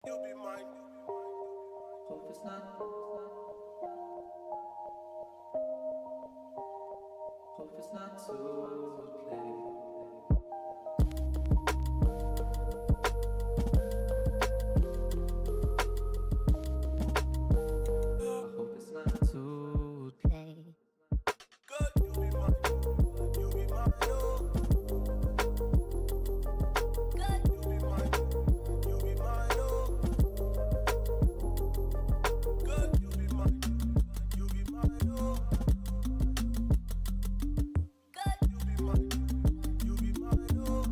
You'll be mine. Hope it's not. Hope it's not too late. I hope it's not too late. Good, you'll be mine. You'll be mine. Oh. Good, you'll be mine. You'll be mine. Oh. Good, you'll be mine. You'll be mine. Oh. Good, you'll be mine. You'll be mine. Oh.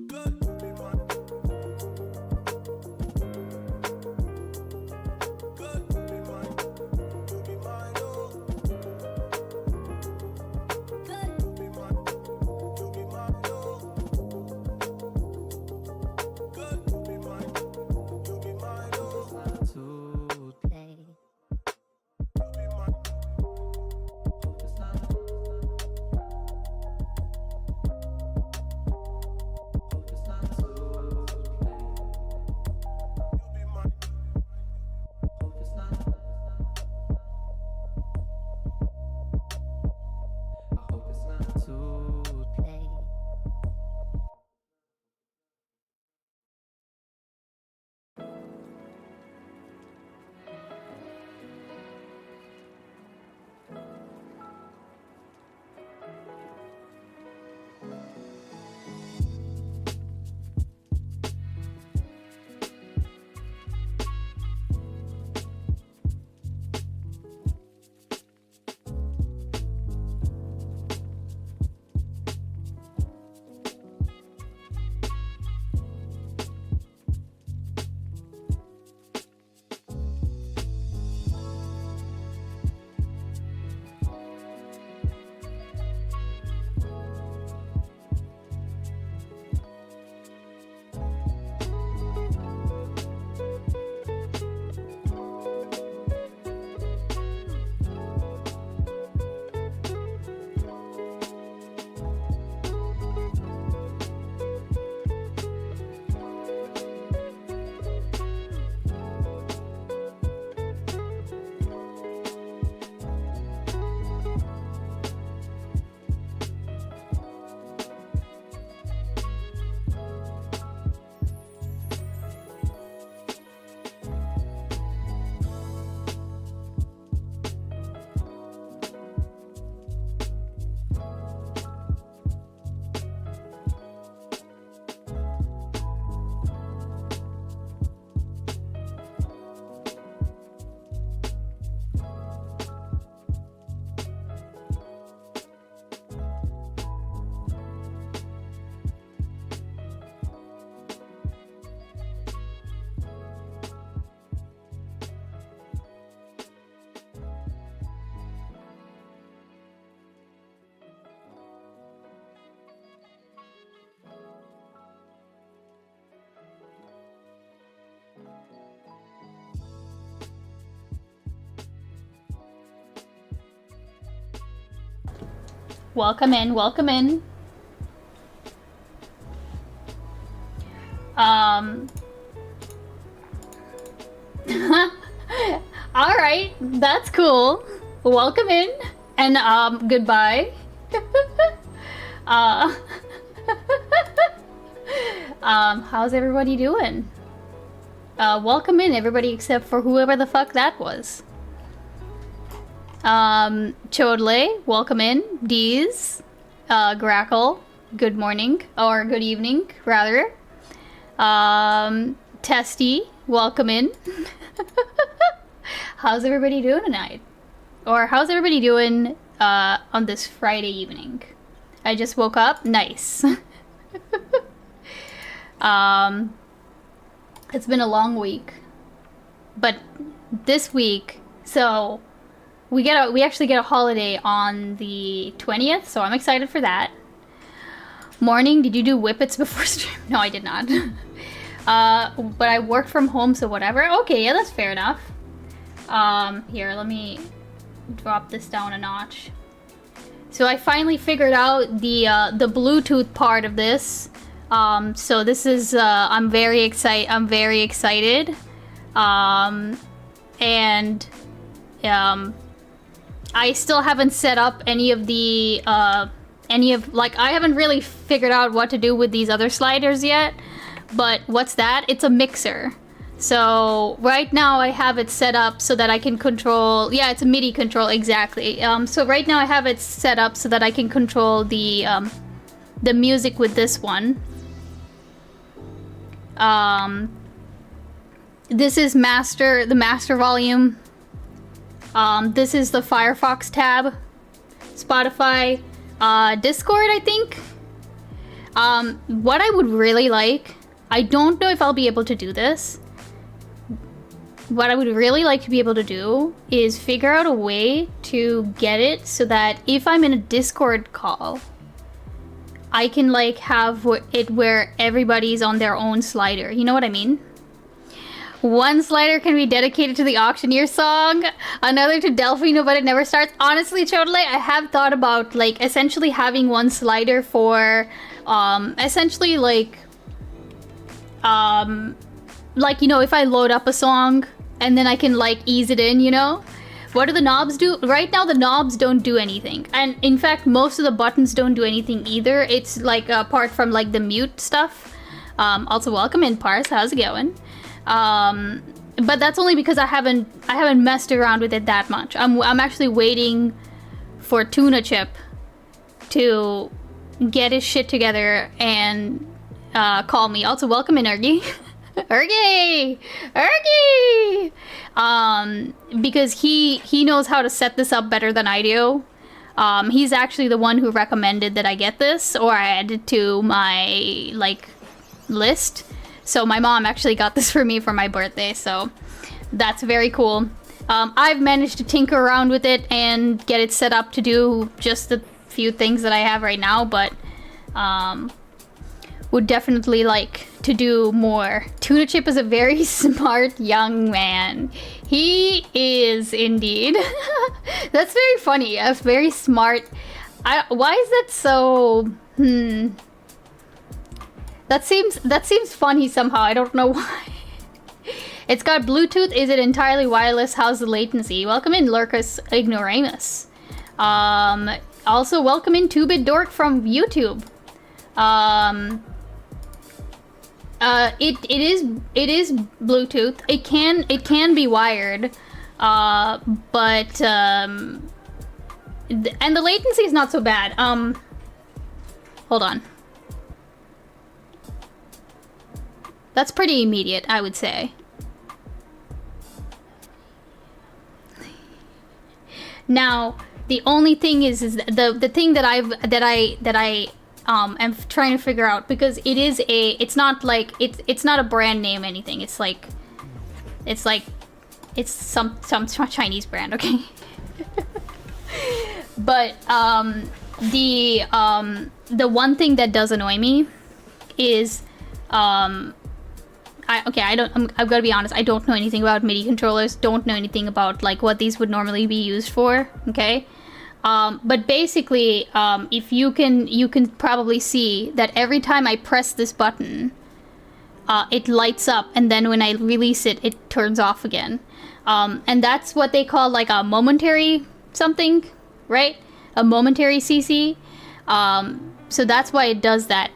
Good, you'll be mine. Good, you'll be mine. You'll be mine. Oh. Good, you'll be mine. You'll be mine. Oh. Good, you'll be mine. You'll be mine. Oh. Not too late. You'll be mine. Hope it's not. Hope it's not too late. You'll be mine. Hope it's not. I hope it's not too late. Welcome in, welcome in. Um. Alright, that's cool. Welcome in, and goodbye. uh, how's everybody doing? Welcome in, everybody except for whoever the fuck that was. Chodle, welcome in. Deez, Grackle, good morning, or good evening, rather. Testy, welcome in. How's everybody doing tonight? Or how's everybody doing, on this Friday evening? I just woke up, nice. It's been a long week. But this week, so we actually get a holiday on the 20th, so I'm excited for that. Morning, did you do whippets before stream? No, I did not. But I worked from home, so whatever. Okay, yeah, that's fair enough. Here, let me drop this down a notch. So I finally figured out the Bluetooth part of this. So this is I'm very excited. And I still haven't set up any of I haven't really figured out what to do with these other sliders yet. But what's that? It's a mixer. So right now I have it set up so that I can control, yeah, it's a MIDI control, exactly. So right now I have it set up so that I can control the music with this one. This is the master volume. This is the Firefox tab, Spotify, Discord, I think. What I would really like, I don't know if I'll be able to do this. What I would really like to be able to do is figure out a way to get it so that if I'm in a Discord call, I can like have it where everybody's on their own slider. You know what I mean? One slider can be dedicated to the Auctioneer song, another to Delphino, but it never starts. Honestly, Chodole, I have thought about like essentially having one slider for essentially like you know, if I load up a song and then I can like ease it in, you know? What do the knobs do? Right now the knobs don't do anything. And in fact, most of the buttons don't do anything either. It's like apart from like the mute stuff. Also welcome in, Pars, how's it going? But that's only because I haven't messed around with it that much. I'm actually waiting for Tuna Chip to get his shit together and call me. Also welcome in, Ergy. Ergy! Because he knows how to set this up better than I do. He's actually the one who recommended that I get this, or I added to my like list. So my mom actually got this for me for my birthday, so that's very cool. I've managed to tinker around with it and get it set up to do just the few things that I have right now, but would definitely like to do more. Tuna Chip is a very smart young man. He is indeed. That's very funny. That's very smart. Why is that so? That seems funny somehow. I don't know why. It's got Bluetooth. Is it entirely wireless? How's the latency? Welcome in, Lurkus Ignoramus. Also welcome in 2-Bit Dork from YouTube. It is Bluetooth. It can be wired, but and the latency is not so bad. Hold on. That's pretty immediate, I would say. Now, the only thing is the thing that I am trying to figure out, because it's not like it's not a brand name anything. It's some Chinese brand, okay? But the one thing that does annoy me is I've got to be honest, I don't know anything about MIDI controllers, don't know anything about like what these would normally be used for, okay? But basically, if you can probably see that every time I press this button, it lights up, and then when I release it, it turns off again. And that's what they call like a momentary something, right? A momentary CC. So that's why it does that.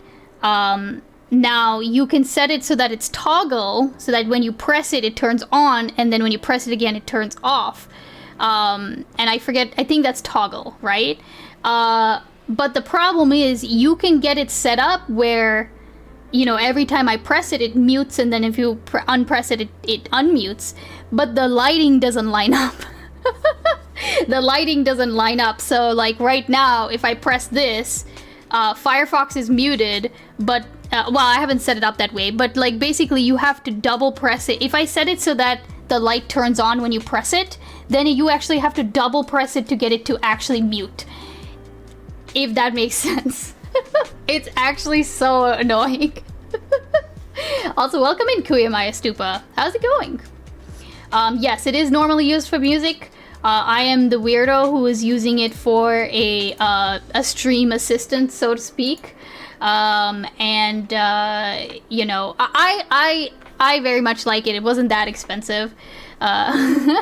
Now you can set it so that it's toggle, so that when you press it, it turns on, and then when you press it again, it turns off. And I think that's toggle, right? But the problem is you can get it set up where, you know, every time I press it, it mutes, and then if you unpress it, it unmutes. But the lighting doesn't line up. The lighting doesn't line up. So like right now, if I press this, Firefox is muted, but well, I haven't set it up that way, but like basically you have to double press it. If I set it so that the light turns on when you press it, then you actually have to double press it to get it to actually mute. If that makes sense. It's actually so annoying. Also, welcome in Kuyamaya Stupa. How's it going? Yes, it is normally used for music. I am the weirdo who is using it for a stream assistant, so to speak. And you know, I very much like it. It wasn't that expensive. And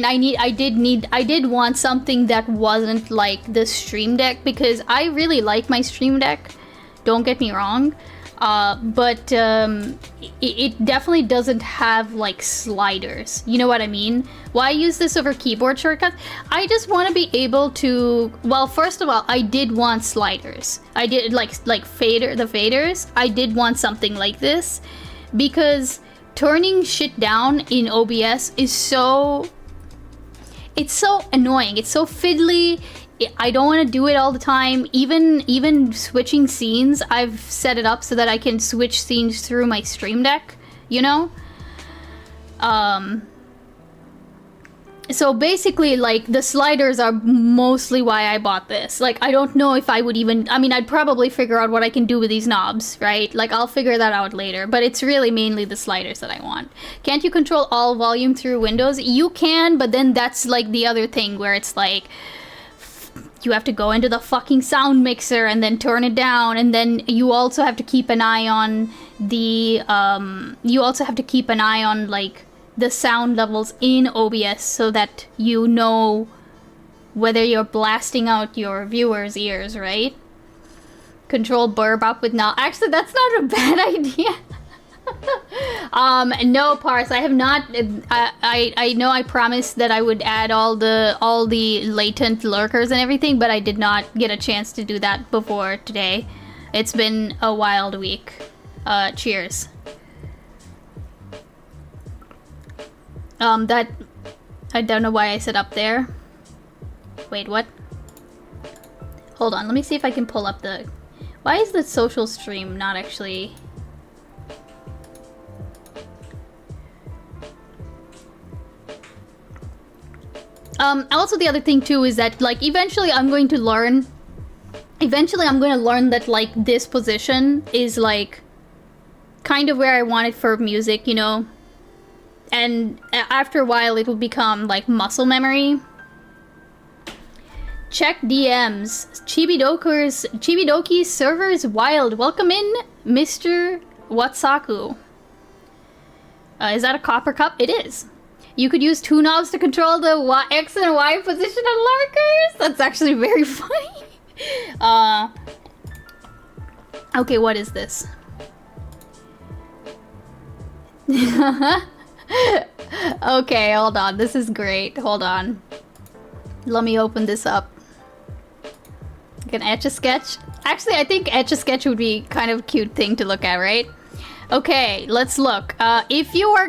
I did want something that wasn't like the Stream Deck, because I really like my Stream Deck, don't get me wrong, but it definitely doesn't have like sliders, you know what I mean? Why use this over keyboard shortcuts? I just want to be able to, well, first of all, I did want sliders. I did like the faders. I did want something like this, because turning shit down in OBS is so annoying. It's so fiddly. I don't want to do it all the time. Even switching scenes, I've set it up so that I can switch scenes through my Stream Deck, you know? So basically, like, the sliders are mostly why I bought this. Like, I don't know if I would even... I mean, I'd probably figure out what I can do with these knobs, right? Like, I'll figure that out later. But it's really mainly the sliders that I want. Can't you control all volume through Windows? You can, but then that's, like, the other thing where it's, like... You have to go into the fucking sound mixer and then turn it down, and then you also have to keep an eye on the... you also have to keep an eye on, like... the sound levels in OBS so that you know whether you're blasting out your viewers' ears, right? Control Birb up with now. Actually, that's not a bad idea. No, Parse, I have not. I know I promised that I would add all the latent lurkers and everything, but I did not get a chance to do that before today. It's been a wild week. Cheers. That... I don't know why I said up there. Wait, what? Hold on, let me see if I can pull up the... Why is the social stream not actually... Also the other thing too is that, like, eventually I'm going to learn that, like, this position is, like, kind of where I want it for music, you know? And after a while, it will become, like, muscle memory. Check DMs. Chibidoki's server is wild. Welcome in, Mr. Watsaku. Is that a copper cup? It is. You could use two knobs to control the X and Y position of lurkers? That's actually very funny. Okay, what is this? Okay, hold on. This is great. Hold on. Let me open this up. I can Etch-a-Sketch. Actually, I think Etch-a-Sketch would be kind of a cute thing to look at, right? Okay, let's look. If you are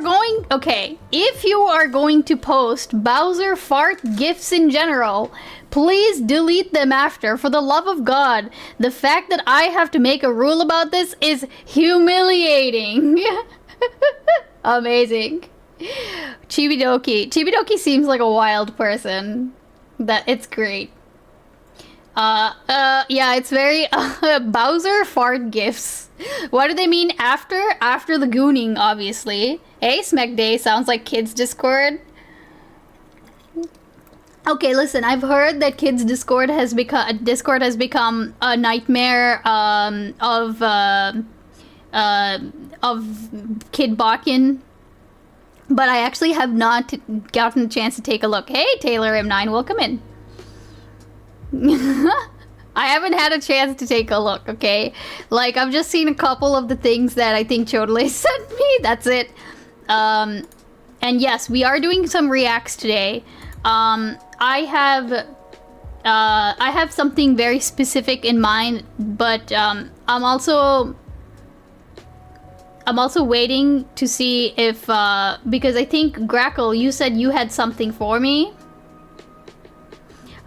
going to post Bowser fart gifs in general, please delete them after. For the love of God, the fact that I have to make a rule about this is humiliating. Amazing. Chibidoki. Chibidoki seems like a wild person. It's great. Yeah, it's very Bowser fart gifs. What do they mean after? After the gooning, obviously. Hey, Smack Day sounds like kids Discord. Okay, listen, I've heard that kids Discord has become a nightmare of Kid Bakken. But I actually have not gotten a chance to take a look. Hey, Taylor M9, welcome in. I haven't had a chance to take a look, okay? Like, I've just seen a couple of the things that I think Chodele sent me. That's it. And yes, we are doing some reacts today. I have something very specific in mind, but I'm also waiting to see if because I think Grackle, you said you had something for me.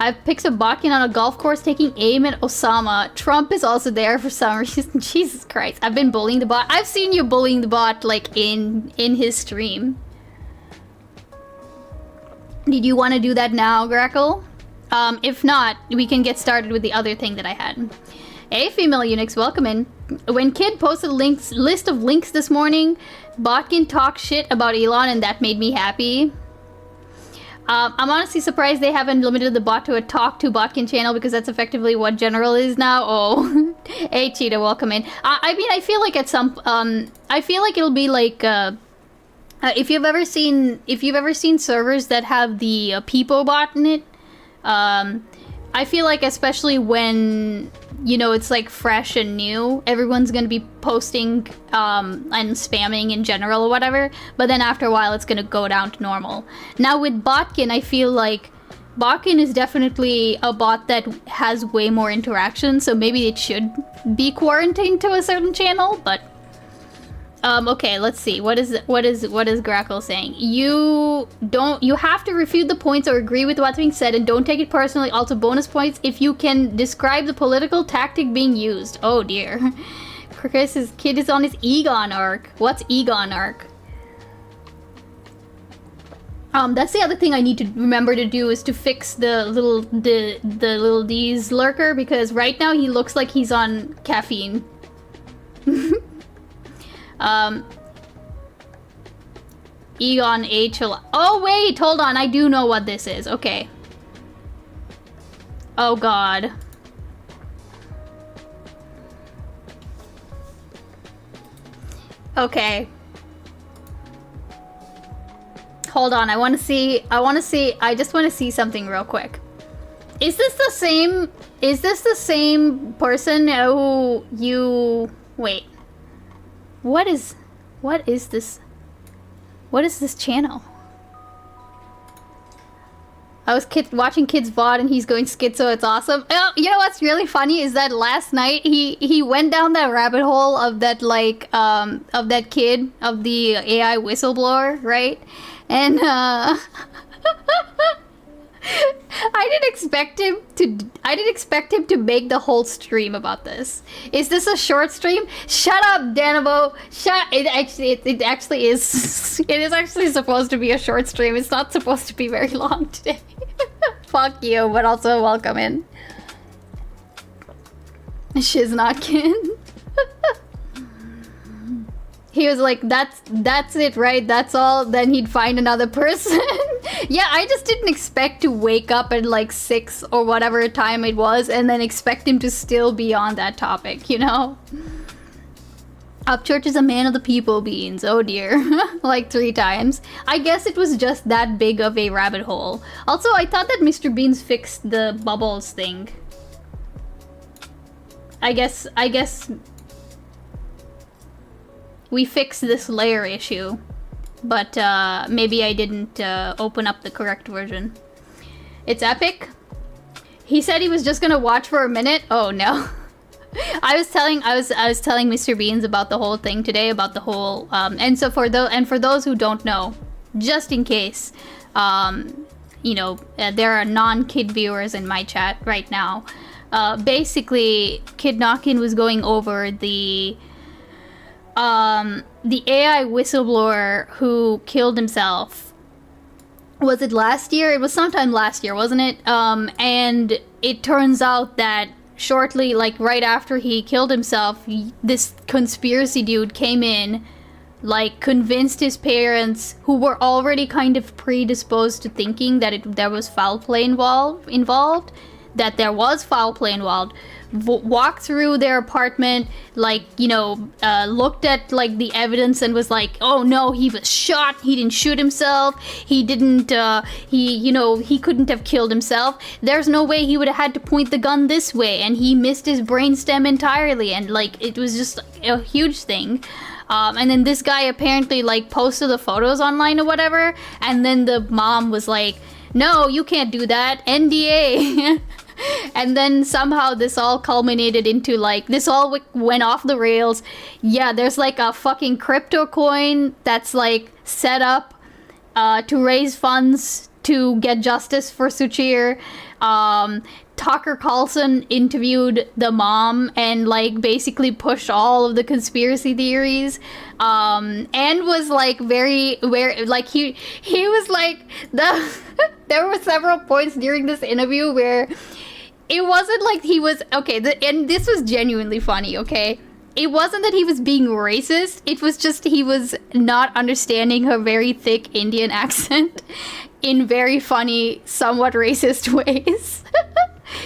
I've picked up Bakken on a golf course taking aim at Osama. Trump is also there for some reason. Jesus Christ. I've been bullying the bot. I've seen you bullying the bot, like, in his stream. Did you want to do that now, Grackle? If not, we can get started with the other thing that I had. Hey, female Unix, welcome in. When Kid posted a list of links this morning, Bakken talked shit about Elon and that made me happy. I'm honestly surprised they haven't limited the bot to a talk to Botkin channel because that's effectively what General is now. Oh, hey Cheetah, welcome in. I mean, I feel like at some, I feel like it'll be like, if you've ever seen servers that have the Peepo bot in it, I feel like especially when, you know, it's like fresh and new, everyone's gonna be posting and spamming in general or whatever, but then after a while it's gonna go down to normal. Now with Botkin, I feel like Botkin is definitely a bot that has way more interaction, so maybe it should be quarantined to a certain channel, but okay, let's see. What is Grackle saying? You have to refute the points or agree with what's being said and don't take it personally. Also bonus points if you can describe the political tactic being used. Oh dear. Chris's kid is on his Egon arc. What's Egon arc? That's the other thing I need to remember to do is to fix the little D's lurker, because right now he looks like he's on caffeine. Egon H. Oh wait, hold on, I do know what this is. Okay. Oh god. Okay. Hold on, I just want to see something real quick. Is this the same person who you... Wait. What is this? What is this channel? I was watching Kids VOD and he's going schizo, it's awesome. Oh, you know what's really funny is that last night he went down that rabbit hole of that like, of that kid, of the AI whistleblower, right? And I didn't expect him to make the whole stream about this. Is this a short stream? Shut up, Danabo. It actually is. It is actually supposed to be a short stream. It's not supposed to be very long today. Fuck you, but also welcome in. Shiznotkin. He was like, that's it, right? That's all? Then he'd find another person. Yeah, I just didn't expect to wake up at like 6 or whatever time it was and then expect him to still be on that topic, you know? Upchurch is a man of the people beans. Oh dear. Like 3 times. I guess it was just that big of a rabbit hole. Also, I thought that Mr. Beans fixed the bubbles thing. I guess we fixed this layer issue, but maybe I didn't open up the correct version. It's epic. He said he was just gonna watch for a minute. Oh no. I was telling Mr. Beans about the whole thing today, about the whole and so for those who don't know, just in case, you know, there are non-kid viewers in my chat right now. Basically, Kid Knockin was going over the AI whistleblower who killed himself. Was it last year? It was sometime last year, wasn't it? And it turns out that shortly, like right after he killed himself, this conspiracy dude came in, like convinced his parents, who were already kind of predisposed to thinking that there was foul play involved, that there was foul play involved, walked through their apartment, like, you know, looked at like the evidence and was like, oh no, he was shot, he didn't shoot himself, he didn't, he couldn't have killed himself, there's no way he would have had to point the gun this way, and he missed his brainstem entirely, and like, it was just a huge thing. And then this guy apparently like posted the photos online or whatever, and then the mom was like, no, you can't do that, NDA. And then somehow this all culminated into like, this all went off the rails. Yeah, there's like a fucking crypto coin that's like set up to raise funds to get justice for Suchir. Tucker Carlson interviewed the mom and like basically pushed all of the conspiracy theories, and was like very like he was like there were several points during this interview where it wasn't like he was and this was genuinely funny, okay? It wasn't that he was being racist, it was just he was not understanding her very thick Indian accent. in very funny, somewhat racist ways.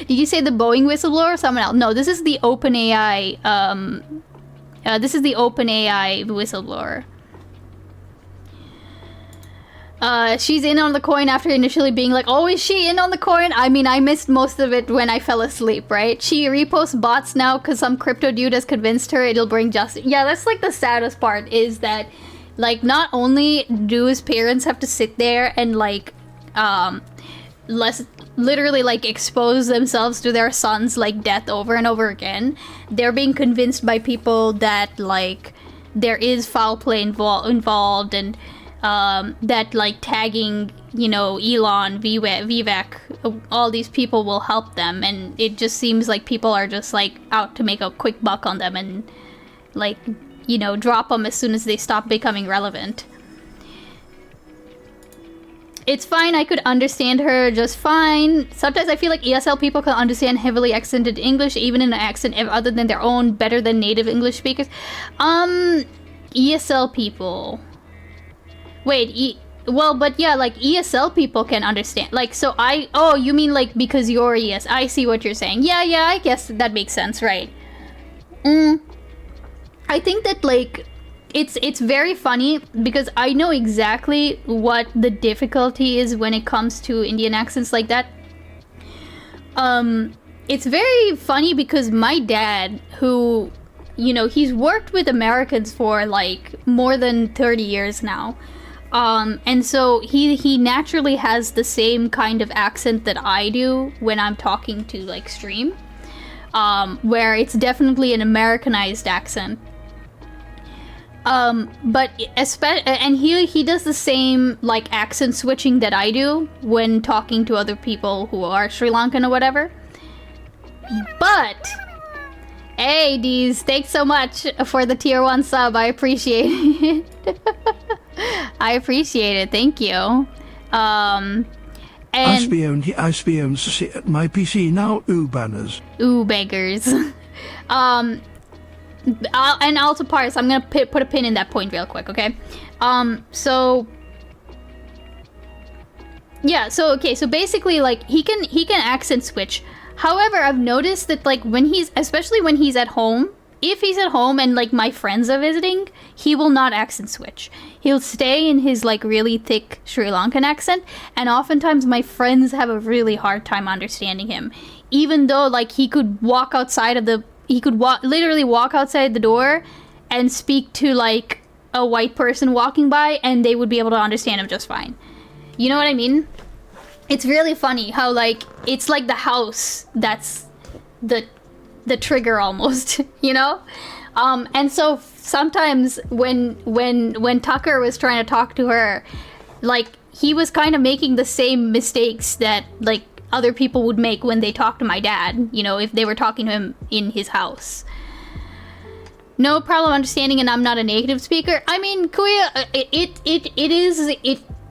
Did you say the Boeing whistleblower or someone else? No, this is the OpenAI. This is the OpenAI whistleblower. She's in on the coin after initially being like, oh, is she in on the coin? I mean, I missed most of it when I fell asleep, right? She reposts bots now because some crypto dude has convinced her it'll bring justice. Yeah, that's like the saddest part, is that, like, not only do his parents have to sit there and, like, literally, like, expose themselves to their son's, like, death over and over again, they're being convinced by people that, like, there is foul play involved, and that, like, tagging, you know, Elon, Vivek, all these people will help them, and it just seems like people are just, like, out to make a quick buck on them and, like, you know, drop them as soon as they stop becoming relevant. It's fine, I could understand her just fine. Sometimes I feel like ESL people can understand heavily accented English, even in an accent other than their own, better than native English speakers. ESL people... Wait, well, but yeah, like, ESL people can understand. Like, so oh, you mean, like, because you're ES. I see what you're saying. Yeah, I guess that makes sense, right? I think that, like, it's very funny because I know exactly what the difficulty is when it comes to Indian accents like that. It's very funny because my dad, who, you know, he's worked with Americans for, like, more than 30 years now. And so he naturally has the same kind of accent that I do when I'm talking to, like, stream, where it's definitely an Americanized accent. But and he does the same, like, accent switching that I do when talking to other people who are Sri Lankan or whatever. But hey, Deez, thanks so much for the tier 1 sub. I appreciate it. I appreciate it. Thank you. And I spawned at my PC now. Ooh, banners. Ooh, beggars. And also parts. I'm gonna put a pin in that point real quick, okay? So yeah, so basically, like, he can accent switch. However, I've noticed that, like, especially when he's at home, if he's at home and, like, my friends are visiting, he will not accent switch. He'll stay in his, like, really thick Sri Lankan accent, and oftentimes my friends have a really hard time understanding him. Even though, like, he could literally walk outside the door and speak to, like, a white person walking by, and they would be able to understand him just fine. You know what I mean? It's really funny how, like, it's like the house that's the trigger almost, you know? And so sometimes when Tucker was trying to talk to her, like, he was kind of making the same mistakes that, like, other people would make when they talk to my dad, you know, if they were talking to him in his house. No problem understanding, and I'm not a native speaker. I mean, Kuya,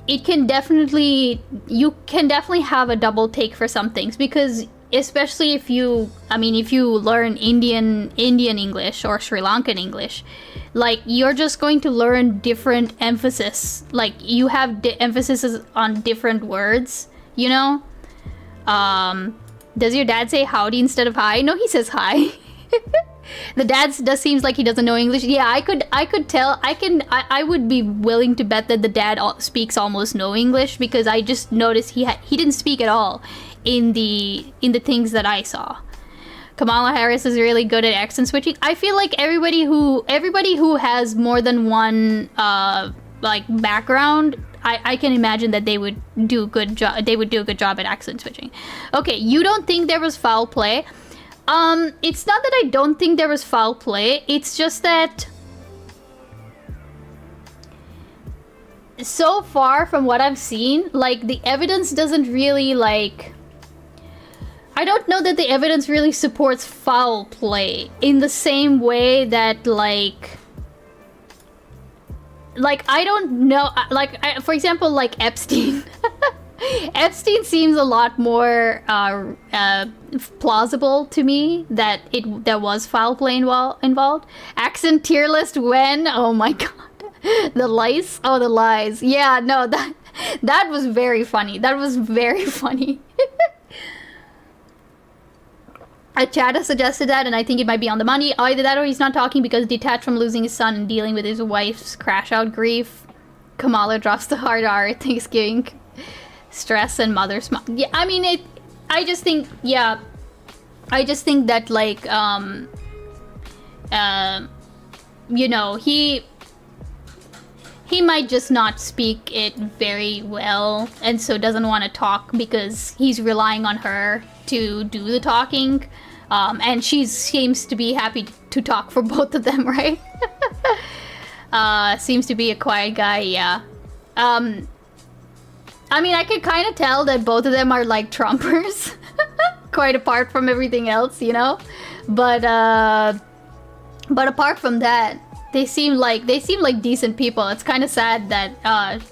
it can definitely, you can definitely have a double take for some things, because especially if you learn Indian English or Sri Lankan English, like, you're just going to learn different emphasis. Like, you have emphasis on different words, you know? Does your dad say howdy instead of hi? No, he says hi. The dad seems like he doesn't know English. Yeah, I could tell. I would be willing to bet that the dad speaks almost no English, because I just noticed he didn't speak at all in the things that I saw. Kamala Harris is really good at accent switching. I feel like everybody who has more than one like background, I can imagine that they would do a good job. They would do a good job at accent switching. Okay, you don't think there was foul play? It's not that I don't think there was foul play. It's just that so far from what I've seen, like, the evidence doesn't really, like, I don't know that the evidence really supports foul play in the same way that, like, I don't know, like, for example, like, Epstein. Epstein seems a lot more plausible to me that there was foul play involved. Accent tier list when? Oh my god. The lies? Oh, the lies. Yeah, no, That was very funny. That was very funny. A chat has suggested that, and I think it might be on the money. Either that or he's not talking because detached from losing his son and dealing with his wife's crash-out grief. Kamala drops the hard R at Thanksgiving. Stress and mother's... Yeah, I mean, I just think, yeah. I just think that, like, you know, he might just not speak it very well, and so doesn't want to talk because he's relying on her to do the talking. And she seems to be happy to talk for both of them, right? Seems to be a quiet guy, yeah. I mean, I could kind of tell that both of them are like Trumpers. Quite apart from everything else, you know? But apart from that, they seem like decent people. It's kind of sad that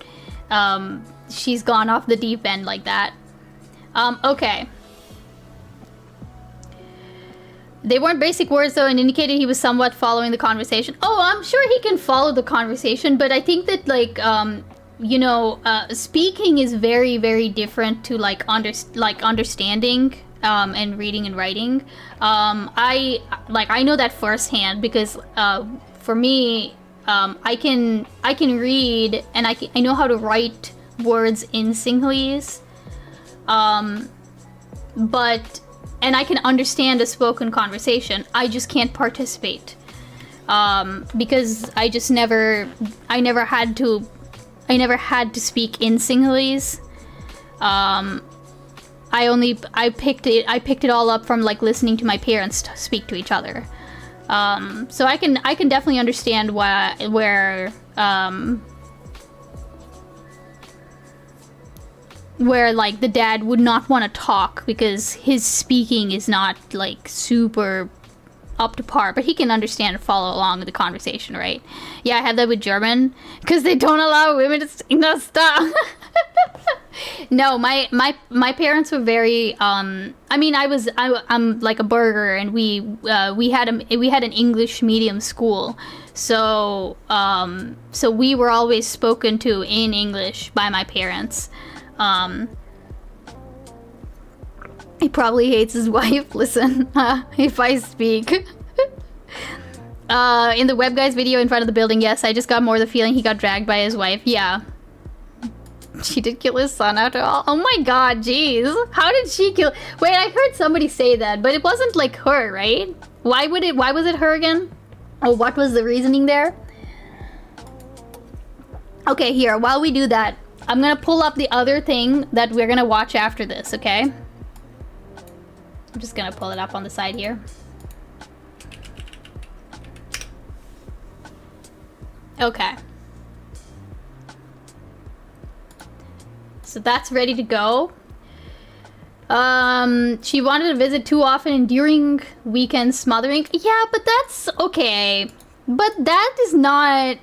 she's gone off the deep end like that. Okay. They weren't basic words though, and indicated he was somewhat following the conversation. Oh, I'm sure he can follow the conversation, but I think that like you know, speaking is very, very different to like understanding and reading and writing. I know that firsthand because for me, I can read and I know how to write words in Sinhalese, but and I can understand a spoken conversation. I just can't participate because I never had to speak in Sinhalese. I picked it all up from like listening to my parents speak to each other. So I can definitely understand where like the dad would not want to talk because his speaking is not like super up to par, but he can understand and follow along with the conversation, right? Yeah, I had that with German because they don't allow women to sing that stuff. No, my parents were very I mean, I'm like a burger, and we had an English medium school, so we were always spoken to in English by my parents. He probably hates his wife. Listen, if I speak. In the web guy's video in front of the building, yes, I just got more the feeling he got dragged by his wife. Yeah. She did kill his son after all. Oh my god, jeez. How did she kill... Wait, I heard somebody say that, but it wasn't like her, right? Why was it her again? Oh, what was the reasoning there? Okay, here, while we do that, I'm gonna pull up the other thing that we're gonna watch after this, okay? I'm just gonna pull it up on the side here. Okay. So that's ready to go. She wanted to visit too often and during weekend smothering. Yeah, but that's okay. But that's not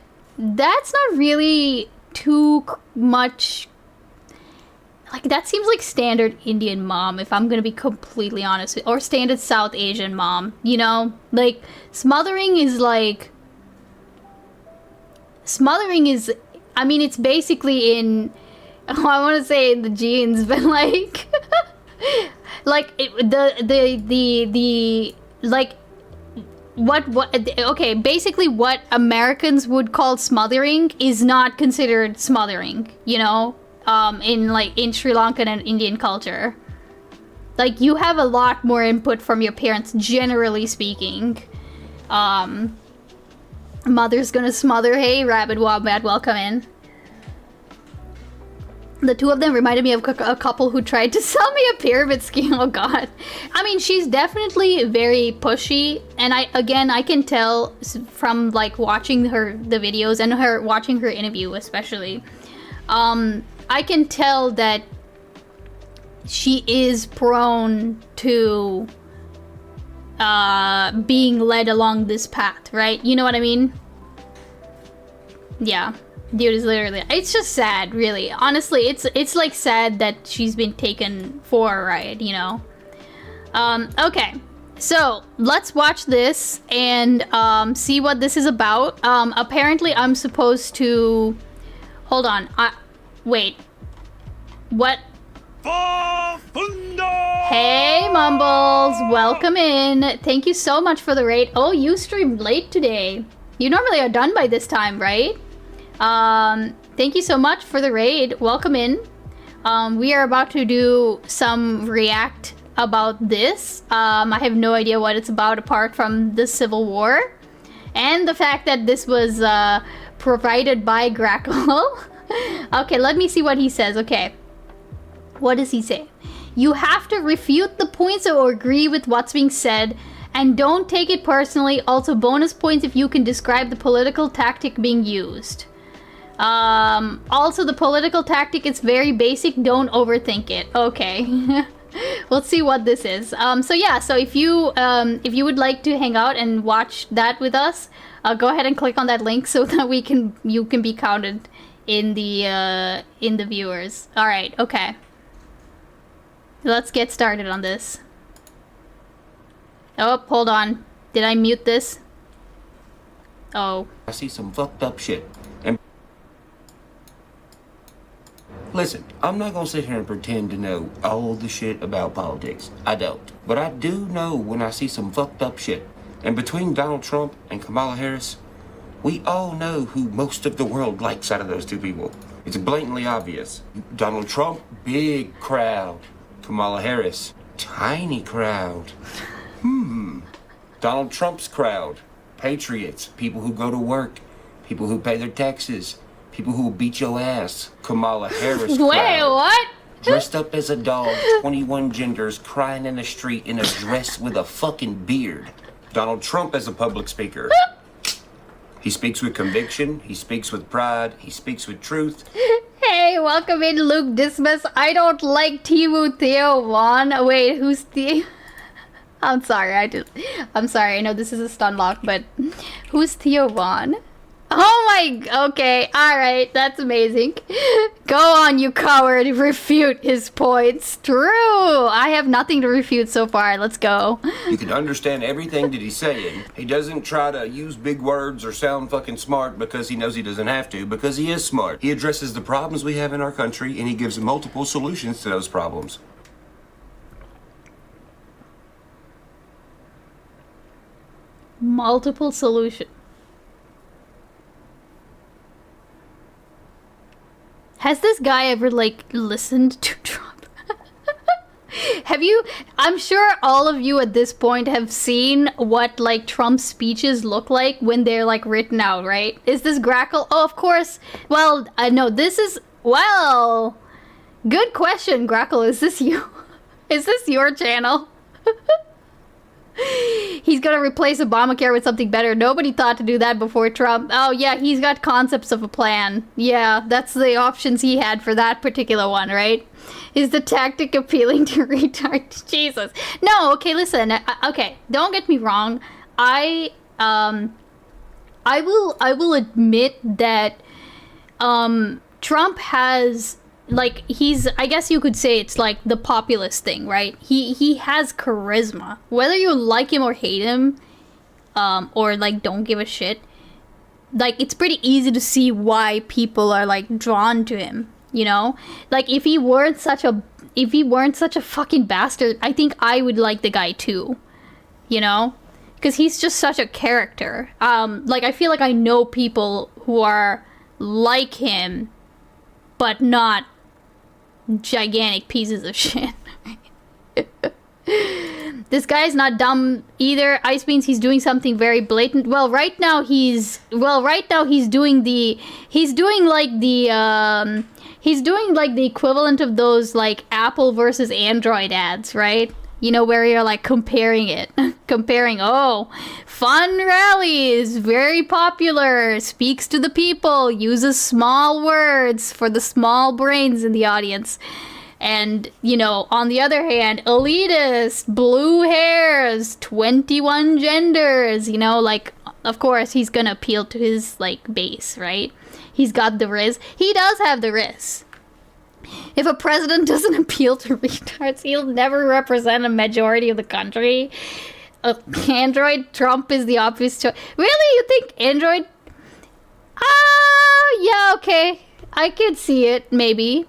really too much. Like, that seems like standard Indian mom, if I'm gonna be completely honest. Or standard South Asian mom, you know? Like, smothering is, I mean, it's basically in, I want to say in the genes, but like, okay, basically what Americans would call smothering is not considered smothering, you know? In Sri Lankan and Indian culture. Like, you have a lot more input from your parents, generally speaking. Mother's gonna smother. Hey, Rabbit Wombat, welcome in. The two of them reminded me of a couple who tried to sell me a pyramid scheme. Oh god. I mean, she's definitely very pushy, and I can tell from like watching the videos and watching her interview especially. I can tell that she is prone to being led along this path, right? You know what I mean? Yeah. Dude, is literally, it's just sad, really. Honestly, it's like sad that she's been taken for a ride, you know? Okay. So, let's watch this and see what this is about. Apparently I'm supposed to... Hold on. Wait. What? Hey, Mumbles. Welcome in. Thank you so much for the raid. Oh, you streamed late today. You normally are done by this time, right? Thank you so much for the raid. Welcome in. We are about to do some react about this. I have no idea what it's about apart from the Civil War. And the fact that this was provided by Grackle. Okay, let me see what he says. Okay. What does he say? You have to refute the points or agree with what's being said, and don't take it personally. Also, bonus points if you can describe the political tactic being used. Also, the political tactic is very basic. Don't overthink it. Okay. Let's see what this is. So yeah, so if you would like to hang out and watch that with us, go ahead and click on that link so that you can be counted in the viewers. All right. Okay. Let's get started on this. Oh, hold on. Did I mute this? Oh. I see some fucked up shit. And listen, I'm not gonna sit here and pretend to know all the shit about politics. I don't. But I do know when I see some fucked up shit. And between Donald Trump and Kamala Harris, we all know who most of the world likes out of those two people. It's blatantly obvious. Donald Trump, big crowd. Kamala Harris, tiny crowd. Donald Trump's crowd, patriots, people who go to work, people who pay their taxes, people who will beat your ass. Kamala Harris crowd. Wait, what? Dressed up as a dog, 21 genders, crying in the street in a dress with a fucking beard. Donald Trump as a public speaker. He speaks with conviction, he speaks with pride, he speaks with truth. Hey, welcome in, Luke Dismas. I don't like Timu Theo Vaughn. Wait, who's the... I'm sorry, I'm sorry, I know this is a stun lock, but who's Theo Vaughn? Oh my... Okay, alright, that's amazing. Go on, you coward, refute his points. True! I have nothing to refute so far, let's go. You can understand everything that he's saying. He doesn't try to use big words or sound fucking smart because he knows he doesn't have to, because he is smart. He addresses the problems we have in our country, and he gives multiple solutions to those problems. Multiple solutions. Has this guy ever, like, listened to Trump? Have you... I'm sure all of you at this point have seen what, like, Trump's speeches look like when they're, like, written out, right? Is this Grackle? Oh, of course. Well, no, this is... Well... Good question, Grackle. Is this you? Is this your channel? He's gonna replace Obamacare with something better. Nobody thought to do that before Trump. Oh yeah, he's got concepts of a plan. Yeah, that's the options he had for that particular one, right? Is the tactic appealing to retards? Jesus. No, okay, listen. Okay, don't get me wrong. I will admit that Trump has... Like, he's, I guess you could say it's like the populist thing, right? He has charisma. Whether you like him or hate him, or like don't give a shit, like it's pretty easy to see why people are like drawn to him, you know? Like if he weren't such a fucking bastard, I think I would like the guy too, you know? Because he's just such a character. Like I feel like I know people who are like him, but not gigantic pieces of shit. This guy's not dumb either. Ice means he's doing something very blatant. Well, right now he's doing the equivalent of those like Apple versus Android ads, right? You know, where you're like comparing it. Oh, fun rallies, very popular, speaks to the people, uses small words for the small brains in the audience. And, you know, on the other hand, elitist, blue hairs, 21 genders, you know, like, of course, he's gonna appeal to his, like, base, right? He's got the riz. He does have the riz. If a president doesn't appeal to retards, he'll never represent a majority of the country. Android, Trump is the obvious choice. Really? You think Android? Yeah, okay. I could see it, maybe.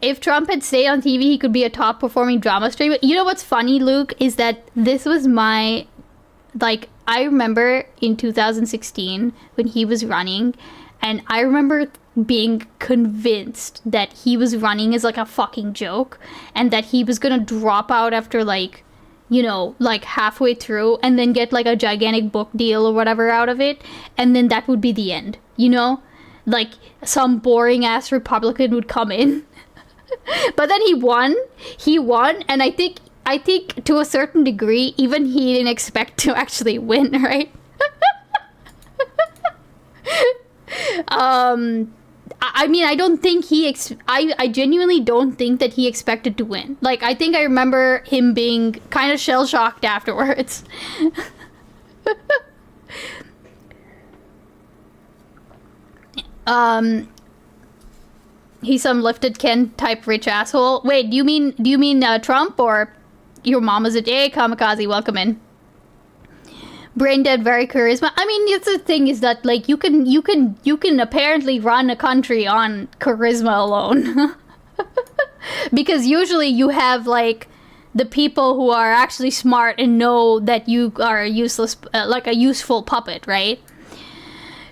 if Trump had stayed on TV, he could be a top performing drama streamer. You know what's funny, Luke, is that this was my, like, I remember in 2016 when he was running, and I remember being convinced that he was running as like a fucking joke, and that he was gonna drop out after like, you know, like halfway through, and then get like a gigantic book deal or whatever out of it, and then that would be the end, you know? Like, some boring ass Republican would come in. But then he won, and I think to a certain degree, even he didn't expect to actually win, right? I mean, I don't think I genuinely don't think that he expected to win. Like, I think I remember him being kind of shell-shocked afterwards. He's some lifted Ken type rich asshole. Wait, do you mean Trump, or your mama's a day kamikaze? Welcome in. Brain dead, very charisma. I mean, it's the thing is that like you can apparently run a country on charisma alone. Because usually you have like the people who are actually smart and know that you are useless, like a useful puppet, right?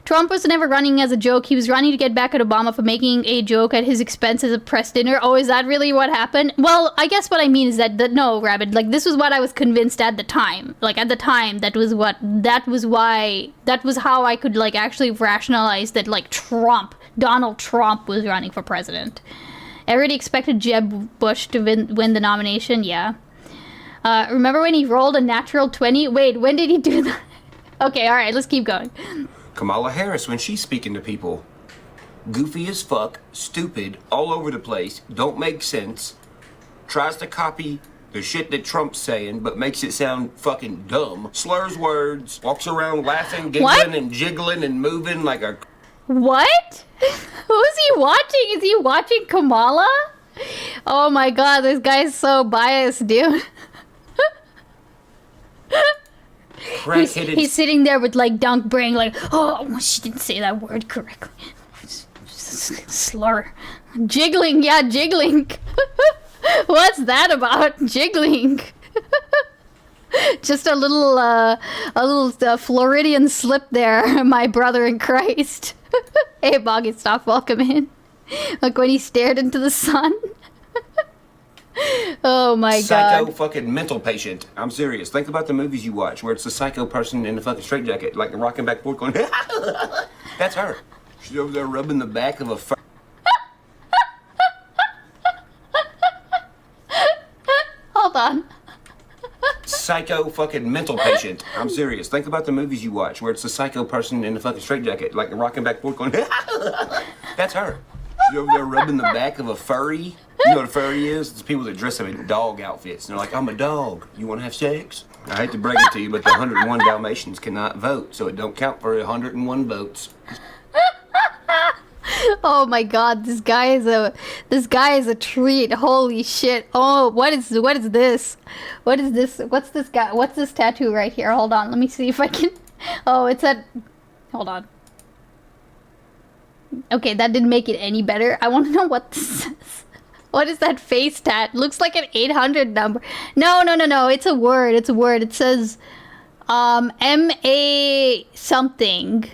Trump was never running as a joke. He was running to get back at Obama for making a joke at his expense at a press dinner. Oh, is that really what happened? Well, I guess what I mean is that no, Rabbit, like, this was what I was convinced at the time. Like, at the time, that was how I could, like, actually rationalize that, like, Donald Trump was running for president. I already expected Jeb Bush to win the nomination, yeah. Remember when he rolled a natural 20? Wait, when did he do that? Okay, alright, let's keep going. Kamala Harris, when she's speaking to people, goofy as fuck, stupid, all over the place, don't make sense, tries to copy the shit that Trump's saying, but makes it sound fucking dumb, slurs words, walks around laughing, giggling, and jiggling and moving like a... What? Who's he watching? Is he watching Kamala? Oh my god, this guy's so biased, dude. He's sitting there with like dunk brain, like, oh, she didn't say that word correctly. Slur. Jiggling, yeah, jiggling. What's that about? Jiggling. Just a little Floridian slip there, my brother in Christ. Hey, Boggy, stop, welcome in. Like when he stared into the sun. Oh my god. Psycho fucking mental patient. I'm serious. Think about the movies you watch where it's a psycho person in a fucking straitjacket, like rocking back and forth going, that's her. She's over there rubbing the back of a Hold on. Psycho fucking mental patient. I'm serious. Think about the movies you watch where it's a psycho person in a fucking straitjacket, like rocking back and forth going, that's her. She's over there rubbing the back of a furry. You know what a furry is? It's people that dress up in dog outfits. And they're like, I'm a dog. You want to have sex? I hate to break it to you, but the 101 Dalmatians cannot vote, so it don't count for 101 votes. Oh my god, this guy is a treat. Holy shit. Oh, what is this? What is this? What's this guy? What's this tattoo right here? Hold on, let me see if I can. Oh, it's a... Hold on. Okay, that didn't make it any better. I want to know what this says. What is that face tat? Looks like an 800 number. No. It's a word. It says, M-A something.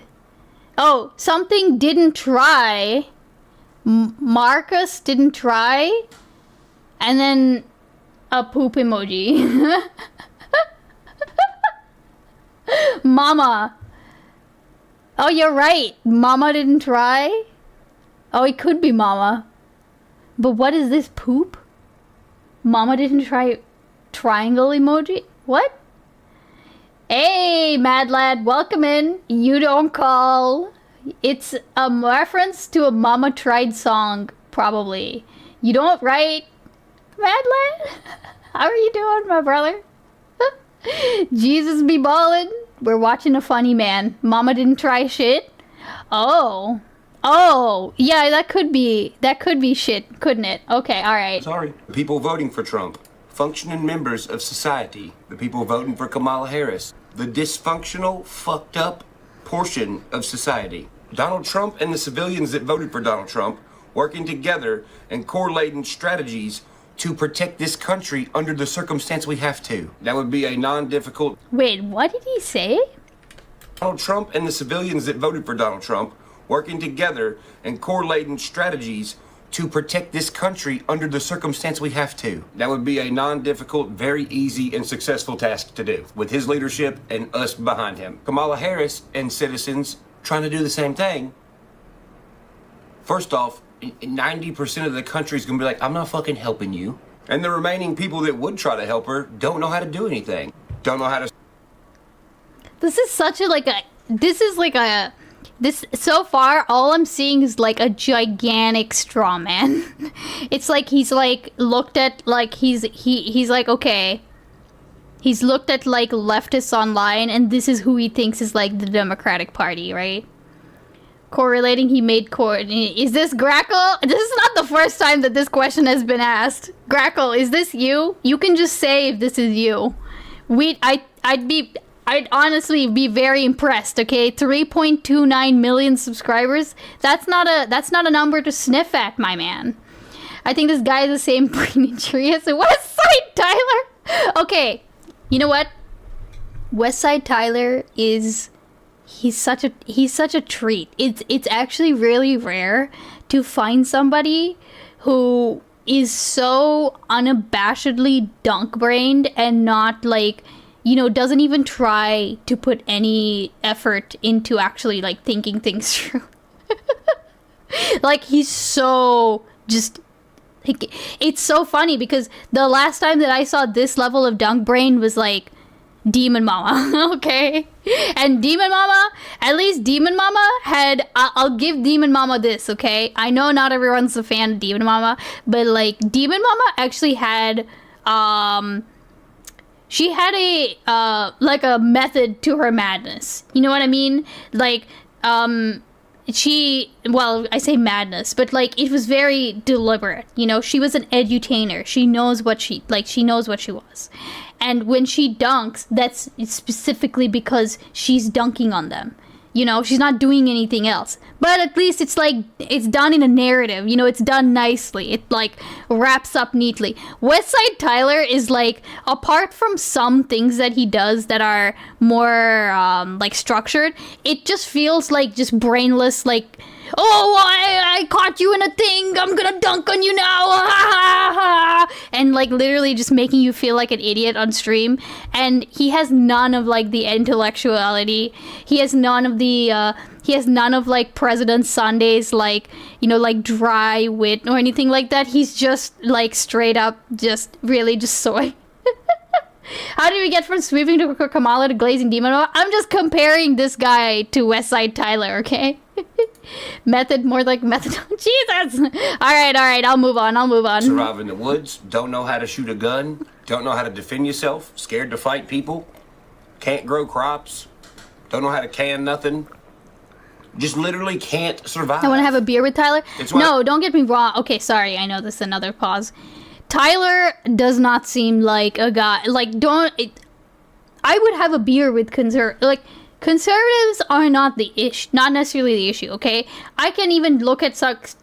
Oh, something didn't try. Marcus didn't try. And then a poop emoji. Mama. Oh, you're right. Mama didn't try. Oh, it could be Mama. But what is this, poop? Mama didn't try triangle emoji? What? Hey, Mad Lad, welcome in. You don't call. It's a reference to a Mama Tried song, probably. You don't write, Mad Lad? How are you doing, my brother? Jesus be ballin'. We're watching a funny man. Mama didn't try shit. Oh, yeah, that could be shit, couldn't it? Okay, all right. Sorry. The people voting for Trump, functioning members of society. The people voting for Kamala Harris, the dysfunctional, fucked up portion of society. Donald Trump and the civilians that voted for Donald Trump working together and correlating strategies to protect this country under the circumstance we have to. That would be a non-difficult... Wait, what did he say? Donald Trump and the civilians that voted for Donald Trump working together and correlating strategies to protect this country under the circumstance we have to. That would be a non-difficult, very easy and successful task to do with his leadership and us behind him. Kamala Harris and citizens trying to do the same thing. First off, 90% of the country is going to be like, I'm not fucking helping you. And the remaining people that would try to help her don't know how to do anything. Don't know how to... This is such a, this, so far, all I'm seeing is, like, a gigantic straw man. It's like he's, like, looked at, like, he's like, okay. He's looked at, like, leftists online, and this is who he thinks is, like, the Democratic Party, right? Correlating, he made is this Grackle? This is not the first time that this question has been asked. Grackle, is this you? You can just say if this is you. I'd honestly be very impressed, okay? 3.29 million subscribers. That's not a number to sniff at, my man. I think this guy has the same brain injury as West Side Tyler. Okay, you know what? West Side Tyler is he's such a treat. It's actually really rare to find somebody who is so unabashedly dunk-brained and not, like, you know, doesn't even try to put any effort into actually, like, thinking things through. Like, he's so just... It's so funny because the last time that I saw this level of dunk brain was, like, Demon Mama, okay? And Demon Mama, at least Demon Mama had... I'll give Demon Mama this, okay? I know not everyone's a fan of Demon Mama, but, like, Demon Mama actually had... She had a, like, a method to her madness. You know what I mean? Like, well, I say madness, but, like, it was very deliberate. You know, she was an edutainer. She knows what she knows what she was. And when she dunks, that's specifically because she's dunking on them. You know, she's not doing anything else. But at least it's, like, it's done in a narrative. You know, it's done nicely. It, like, wraps up neatly. West Side Tyler is, like, apart from some things that he does that are more, like, structured, it just feels like just brainless, like, oh, I caught you in a thing, I'm gonna dunk on you now, and, like, literally just making you feel like an idiot on stream. And he has none of, like, the intellectuality. He has none of like President Sunday's, like, you know, like, dry wit or anything like that. He's just, like, straight up just really just soy. How did we get from sweeping to Kamala to glazing Demon? I'm just comparing this guy to West Side Tyler, okay? Method, more like method. Jesus! Alright, I'll move on. Survive in the woods, don't know how to shoot a gun, don't know how to defend yourself, scared to fight people, can't grow crops, don't know how to can nothing. Just literally can't survive. I want to have a beer with Tyler. No, don't get me wrong. Okay, sorry. I know this is another pause. Tyler does not seem like a guy. Like, I would have a beer with conservatives are not the issue, not necessarily the issue. Okay, I can even look at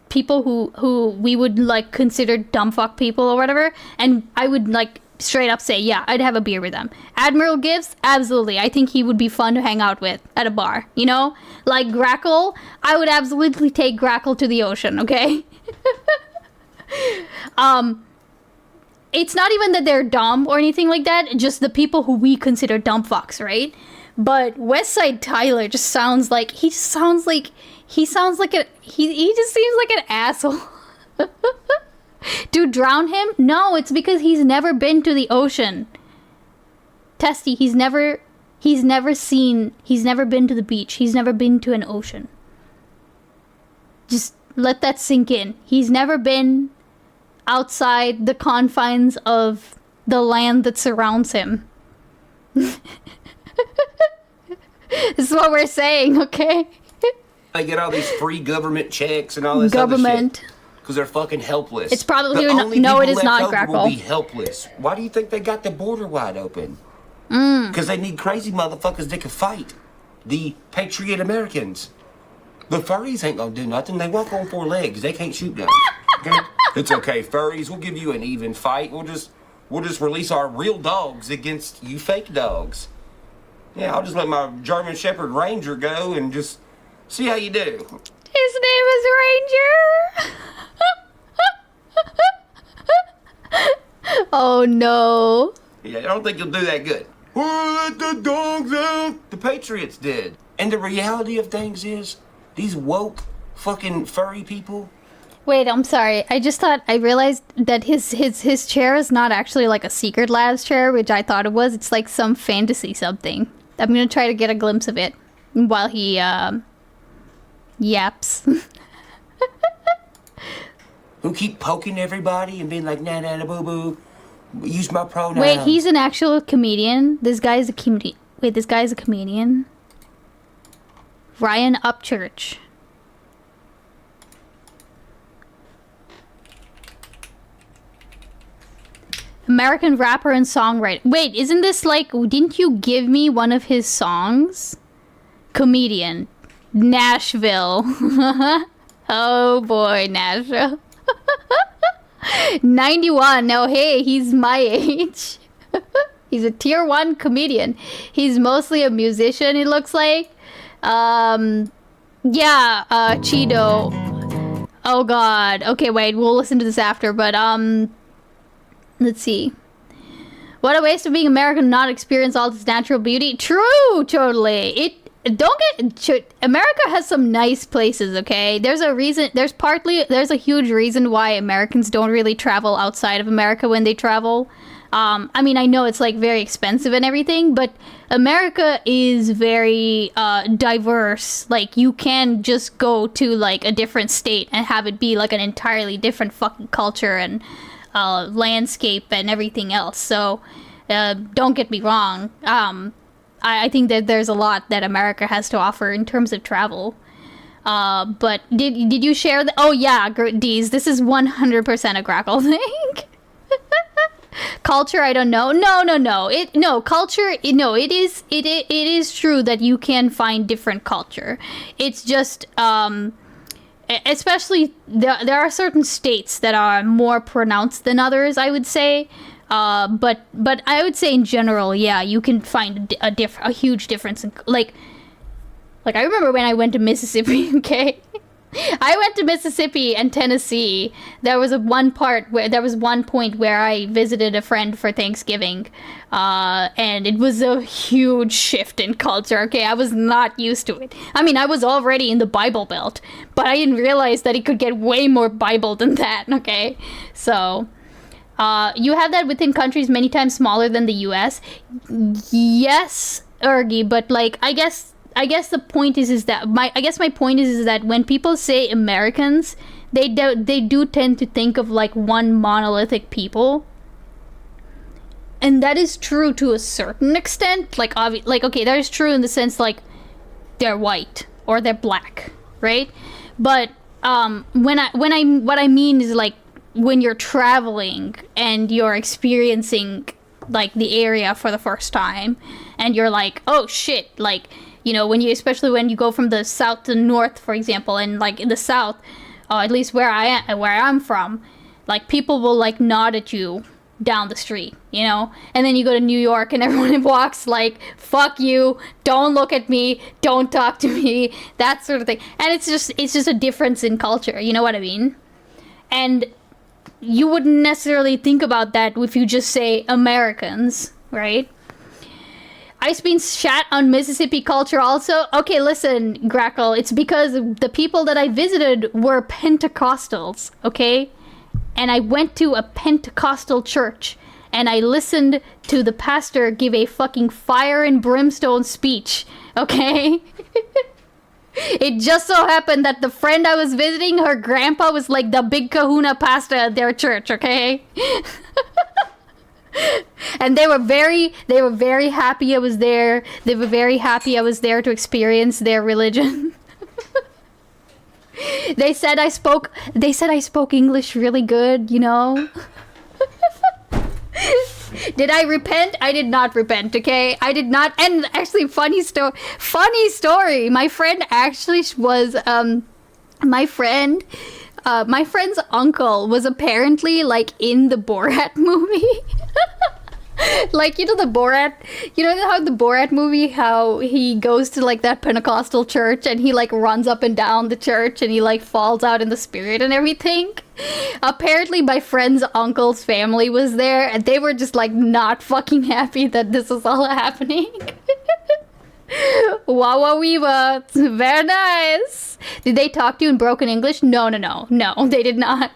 people who we would, like, consider dumb fuck people or whatever, and I would, like, straight up say, yeah, I'd have a beer with them. Admiral Gibbs, absolutely. I think he would be fun to hang out with at a bar, you know? Like Grackle, I would absolutely take Grackle to the ocean, okay? It's not even that they're dumb or anything like that, just the people who we consider dumb fucks, right? But West Side Tyler just sounds like, he just seems like an asshole. Dude, drown him? No, it's because he's never been to the ocean. Testy, he's never been to the beach. He's never been to an ocean. Just let that sink in. He's never been outside the confines of the land that surrounds him. This is what we're saying, okay? They get all these free government checks and all this other shit. Because they're fucking helpless. It's probably no, it is not Grackle. Will be helpless. Why do you think they got the border wide open? Because they need crazy motherfuckers that can fight. The patriot Americans. The furries ain't gonna do nothing. They walk on 4 legs. They can't shoot guns. Okay? It's okay, furries. We'll give you an even fight. We'll just release our real dogs against you fake dogs. Yeah, I'll just let my German Shepherd Ranger go and just see how you do. His name is Ranger. Oh no. Yeah, I don't think you'll do that good. Let the dogs out! The Patriots did. And the reality of things is, these woke fucking furry people. Wait, I'm sorry. I realized that his chair is not actually like a Secret Labs chair, which I thought it was. It's like some fantasy something. I'm gonna try to get a glimpse of it while he yaps. Who keep poking everybody and being like, nah, nah, nah, boo, boo. Use my pronouns. Wait, he's an actual comedian? This guy's a comedian. Wait, this guy's a comedian? Ryan Upchurch. American rapper and songwriter. Wait, isn't this like... Didn't you give me one of his songs? Comedian. Nashville. Oh boy, Nashville. 91. No, hey, he's my age. He's a tier 1 comedian. He's mostly a musician, it looks like. Yeah, Cheeto. Oh god. Okay, wait, we'll listen to this after, but, let's see. What a waste of being American to not experience all this natural beauty. True, totally. America has some nice places, okay? There's a huge reason why Americans don't really travel outside of America when they travel. I mean, I know it's like very expensive and everything, but America is very diverse. Like, you can just go to like a different state and have it be like an entirely different fucking culture and landscape and everything else. So don't get me wrong. I think that there's a lot that America has to offer in terms of travel. But did you share the... Oh yeah, Deez, this is 100% a Grackle thing. Culture, I don't know. No. Culture, no, it is true that you can find different culture. It's just, especially, there are certain states that are more pronounced than others, I would say. But I would say in general, yeah, you can find a huge difference in, like I remember when I went to Mississippi, okay? I went to Mississippi and Tennessee. There was one point where I visited a friend for Thanksgiving, and it was a huge shift in culture, okay? I was not used to it. I mean, I was already in the Bible Belt, but I didn't realize that it could get way more Bible than that, okay? So... you have that within countries many times smaller than the U.S. Yes, Ergi, but like I guess the point is that my point is that when people say Americans, they do tend to think of like one monolithic people, and that is true to a certain extent. Like okay, that is true in the sense like they're white or they're black, right? But what I mean is like, when you're traveling and you're experiencing like the area for the first time and you're like, oh shit, like, you know, especially when you go from the south to north, for example, and like in the south, at least where I'm from, like people will like nod at you down the street, you know, and then you go to New York and everyone walks like, fuck you, don't look at me, don't talk to me, that sort of thing. And it's just a difference in culture, you know what I mean? And you wouldn't necessarily think about that if you just say Americans, right? I've been shat on Mississippi culture also. Okay, listen, Grackle, it's because the people that I visited were Pentecostals, okay? And I went to a Pentecostal church, and I listened to the pastor give a fucking fire and brimstone speech, okay? It just so happened that the friend I was visiting, her grandpa was like the big kahuna pastor at their church, okay? And they were very happy I was there. They were very happy I was there to experience their religion. They said I spoke English really good, you know? Did I repent? I did not repent, okay? I did not. And actually, funny story. My friend actually was, my friend's uncle was apparently, like, in the Borat movie. Like, you know the Borat, you know how the Borat movie, how he goes to, like, that Pentecostal church and he, like, runs up and down the church and he, like, falls out in the spirit and everything? Apparently my friend's uncle's family was there and they were just, like, not fucking happy that this was all happening. Wawa weewa. Very nice. Did they talk to you in broken English? No, they did not.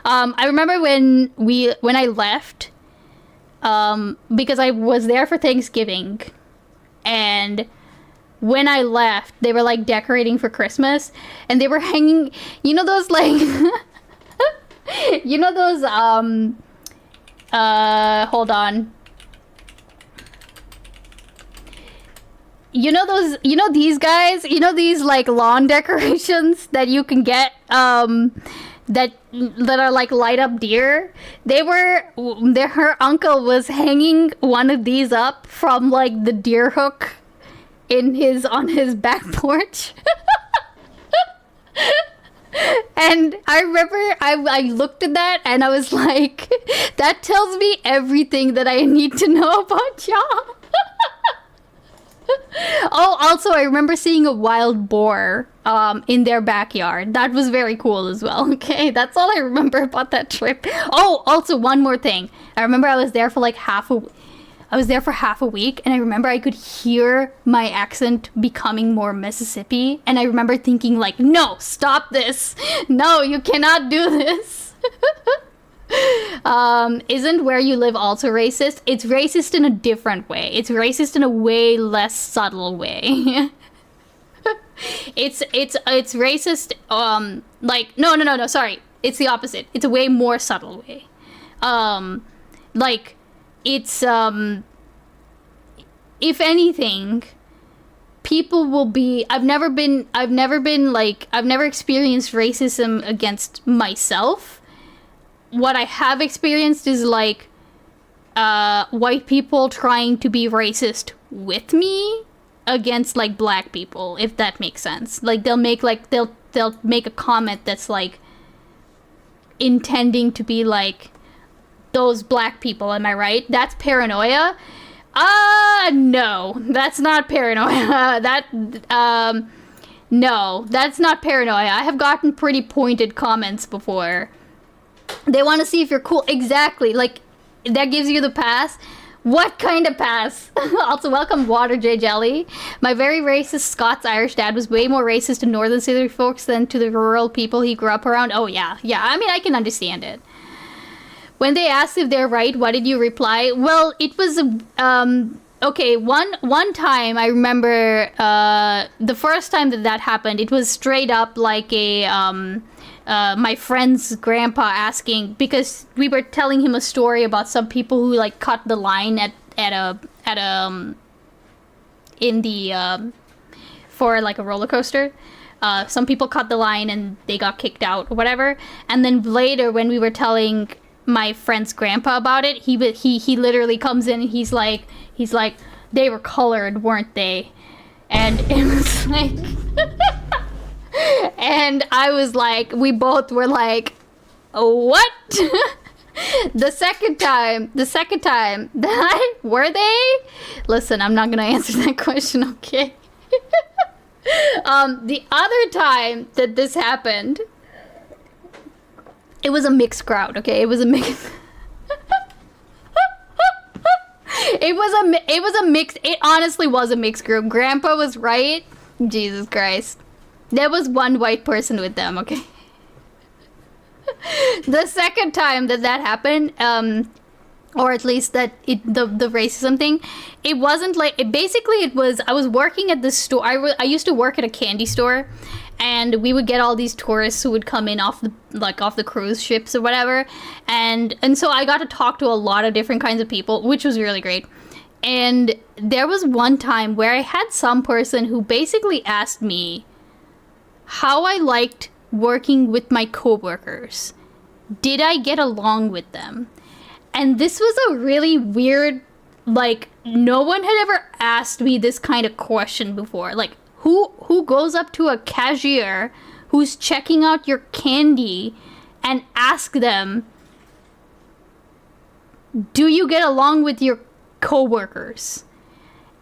I remember when I left, because I was there for Thanksgiving, and when I left, they were, like, decorating for Christmas, and they were hanging, you know those, like, you know those, hold on. You know those, you know these guys, you know these, like, lawn decorations that you can get, that are, like, light up deer? Her uncle was hanging one of these up from, like, the deer hook on his back porch. And I remember I looked at that and I was like, that tells me everything that I need to know about y'all. Oh, also, I remember seeing a wild boar in their backyard. That was very cool as well. Okay, that's all I remember about that trip. Oh, also, one more thing. I remember I was there for like half a week, and I remember I could hear my accent becoming more Mississippi, and I remember thinking, like, no, stop this. No, you cannot do this. Isn't where you live also racist? It's racist in a different way. It's racist in a way less subtle way. It's racist, like, no, sorry. It's the opposite. It's a way more subtle way. Like, it's, if anything, people will be, I've never experienced racism against myself. What I have experienced is, like, white people trying to be racist with me against, like, black people, if that makes sense. Like, they'll make a comment that's, like, intending to be, like, those black people, am I right? That's paranoia? No, that's not paranoia. No, that's not paranoia. I have gotten pretty pointed comments before. They want to see if you're cool. Exactly. Like, that gives you the pass. What kind of pass? Also, welcome, Water J Jelly. My very racist Scots-Irish dad was way more racist to northern city folks than to the rural people he grew up around. Oh, yeah. Yeah, I mean, I can understand it. When they asked if they're right, what did you reply? Well, it was, okay, one time I remember, the first time that happened, it was straight up like a, my friend's grandpa asking, because we were telling him a story about some people who, like, cut the line for, like, a roller coaster. Some people cut the line and they got kicked out or whatever. And then later, when we were telling my friend's grandpa about it, he literally comes in and he's like, they were colored, weren't they? And it was like, and I was like, we both were like, what? The second time that were they? Listen, I'm not gonna answer that question, okay? The other time that this happened, it was a mixed crowd, okay? It was a mixed... It honestly was a mixed group. Grandpa was right. Jesus Christ. There was one white person with them, okay? The second time that happened, or at least the racism thing, it wasn't like, it was, I was working at the store. I used to work at a candy store, and we would get all these tourists who would come in off the cruise ships or whatever, and so I got to talk to a lot of different kinds of people, which was really great. And there was one time where I had some person who basically asked me how I liked working with my coworkers. Did I get along with them? And this was a really weird, like, no one had ever asked me this kind of question before. Like, who goes up to a cashier who's checking out your candy and ask them, do you get along with your coworkers?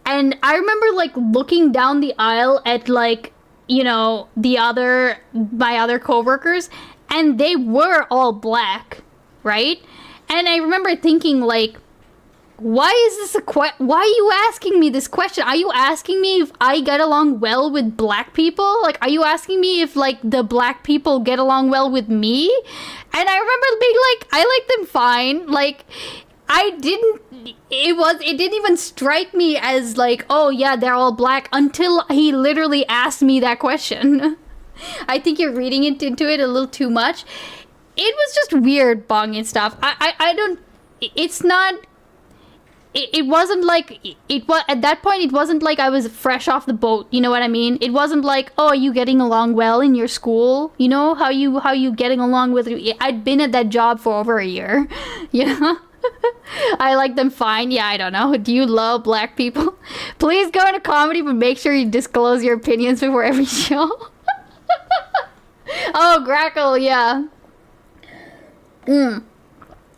And I remember, like, looking down the aisle at, like, you know, my other coworkers, and they were all black, right? And I remember thinking, like, why is this why are you asking me this question? Are you asking me if I get along well with black people? Like, are you asking me if, like, the black people get along well with me? And I remember being like, I like them fine. Like, it didn't even strike me as like, oh yeah, they're all black, until he literally asked me that question. I think you're reading into it a little too much. It was just weird, Bong and stuff. I don't, it's not, it wasn't like, it was, at that point, it wasn't like I was fresh off the boat, you know what I mean? It wasn't like, oh, are you getting along well in your school? You know, how you getting along with, I'd been at that job for over a year, you know? I like them fine. Yeah, I don't know. Do you love black people? Please go into comedy, but make sure you disclose your opinions before every show. Oh, Grackle, yeah.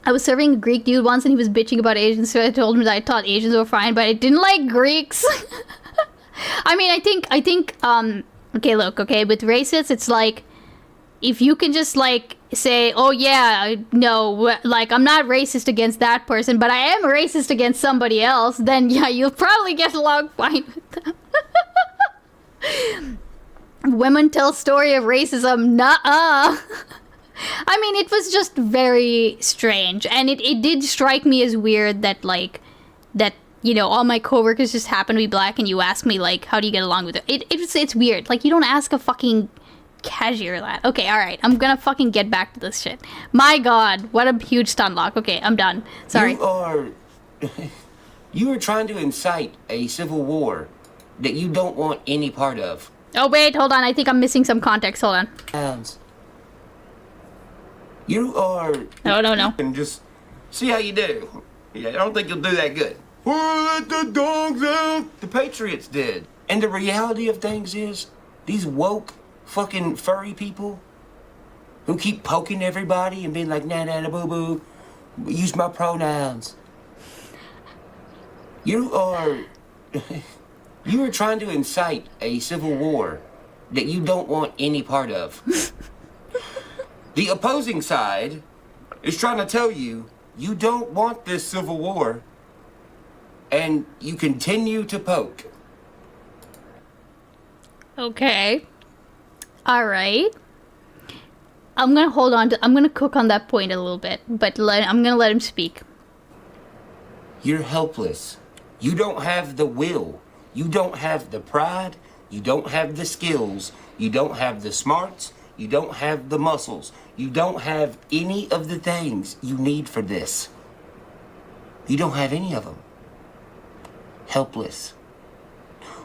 I was serving a Greek dude once and he was bitching about Asians, so I told him that I thought Asians were fine, but I didn't like Greeks. I mean, I think, okay, look, okay, with racists, it's like, if you can just, like, say, oh yeah, no, like, I'm not racist against that person, but I am racist against somebody else, then yeah, you'll probably get along fine with them. Women tell story of racism, nuh-uh. I mean, it was just very strange, and it did strike me as weird that, like, that, you know, all my coworkers just happen to be black, and you ask me, like, how do you get along with it? It's weird. Like, you don't ask a fucking cashier that. Okay, alright, I'm gonna fucking get back to this shit. My god, what a huge stun lock. Okay, I'm done. Sorry. You are trying to incite a civil war that you don't want any part of. Oh, wait, hold on. I think I'm missing some context. Hold on. You are... No. And just see how you do. Yeah, I don't think you'll do that good. Let the dogs out! The Patriots did. And the reality of things is, these woke fucking furry people who keep poking everybody and being like, nah, boo boo, use my pronouns. You are trying to incite a civil war that you don't want any part of. The opposing side is trying to tell you you don't want this civil war, and you continue to poke. Okay. Alright. I'm gonna cook on that point a little bit, but I'm gonna let him speak. You're helpless. You don't have the will. You don't have the pride. You don't have the skills. You don't have the smarts. You don't have the muscles. You don't have any of the things you need for this. You don't have any of them. Helpless.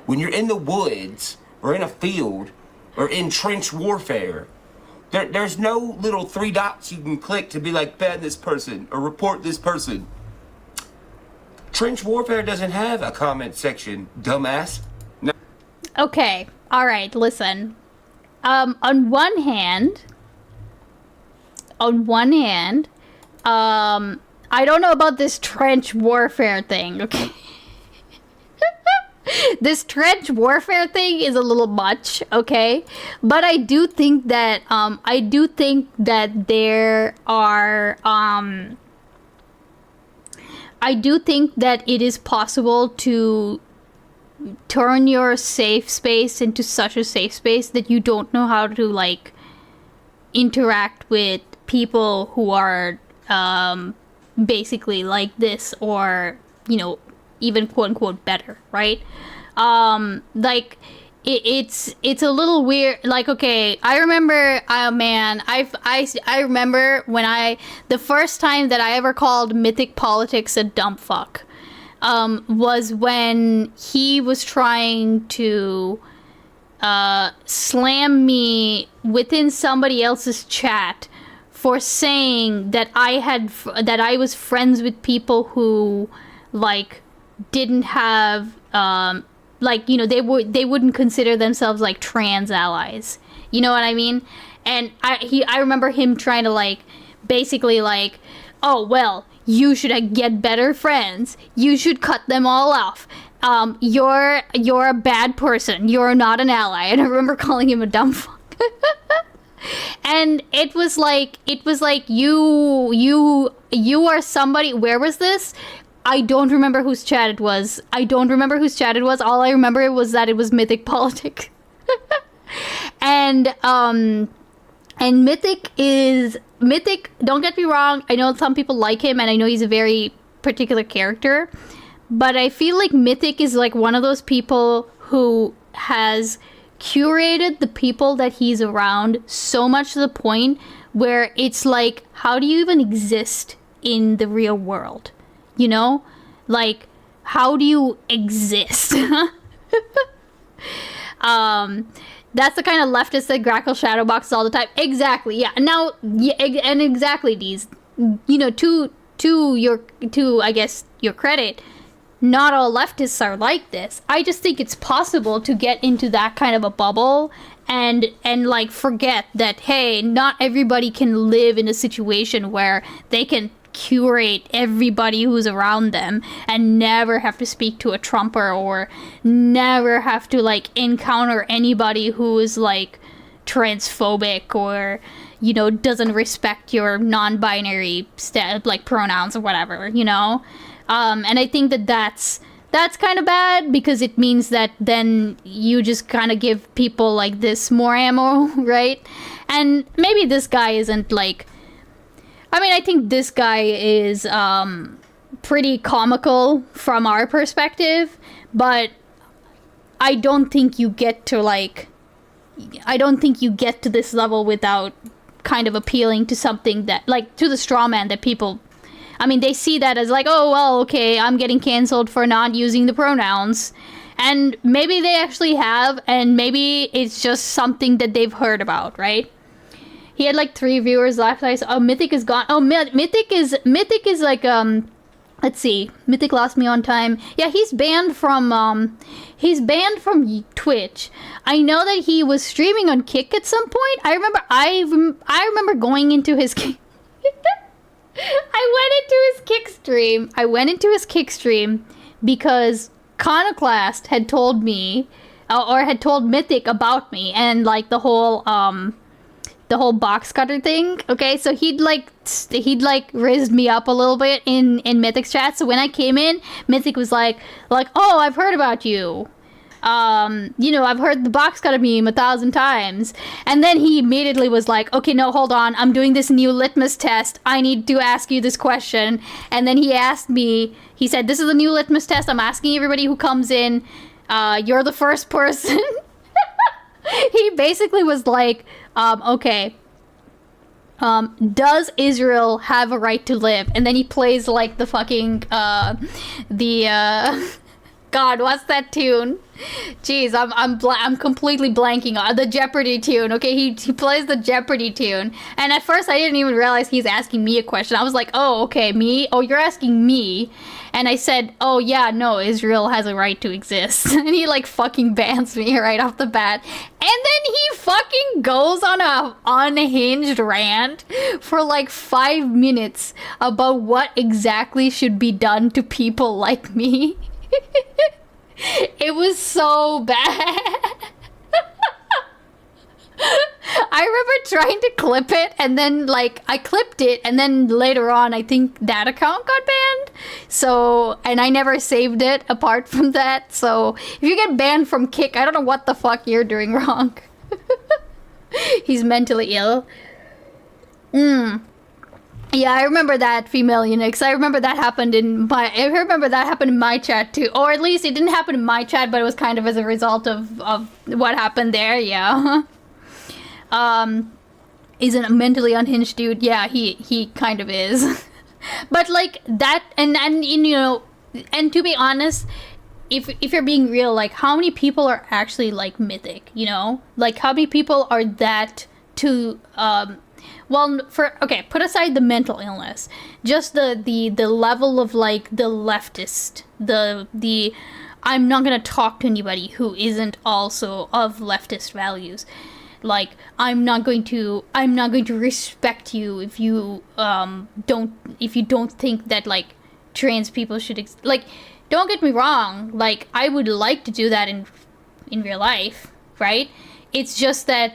When you're in the woods, or in a field, or in trench warfare, there's no little 3 dots you can click to be like, ban this person, or report this person. Trench warfare doesn't have a comment section, dumbass. No. Okay, alright, listen. On one hand, I don't know about this trench warfare thing, okay? This trench warfare thing is a little much, okay? But I do think that, there are, I do think that it is possible to turn your safe space into such a safe space that you don't know how to, like, interact with people who are basically like this, or, you know, even quote-unquote better, right? Like, it's a little weird. Like, okay, I remember, I remember when the first time that I ever called Mythic Politics a dumb fuck, was when he was trying to slam me within somebody else's chat for saying that I was friends with people who like didn't have like, you know, they wouldn't consider themselves like trans allies. You know what I mean? And I remember him trying to like basically like, oh well, you should get better friends. You should cut them all off. You're a bad person. You're not an ally. And I remember calling him a dumb fuck. And it was like you are somebody. Where was this? I don't remember whose chat it was. All I remember was that it was Mythic Politic. And Mythic, don't get me wrong, I know some people like him and I know he's a very particular character, but I feel like Mythic is like one of those people who has curated the people that he's around so much to the point where it's like, how do you even exist in the real world? You know? Like, how do you exist? That's the kind of leftist that grackle shadow boxes all the time. Exactly, yeah. Now, yeah, and exactly, these, you know, to I guess your credit, not all leftists are like this. I just think it's possible to get into that kind of a bubble and like forget that, hey, not everybody can live in a situation where they can curate everybody who's around them and never have to speak to a Trumper or never have to like encounter anybody who is like transphobic or, you know, doesn't respect your non-binary like pronouns or whatever, you know. And I think that's kind of bad because it means that then you just kind of give people like this more ammo, right? And maybe this guy isn't like, I mean, I think this guy is pretty comical from our perspective, but I don't think you get to this level without kind of appealing to something that, like, to the straw man that people, I mean, they see that as like, oh, well, okay, I'm getting canceled for not using the pronouns. And maybe they actually have, and maybe it's just something that they've heard about, right? He had like 3 viewers last night. Oh, Mythic is gone. Oh, Mythic is like, let's see. Mythic lost me on time. Yeah, he's banned from Twitch. I know that he was streaming on Kick at some point. I remember going into his I went into his Kick stream because Conoclast had told me, or had told Mythic about me, and like the whole box cutter thing. Okay, so he'd raised me up a little bit in Mythic's chat. So when I came in, Mythic was like, oh, I've heard about you. You know, I've heard the box cutter meme 1,000 times. And then he immediately was like, okay, no, hold on. I'm doing this new litmus test. I need to ask you this question. And then he asked me, he said, this is a new litmus test. I'm asking everybody who comes in. You're the first person. He basically was like, okay, does Israel have a right to live? And then he plays like the fucking, God, what's that tune? Jeez, I'm completely blanking on the Jeopardy tune. Okay, he plays the Jeopardy tune, and at first I didn't even realize he's asking me a question. I was like, oh, okay, me? Oh, you're asking me? And I said, oh yeah, no, Israel has a right to exist. And he like fucking bans me right off the bat. And then he fucking goes on a unhinged rant for like 5 minutes about what exactly should be done to people like me. It was so bad. I remember trying to clip it, and then like I clipped it, and then later on I think that account got banned. So, and I never saved it apart from that. So if you get banned from Kick, I don't know what the fuck you're doing wrong. He's mentally ill. Yeah, I remember that, female Unix. I remember that happened in my chat too. Or at least it didn't happen in my chat, but it was kind of as a result of what happened there, yeah. Is a mentally unhinged dude. Yeah, he kind of is. But like that, and you know, and to be honest, if you're being real, like how many people are actually like Mythic, you know? Like how many people are that to well, put aside the mental illness, just the level of like the leftist, the I'm not gonna talk to anybody who isn't also of leftist values. Like, I'm not going to respect you if you don't think that like trans people should like, don't get me wrong, like I would like to do that in real life, right? It's just that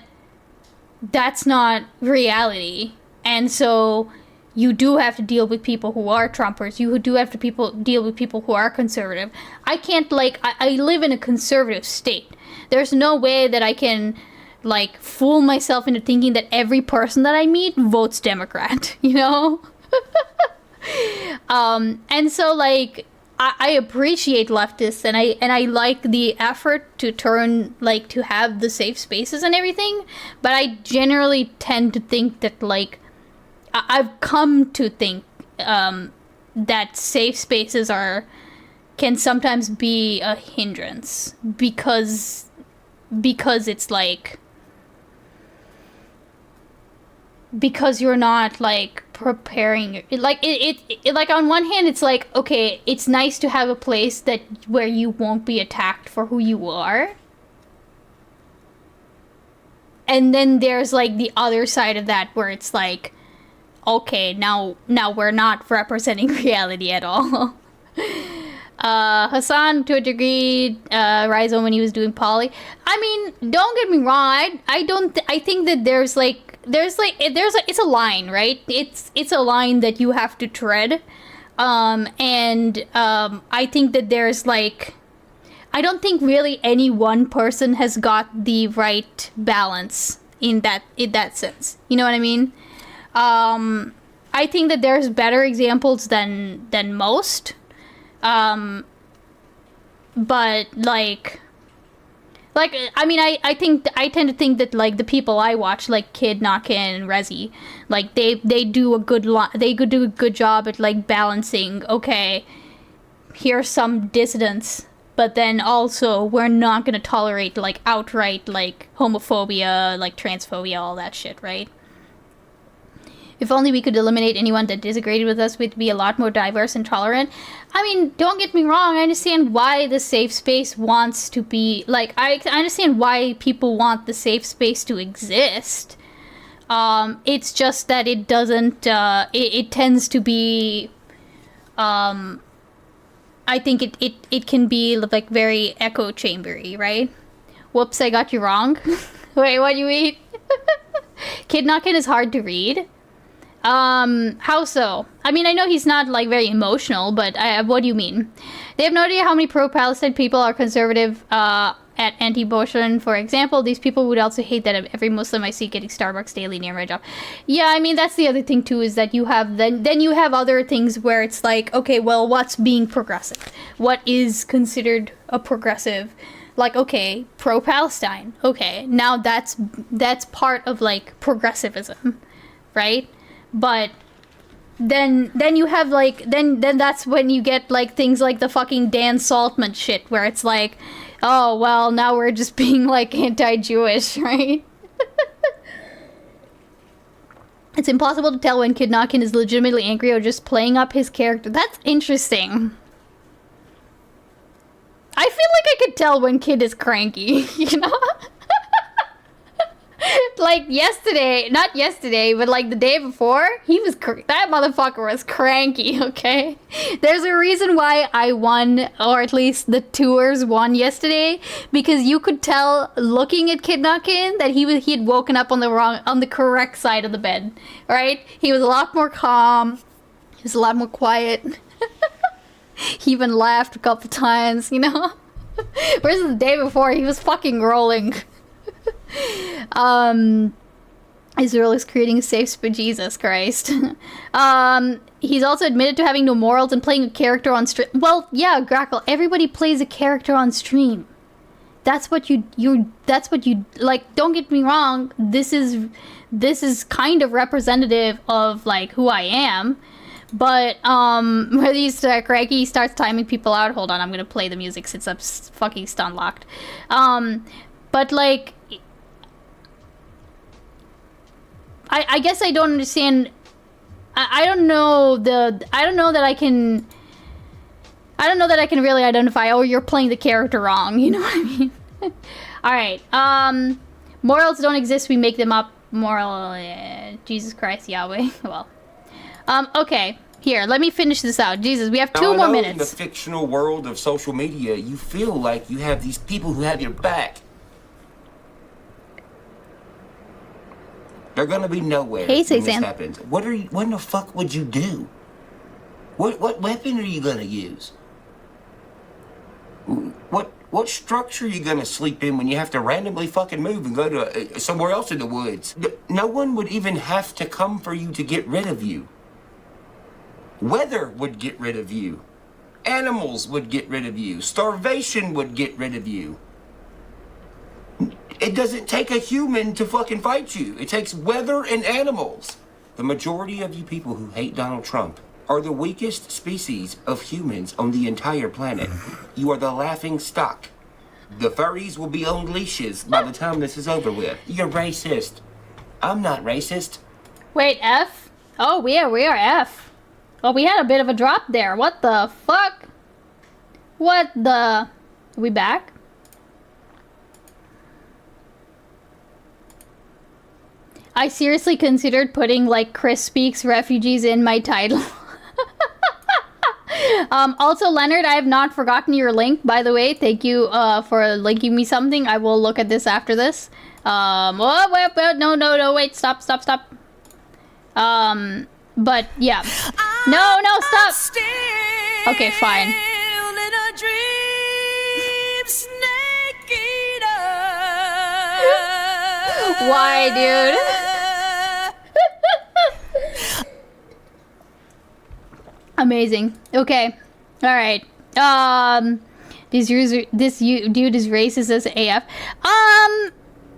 that's not reality. And so you do have to deal with people who are Trumpers. You do have to deal with people who are conservative. I can't, like, I live in a conservative state. There's no way that I can, like, fool myself into thinking that every person that I meet votes Democrat, you know? And so, like, I appreciate leftists, and I like the effort to to have the safe spaces and everything, but I generally tend to think that, like, I've come to think that safe spaces can sometimes be a hindrance because it's like, because you're not like preparing, like it like, on one hand it's like, okay, it's nice to have a place where you won't be attacked for who you are, and then there's like the other side of that where it's like, okay, now we're not representing reality at all. Hassan, to a degree, Rhizome when he was doing poly. I mean, don't get me wrong. I think that it's a line, right? It's a line that you have to tread. I think that there's like, I don't think really any one person has got the right balance in that sense. You know what I mean? I think that there's better examples than most. But like, I mean, I tend to think that like the people I watch, like Kid, Nakin, and Rezi, like they do a good job at like balancing, okay, here's some dissidents, but then also we're not gonna tolerate like outright like homophobia, like transphobia, all that shit, right? If only we could eliminate anyone that disagreed with us, we'd be a lot more diverse and tolerant. I mean, don't get me wrong, I understand why the safe space wants to be, like, I understand why people want the safe space to exist. It's just that it doesn't, it tends to be, I think it can be, like, very echo chambery, right? Whoops, I got you wrong. Wait, what do you mean? Kidnakin is hard to read. How so? I mean, I know he's not, like, very emotional, but what do you mean? They have no idea how many pro-Palestine people are conservative, at anti-abortion, for example. These people would also hate that every Muslim I see getting Starbucks daily near my job. Yeah, I mean, that's the other thing, too, is that you have, then you have other things where it's like, okay, well, what's being progressive? What is considered a progressive? Like, okay, pro-Palestine. Okay, now that's part of, like, progressivism, right? But then you have like, then that's when you get like things like the fucking Dan Saltman shit, where it's like, oh well, now we're just being like anti-Jewish, right? It's impossible to tell when Kid Nakin is legitimately angry or just playing up his character. That's interesting. I feel like I could tell when Kid is cranky, you know? Like not yesterday, but like the day before, that motherfucker was cranky, okay? There's a reason why I won, or at least the tours won yesterday, because you could tell looking at Kidnakin that he had woken up on the correct side of the bed, right? He was a lot more calm, he was a lot more quiet. He even laughed a couple times, you know? Whereas the day before, he was fucking rolling. Israel is creating a safe space. Jesus Christ. He's also admitted to having no morals and playing a character on stream. Well, yeah, Grackle, everybody plays a character on stream. That's what you like, don't get me wrong, this is kind of representative of like who I am. But where these Craigie starts timing people out. Hold on, I'm gonna play the music since I'm fucking stun locked. But like, I guess I don't understand. I don't know I don't know that I can really identify, oh, you're playing the character wrong, you know what I mean? Alright, morals don't exist, we make them up. Jesus Christ, Yahweh. Well, okay, here, let me finish this out. Jesus, we have two more minutes. In the fictional world of social media, you feel like you have these people who have your back. They're gonna be nowhere when this happens. What in the fuck would you do? What weapon are you gonna use? What structure are you gonna sleep in when you have to randomly fucking move and go to somewhere else in the woods? No one would even have to come for you to get rid of you. Weather would get rid of you. Animals would get rid of you. Starvation would get rid of you. It doesn't take a human to fucking fight you. It takes weather and animals. The majority of you people who hate Donald Trump are the weakest species of humans on the entire planet. You are the laughing stock. The furries will be on leashes by the time this is over with. You're racist. I'm not racist. Wait, F? Oh, we are F. Well, we had a bit of a drop there. What the fuck? What the... Are we back? I seriously considered putting, like, Chris Speaks Refugees in my title. Also, Leonard, I have not forgotten your link, by the way. Thank you for linking me something. I will look at this after this. Oh, wait, no, wait, stop. But, yeah. No, stop! Okay, fine. Why, dude? Amazing. Okay. Alright. This dude is racist as AF.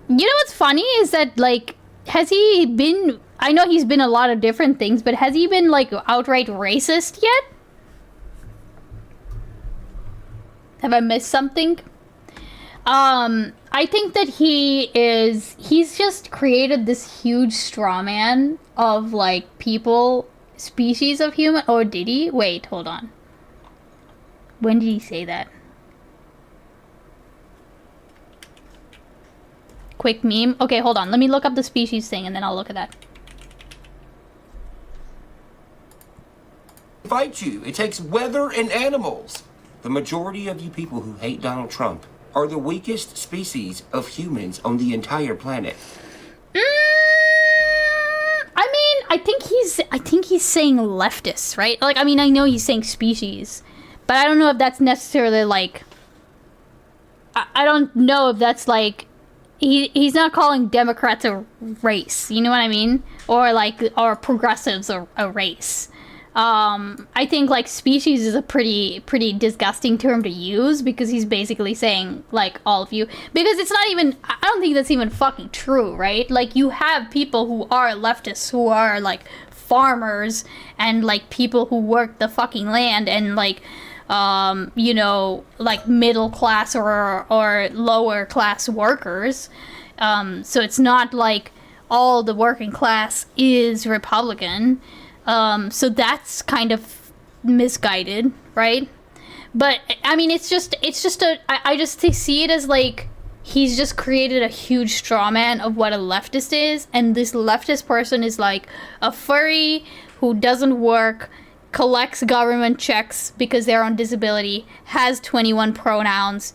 You know what's funny is that, like, has he been... I know he's been a lot of different things, but has he been, like, outright racist yet? Have I missed something? I think that he's just created this huge straw man of, like, people, species of human. Or did he? Wait, hold on. When did he say that? Quick meme. Okay, hold on. Let me look up the species thing and then I'll look at that. Fight you. It takes weather and animals. The majority of you people who hate Donald Trump are the weakest species of humans on the entire planet. I mean, I think he's saying leftists, right? Like, I mean, I know he's saying species, but I don't know if that's necessarily like. I don't know if that's like. He's not calling Democrats a race. You know what I mean? Or progressives a race. I think, like, species is a pretty disgusting term to use because he's basically saying, like, all of you. Because it's not even, I don't think that's even fucking true, right? Like, you have people who are leftists who are, like, farmers and, like, people who work the fucking land and, like, you know, like, middle class or lower class workers. So it's not like all the working class is Republican. So that's kind of misguided, right? But I mean, I just see it as like he's just created a huge straw man of what a leftist is, and this leftist person is like a furry who doesn't work, collects government checks because they're on disability, has 21 pronouns,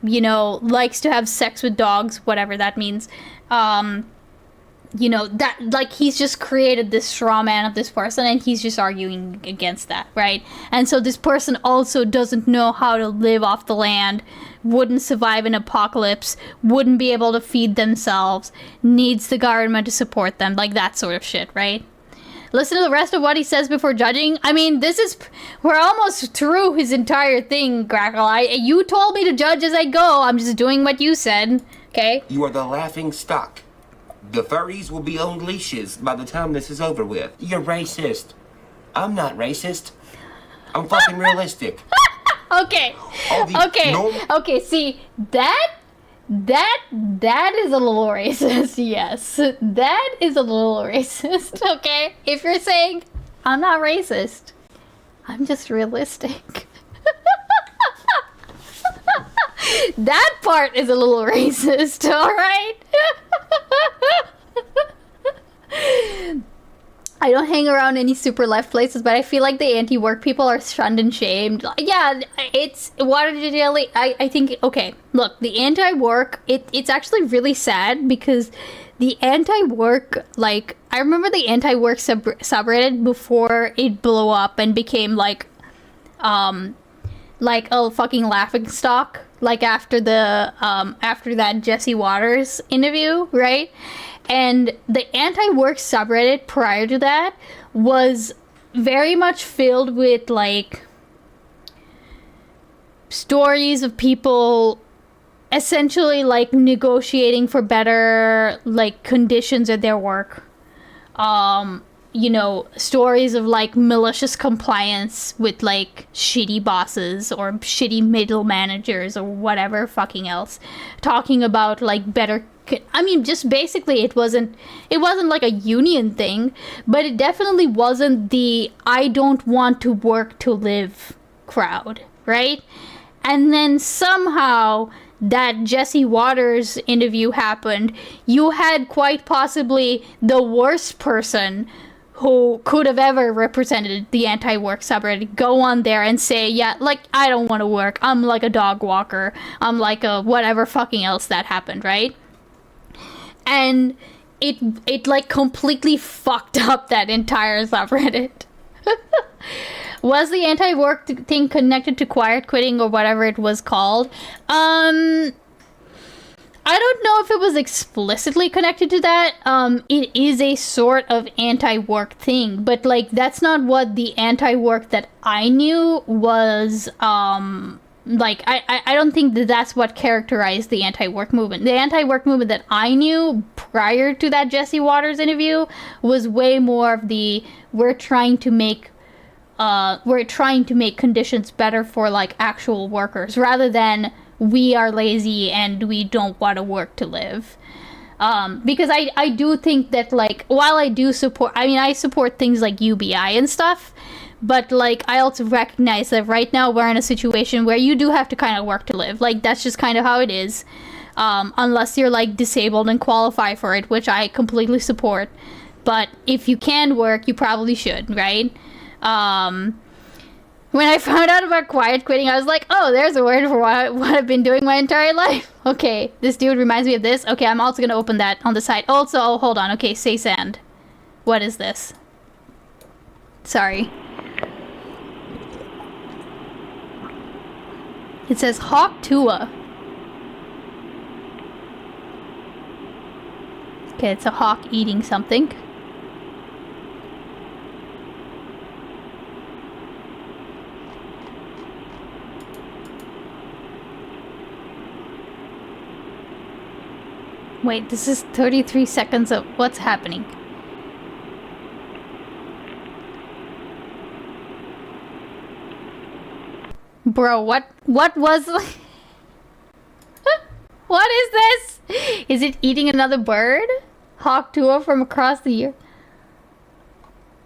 you know, likes to have sex with dogs, whatever that means. You know, that, like, he's just created this straw man of this person, and he's just arguing against that, right? And so this person also doesn't know how to live off the land, wouldn't survive an apocalypse, wouldn't be able to feed themselves, needs the government to support them, like that sort of shit, right? Listen to the rest of what he says before judging. I mean, we're almost through his entire thing, Grackle. You told me to judge as I go. I'm just doing what you said, okay? You are the laughing stock. The furries will be on leashes by the time this is over with. You're racist. I'm not racist. I'm fucking realistic. Okay. Okay, see, That is a little racist, yes. That is a little racist, okay? If you're saying, I'm not racist, I'm just realistic. That part is a little racist, alright? I don't hang around any super left places, but I feel like the anti-work people are shunned and shamed. Yeah, it's I think, okay, look, the anti-work, it's actually really sad because the anti-work, like, I remember the anti-work subreddit before it blew up and became like a fucking laughing stock, like after that Jesse Waters interview, right? And the anti-work subreddit prior to that was very much filled with, like, stories of people essentially, like, negotiating for better, like, conditions at their work. You know, stories of, like, malicious compliance with, like, shitty bosses or shitty middle managers or whatever fucking else. Talking about, like, better... I mean, just basically, it wasn't like a union thing, but it definitely wasn't the I don't want to work to live crowd, right? And then somehow that Jesse Waters interview happened. You had quite possibly the worst person who could have ever represented the anti-work subreddit go on there and say, yeah, like, I don't want to work. I'm like a dog walker. I'm like a whatever fucking else that happened, right? And it like completely fucked up that entire subreddit. Was the anti-work thing connected to quiet quitting or whatever it was called? I don't know if it was explicitly connected to that. It is a sort of anti-work thing, but like that's not what the anti-work that I knew was. Like I don't think that that's what characterized the anti-work movement. The anti-work movement that I knew prior to that Jesse Waters interview was way more of the we're trying to make conditions better for like actual workers rather than we are lazy and we don't want to work to live. Because I do think that, like, while I do support, I mean, I support things like UBI and stuff, but, like, I also recognize that right now we're in a situation where you do have to kind of work to live. Like, that's just kind of how it is. Unless you're, like, disabled and qualify for it, which I completely support. But if you can work, you probably should, right? When I found out about quiet quitting, I was like, oh, there's a word for what I've been doing my entire life. Okay, this dude reminds me of this. Okay, I'm also going to open that on the side. Also, hold on. Okay, say sand. What is this? Sorry. It says Hawk Tua. Okay, it's a hawk eating something. Wait, this is 33 seconds of what's happening. Bro, what was... What is this? Is it eating another bird? Hawk Tua from across the year.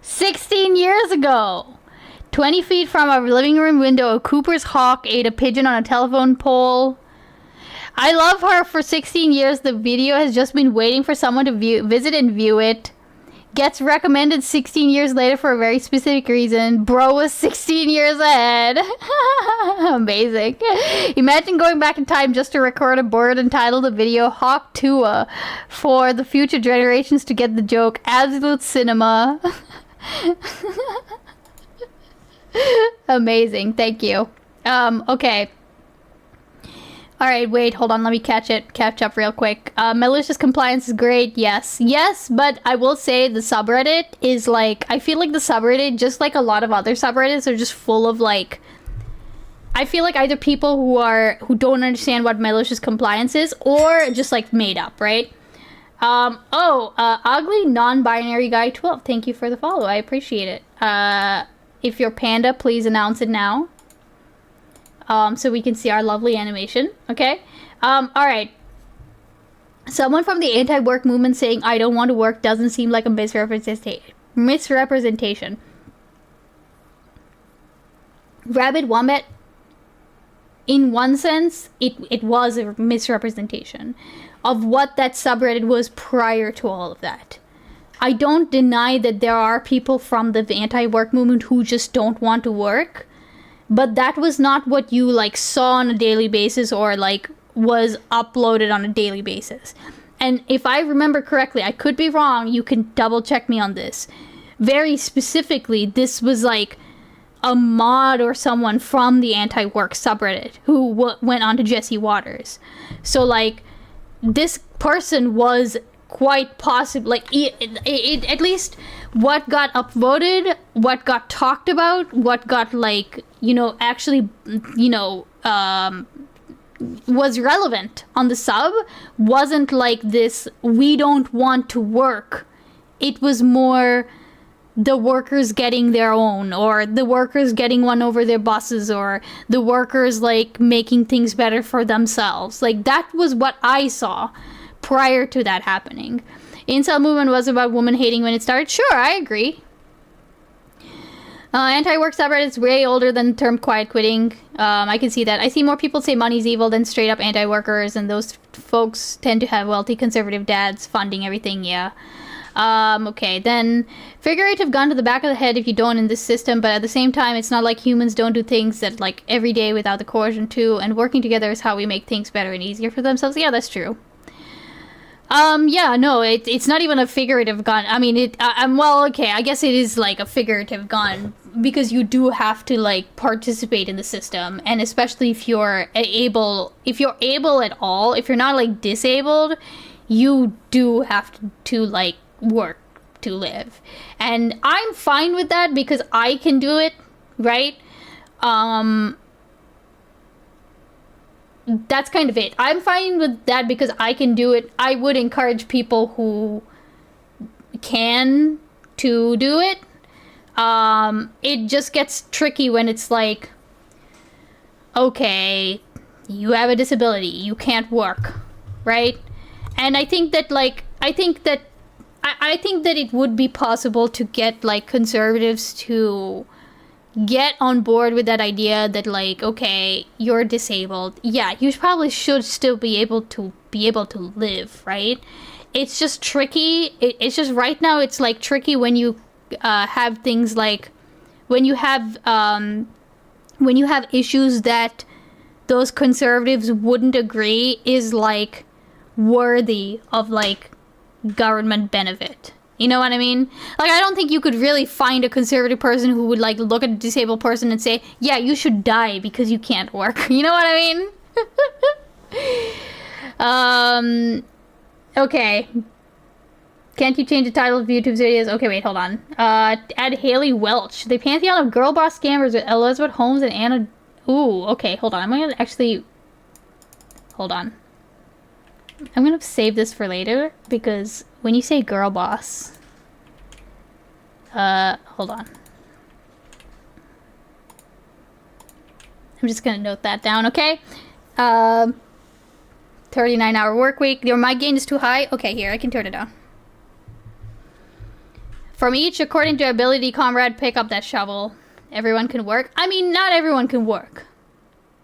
16 years ago! 20 feet from our living room window, a Cooper's hawk ate a pigeon on a telephone pole. I love her. For 16 years, the video has just been waiting for someone to visit and view it. Gets recommended 16 years later for a very specific reason. Bro was 16 years ahead. Amazing. Imagine going back in time just to record a bird and title the video Hawk Tua for the future generations to get the joke. Absolute cinema. Amazing. Thank you. Okay. Alright, wait, hold on, let me catch up real quick. Malicious compliance is great, yes. Yes, but I will say the subreddit is like, I feel like the subreddit, just like a lot of other subreddits, are just full of like, I feel like either people who don't understand what malicious compliance is, or just like made up, right? Ugly non-binary guy 12, thank you for the follow, I appreciate it. If you're Panda, please announce it now. So we can see our lovely animation, okay? Alright. Someone from the anti-work movement saying I don't want to work doesn't seem like a misrepresentation. Rabbit Wombat, in one sense, it was a misrepresentation of what that subreddit was prior to all of that. I don't deny that there are people from the anti-work movement who just don't want to work, but that was not what you like saw on a daily basis or like was uploaded on a daily basis. And if I remember correctly, I could be wrong, you can double check me on this. Very specifically, this was like a mod or someone from the anti-work subreddit who went on to Jesse Waters. So like this person was quite possible, like it at least what got upvoted, what got talked about, what got like, you know, actually, you know, was relevant on the sub wasn't like this we don't want to work. It was more the workers getting their own, or the workers getting one over their bosses, or the workers like making things better for themselves. Like that was what I saw prior to that happening. Incel movement was about woman hating when it started. Sure, I agree. Anti-work subreddit's way older than the term quiet quitting. I can see that. I see more people say money's evil than straight up anti-workers, and those folks tend to have wealthy conservative dads funding everything, yeah. Okay, then figurative gun to the back of the head if you don't in this system, but at the same time, it's not like humans don't do things that like every day without the coercion too, and working together is how we make things better and easier for themselves. Yeah, that's true. Yeah, no, it's not even a figurative gun. I mean, well, okay, I guess it is like a figurative gun because you do have to like participate in the system, and especially if you're able at all, if you're not like disabled, you do have to like work to live. And I'm fine with that because I can do it, right? That's kind of it. I'm fine with that because I can do it. I would encourage people who can to do it. It just gets tricky when it's like, okay, you have a disability, you can't work, right? And I think that it would be possible to get like conservatives to get on board with that idea that like, okay, you're disabled, yeah, you probably should still be able to live, right? It's just tricky. It's just right now it's like tricky when you have things like when you have issues that those conservatives wouldn't agree is like worthy of like government benefit. You know what I mean? Like, I don't think you could really find a conservative person who would, like, look at a disabled person and say, yeah, you should die because you can't work. You know what I mean? Okay. Can't you change the title of YouTube's videos? Okay, wait, hold on. Add Haley Welch. The pantheon of girl boss scammers with Elizabeth Holmes and Anna... Ooh, okay, hold on. I'm gonna actually... Hold on. I'm gonna save this for later, because when you say girl boss... hold on. I'm just gonna note that down, okay? 39-hour work week. Your mic gain is too high? Okay, here, I can turn it down. From each, according to ability, comrade, pick up that shovel. Everyone can work? I mean, not everyone can work.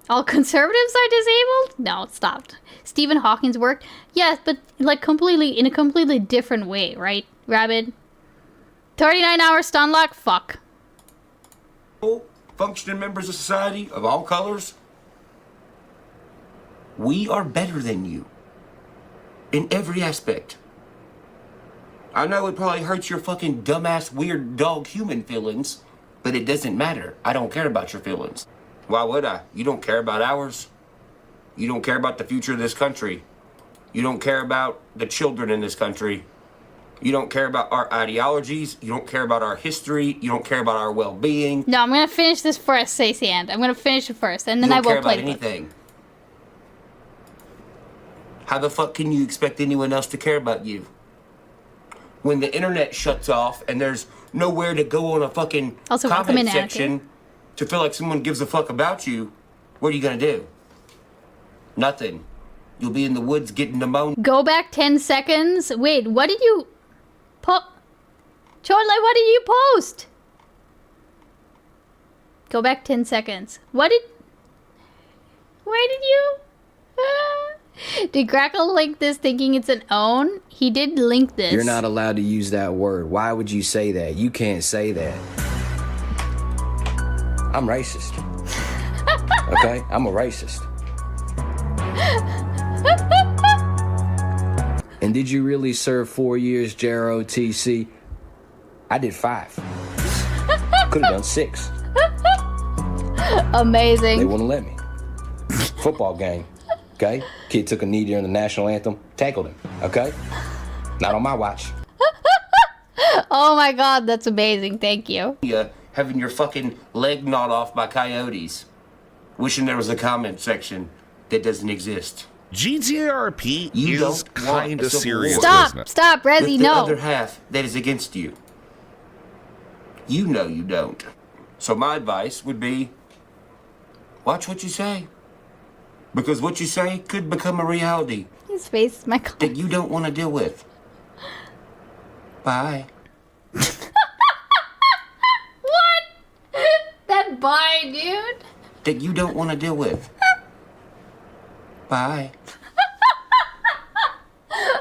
All conservatives are disabled? No, it stopped. Stephen Hawking's worked? Yes, but like in a completely different way, right, Rabbit? 39-hour stun lock? Fuck. Functioning members of society of all colors, we are better than you in every aspect. I know it probably hurts your fucking dumbass weird dog human feelings, but it doesn't matter. I don't care about your feelings. Why would I? You don't care about ours. You don't care about the future of this country. You don't care about the children in this country. You don't care about our ideologies. You don't care about our history. You don't care about our well-being. No, I'm gonna finish this first, Stacey Ann. I'm gonna finish it first, and then I will play the anything. How the fuck can you expect anyone else to care about you? When the internet shuts off and there's nowhere to go on a fucking comment section to feel like someone gives a fuck about you, what are you gonna do? Nothing. You'll be in the woods getting pneumonia. Go back 10 seconds. Wait, what did you Chorley, what did you post? Go back 10 seconds. Where did you? Did Grackle link this thinking it's an own? He did link this. You're not allowed to use that word. Why would you say that? You can't say that. I'm racist. Okay? I'm a racist. And did you really serve 4 years, JROTC? I did 5. Could have done 6. Amazing. They wouldn't let me. Football game. Okay? Kid took a knee during the national anthem. Tackled him. Okay? Not on my watch. Oh my god, that's amazing. Thank you. Having your fucking leg gnawed off by coyotes. Wishing there was a comment section that doesn't exist. GTRP You is don't want kind a of civil serious war. business. Stop, With Rezzy, the no. other half that is against you. You know you don't. So my advice would be, watch what you say. Because what you say could become a reality His face is my god. that you don't want to deal with. Bye. What? That bye, dude. That you don't want to deal with. Bye.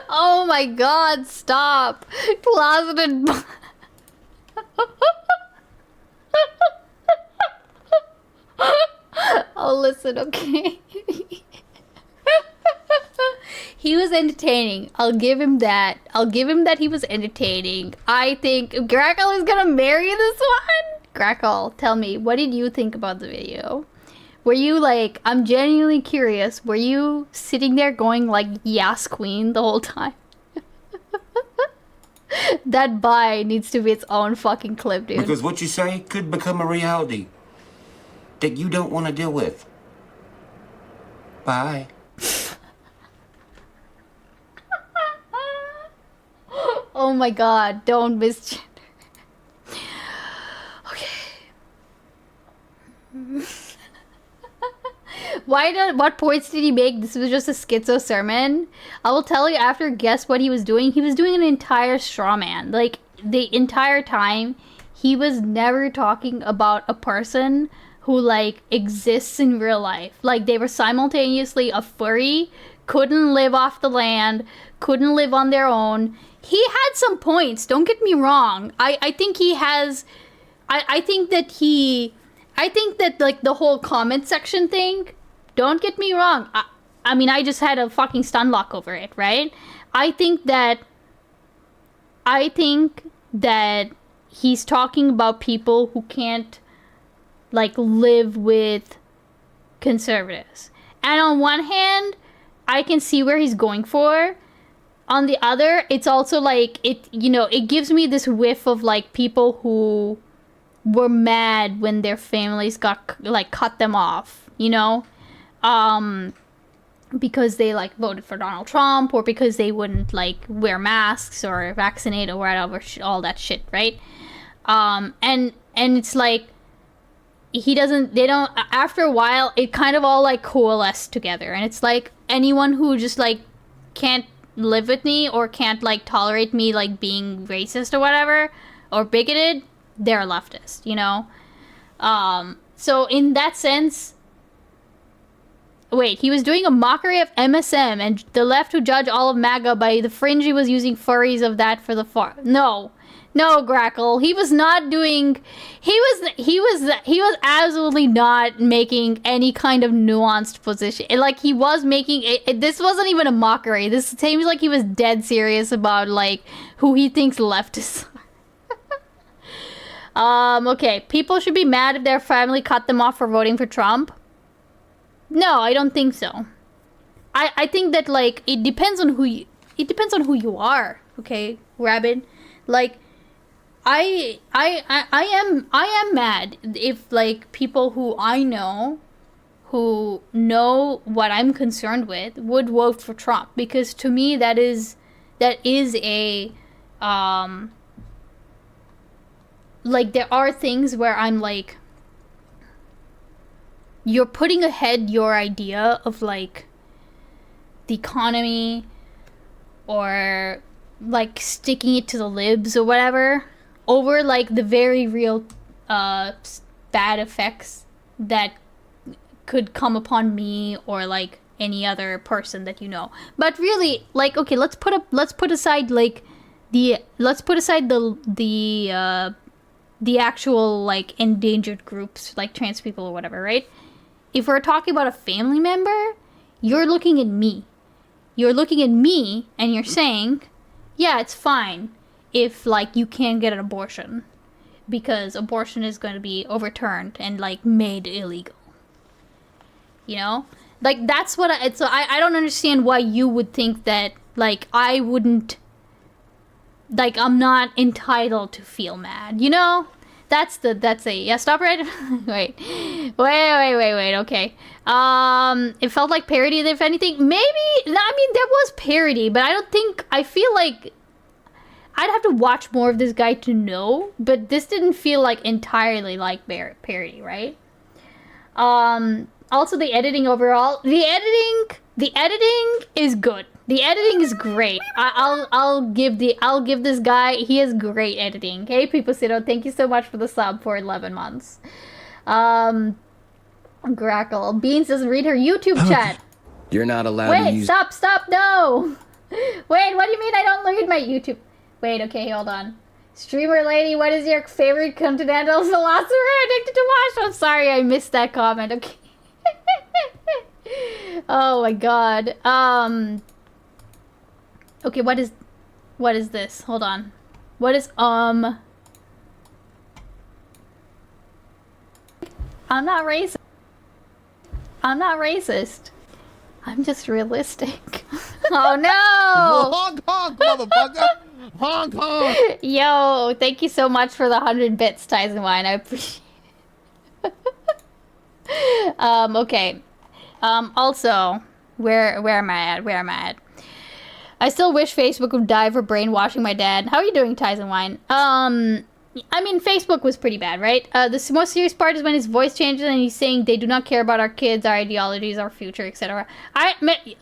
Oh my god, stop. Closeted Oh, listen, okay. He was entertaining. I'll give him that. I'll give him that he was entertaining. I think Grackle is gonna marry this one. Grackle, tell me, what did you think about the video? Were you like, I'm genuinely curious, were you sitting there going like, yes, queen, the whole time? That bye needs to be its own fucking clip, dude. Because what you say could become a reality that you don't want to deal with. Bye. Oh my god, don't misgender. Okay. What points did he make? This was just a schizo sermon. I will tell you after, guess what he was doing? He was doing an entire straw man. Like, the entire time, he was never talking about a person who, like, exists in real life. Like, they were simultaneously a furry, couldn't live off the land, couldn't live on their own. He had some points, don't get me wrong. I think he has... I think that, like, the whole comment section thing, don't get me wrong. I mean, I just had a fucking stun lock over it, right? I think that he's talking about people who can't, like, live with conservatives. And on one hand, I can see where he's going for. On the other, it's also like, it gives me this whiff of, like, people who were mad when their families got, like, cut them off, you know? Because they, like, voted for Donald Trump, or because they wouldn't, like, wear masks or vaccinate or whatever, all that shit, right? And it's like, after a while, it kind of all, like, coalesced together. And it's like, anyone who just, like, can't live with me or can't, like, tolerate me, like, being racist or whatever, or bigoted, they're a leftist, you know? So in that sense, wait, he was doing a mockery of MSM and the left who judge all of MAGA by the fringe he was using furries of that for the far. No, Grackle. He was not doing. He was absolutely not making any kind of nuanced position. Like, he was making this wasn't even a mockery. This seems like he was dead serious about, like, who he thinks leftists are. Okay, people should be mad if their family cut them off for voting for Trump. No, I don't think so. I think that, like, it depends on who you are. Okay, Rabbit. Like, I am mad if, like, people who I know, who know what I'm concerned with, would vote for Trump, because to me that is a like, there are things where I'm like, you're putting ahead your idea of, like, the economy or like sticking it to the libs or whatever over like the very real bad effects that could come upon me or like any other person that you know. But really, like, okay, let's put aside the actual like endangered groups like trans people or whatever, right? If we're talking about a family member, you're looking at me. You're looking at me and you're saying, yeah, it's fine if like you can't get an abortion because abortion is going to be overturned and like made illegal. You know? Like that's what I don't understand why you would think that like I wouldn't, like I'm not entitled to feel mad, you know? That's yeah, stop right. wait, okay. It felt like parody, if anything. Maybe, I mean, there was parody, but I feel like I'd have to watch more of this guy to know, but this didn't feel like entirely like parody, right? Also the editing overall, the editing is good. The editing is great. I'll give this guy, he has great editing. Hey Pipocito, thank you so much for the sub for 11 months. Grackle. Beans doesn't read her YouTube chat. You're not allowed to use... Wait, stop, no! Wait, what do you mean I don't read my YouTube? Wait, okay, hold on. Streamer lady, what is your favorite continental philosopher addicted to watch? I'm sorry, I missed that comment, okay. Oh my god. Okay, what is this? Hold on. What is, I'm not racist. I'm not racist. I'm just realistic. Oh no! Honk honk, motherfucker! Honk honk! Yo, thank you so much for the 100 bits, Tyson Wine. I appreciate it. Okay. Also, where am I at? I still wish Facebook would die for brainwashing my dad. How are you doing, Tyson Wine? I mean, Facebook was pretty bad, right? The most serious part is when his voice changes and he's saying they do not care about our kids, our ideologies, our future, etc.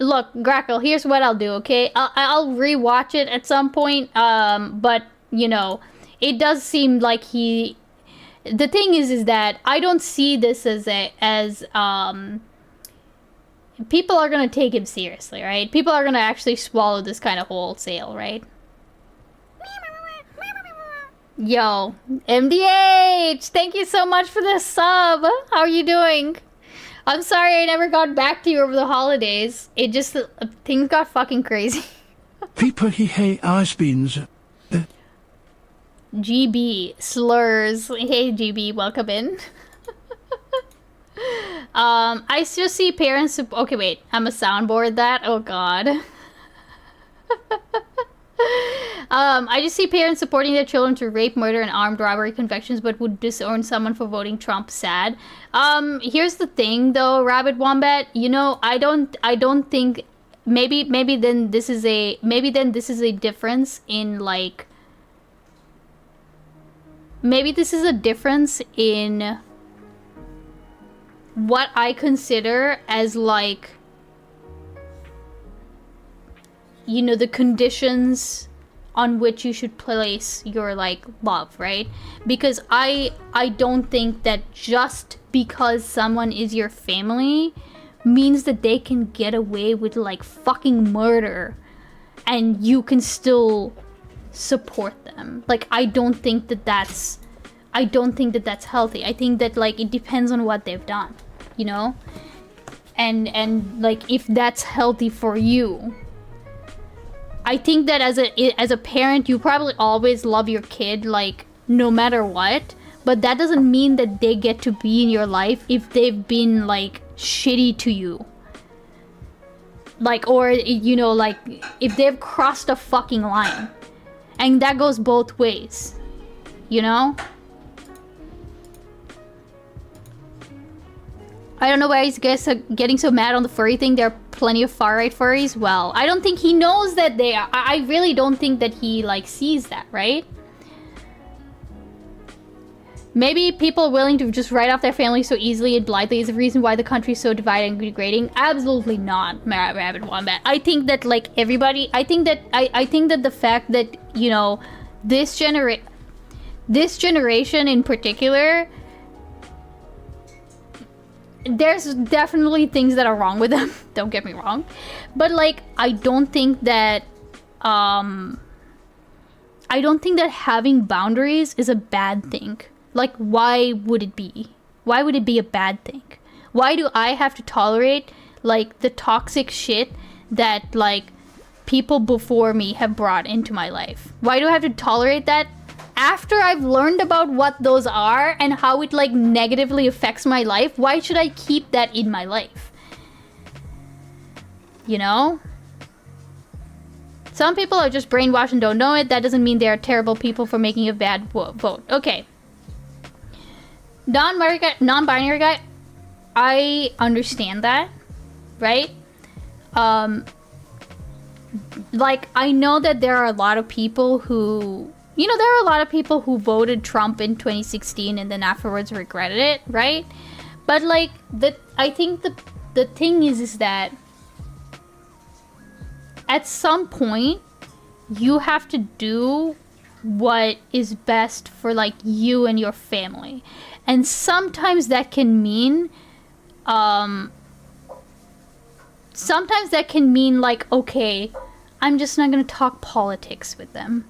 Look, Grackle, here's what I'll do, okay? I'll rewatch it at some point, but, you know, it does seem like the thing is that I don't see this as people are gonna take him seriously, right? People are gonna actually swallow this kind of wholesale, right? Yo, MDH! Thank you so much for the sub! How are you doing? I'm sorry I never got back to you over the holidays. It just, things got fucking crazy. People he hate ice beans. GB, slurs. Hey GB, welcome in. I still see parents, okay wait, I'm a soundboard that? Oh god. I just see parents supporting their children to rape, murder, and armed robbery convictions, but would disown someone for voting Trump. Sad. Here's the thing, though, Rabbit Wombat. You know, I don't think maybe then this is a difference in like. Maybe this is a difference in what I consider as like, you know, the conditions on which you should place your like love, right? Because I don't think that just because someone is your family means that they can get away with like fucking murder and you can still support them. Like I don't think that that's healthy. I think that like it depends on what they've done, you know? And like if that's healthy for you. I think that as a parent, you probably always love your kid, like, no matter what. But that doesn't mean that they get to be in your life if they've been, like, shitty to you. Like, or, you know, like, if they've crossed a fucking line. And that goes both ways. You know? I don't know why he's getting so mad on the furry thing. There are plenty of far-right furries. Well, I don't think he knows that they are. I really don't think that he, like, sees that, right? Maybe people willing to just write off their family so easily and blithely is the reason why the country's so divided and degrading. Absolutely not, Rabbit Wombat. I think that like everybody, I think that the fact that, you know, this generation in particular, there's definitely things that are wrong with them. Don't get me wrong, but like I don't think that having boundaries is a bad thing. Like, why would it be? Why would it be a bad thing? Why do I have to tolerate, like, the toxic shit that, like, people before me have brought into my life? Why do I have to tolerate that after I've learned about what those are and how it, like, negatively affects my life? Why should I keep that in my life? You know? Some people are just brainwashed and don't know it. That doesn't mean they are terrible people for making a bad vote. Okay. Non-binary guy, I understand that, right? Like, I know that there are a lot of people who, you know, there are a lot of people who voted Trump in 2016 and then afterwards regretted it, right? But like, I think the thing is that at some point you have to do what is best for like you and your family. And sometimes that can mean like, okay, I'm just not going to talk politics with them.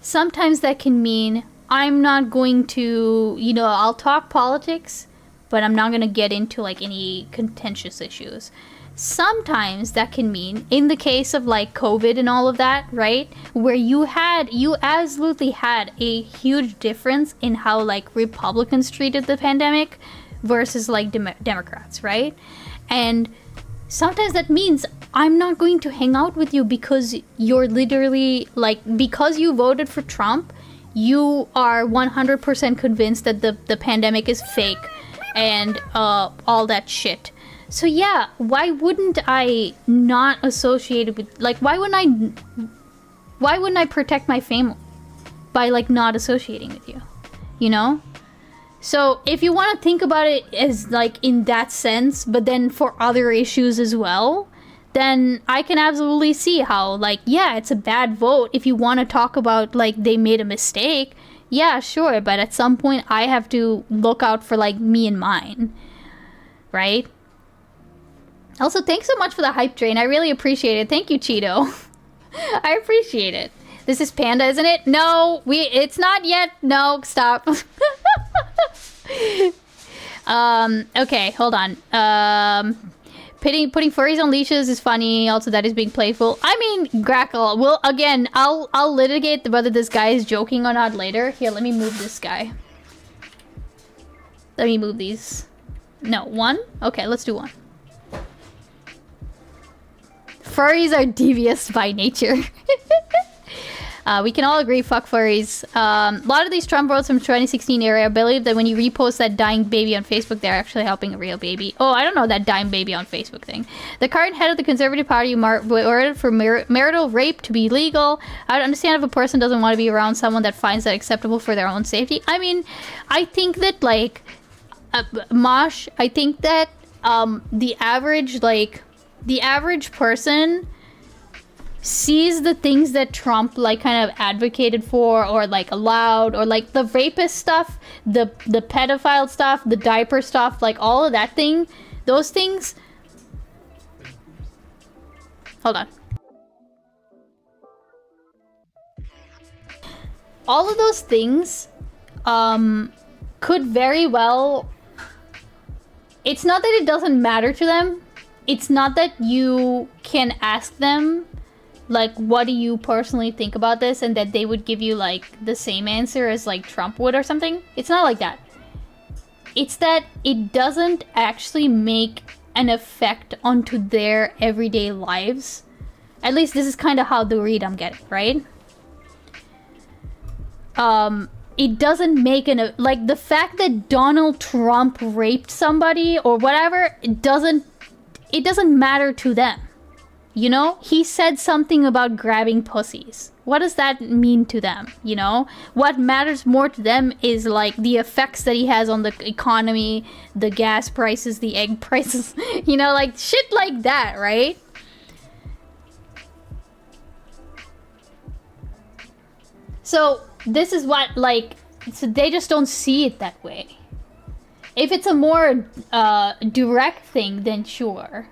Sometimes that can mean I'm not going to, you know, I'll talk politics, but I'm not going to get into like any contentious issues. Sometimes that can mean, in the case of like COVID and all of that, right, where you absolutely had a huge difference in how like Republicans treated the pandemic versus like Democrats, right? And sometimes that means I'm not going to hang out with you because you're literally like, because you voted for Trump, you are 100% convinced that the pandemic is fake and all that shit. So yeah, why wouldn't I not associate it with, like, why wouldn't I protect my family by like not associating with you, you know? So if you want to think about it as like in that sense, but then for other issues as well, then I can absolutely see how, like, yeah, it's a bad vote if you want to talk about like they made a mistake. Yeah, sure, but at some point I have to look out for like me and mine, right? Also, thanks so much for the hype train. I really appreciate it. Thank you, Cheeto. I appreciate it. This is Panda, isn't it? No, it's not yet. No, stop. Okay, hold on. Putting furries on leashes is funny. Also, that is being playful. I mean, Grackle. Well, again, I'll litigate whether this guy is joking or not later. Here, let me move this guy. Let me move these. No, one? Okay, let's do one. Furries are devious by nature. We can all agree, fuck furries. A lot of these Trump votes from 2016 era, I believe that when you repost that dying baby on Facebook, they're actually helping a real baby. Oh, I don't know that dying baby on Facebook thing. The current head of the Conservative Party ordered for marital rape to be legal. I would understand if a person doesn't want to be around someone that finds that acceptable for their own safety. I mean, I think that, like, Mosh, I think that the average person sees the things that Trump like kind of advocated for or like allowed, or like the rapist stuff, the pedophile stuff, the diaper stuff, like all of that thing, those things. Hold on. All of those things could very well, it's not that it doesn't matter to them. It's not that you can ask them, like, what do you personally think about this? And that they would give you, like, the same answer as, like, Trump would or something. It's not like that. It's that it doesn't actually make an effect onto their everyday lives. At least this is kind of how the read I'm getting, right? It doesn't make like, the fact that Donald Trump raped somebody or whatever, it doesn't matter to them. You know, he said something about grabbing pussies. What does that mean to them? You know, what matters more to them is like the effects that he has on the economy, the gas prices, the egg prices, you know, like shit like that, right? So this is what, like, so they just don't see it that way. If it's a more direct thing, then sure.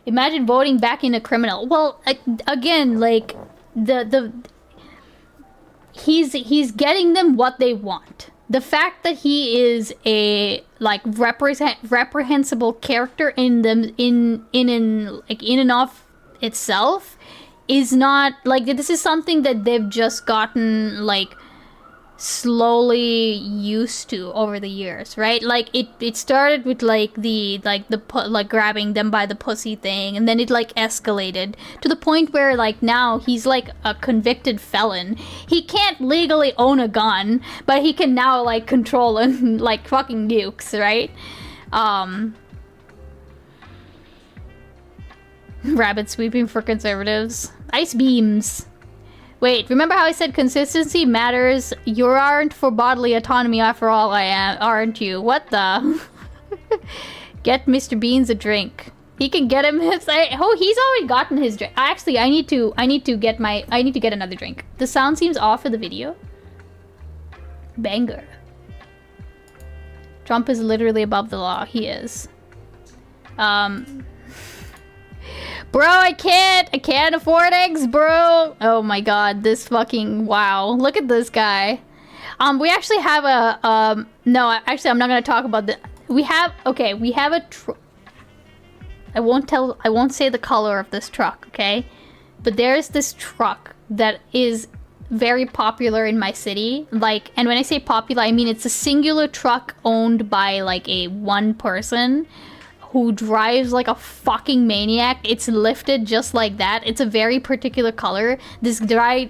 Imagine voting back in a criminal. Well, again, like he's getting them what they want. The fact that he is a like reprehensible character in them in and of itself is not like, this is something that they've just gotten like slowly used to over the years, right? Like it started with like the grabbing them by the pussy thing, and then it like escalated to the point where like now he's like a convicted felon. He can't legally own a gun, but he can now like control and like fucking nukes, right? Rabbit sweeping for conservatives. Ice beams. Wait, remember how I said consistency matters? You aren't for bodily autonomy after all, I am, aren't you? What the? Get Mr. Beans a drink. He can get him his. Oh, he's already gotten his drink. Actually, I need to get another drink. The sound seems off of the video. Banger. Trump is literally above the law. He is. Bro, I can't afford eggs, bro. Oh my god, this fucking, wow. Look at this guy. We actually have a, no, actually, I'm not gonna talk about the, we have a I won't say the color of this truck, okay? But there's this truck that is very popular in my city. Like, and when I say popular, I mean it's a singular truck owned by like a one person who drives like a fucking maniac. It's lifted just like that. It's a very particular color. This guy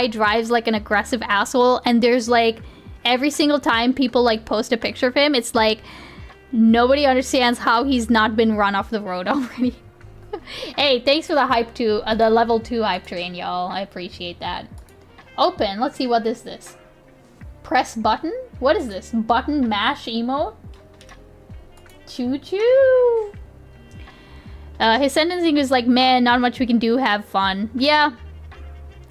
drives like an aggressive asshole, and there's like, every single time people like post a picture of him, it's like, nobody understands how he's not been run off the road already. Hey, thanks for the hype to the level 2 hype train, y'all. I appreciate that. Open, let's see, what is this? Press button? What is this? Button mash emote? Choo-choo. His sentencing is like, man, not much we can do, have fun. Yeah,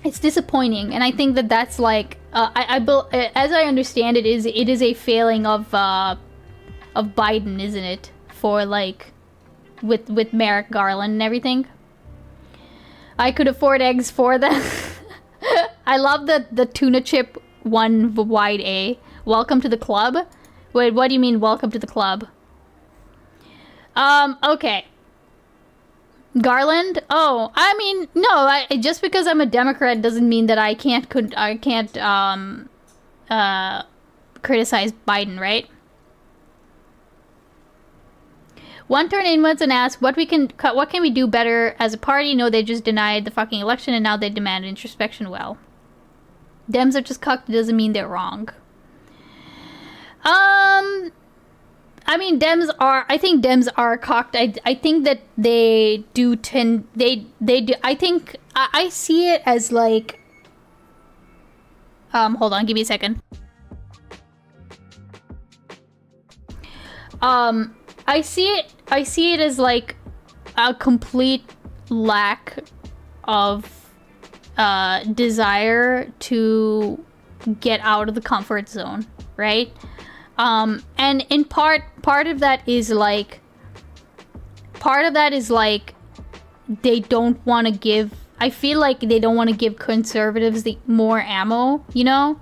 it's disappointing, and I think that that's like, as I understand it is a failing of Biden, isn't it? For like, with Merrick Garland and everything. I could afford eggs for them. I love the tuna chip one wide A. Welcome to the club. Wait, what do you mean welcome to the club? Okay. Garland? Oh, I mean, no, just because I'm a Democrat doesn't mean that I can't criticize Biden, right? One turn inwards and ask what can we do better as a party? No, they just denied the fucking election and now they demand introspection. Well, Dems are just cucked, doesn't mean they're wrong. I mean, I think Dems are cocked. I think that they do they do, I think, I see it as like, hold on, give me a second. I see it as like a complete lack of, desire to get out of the comfort zone, right? And in part of that is like, they don't want to give, I feel like they don't want to give conservatives the more ammo, you know?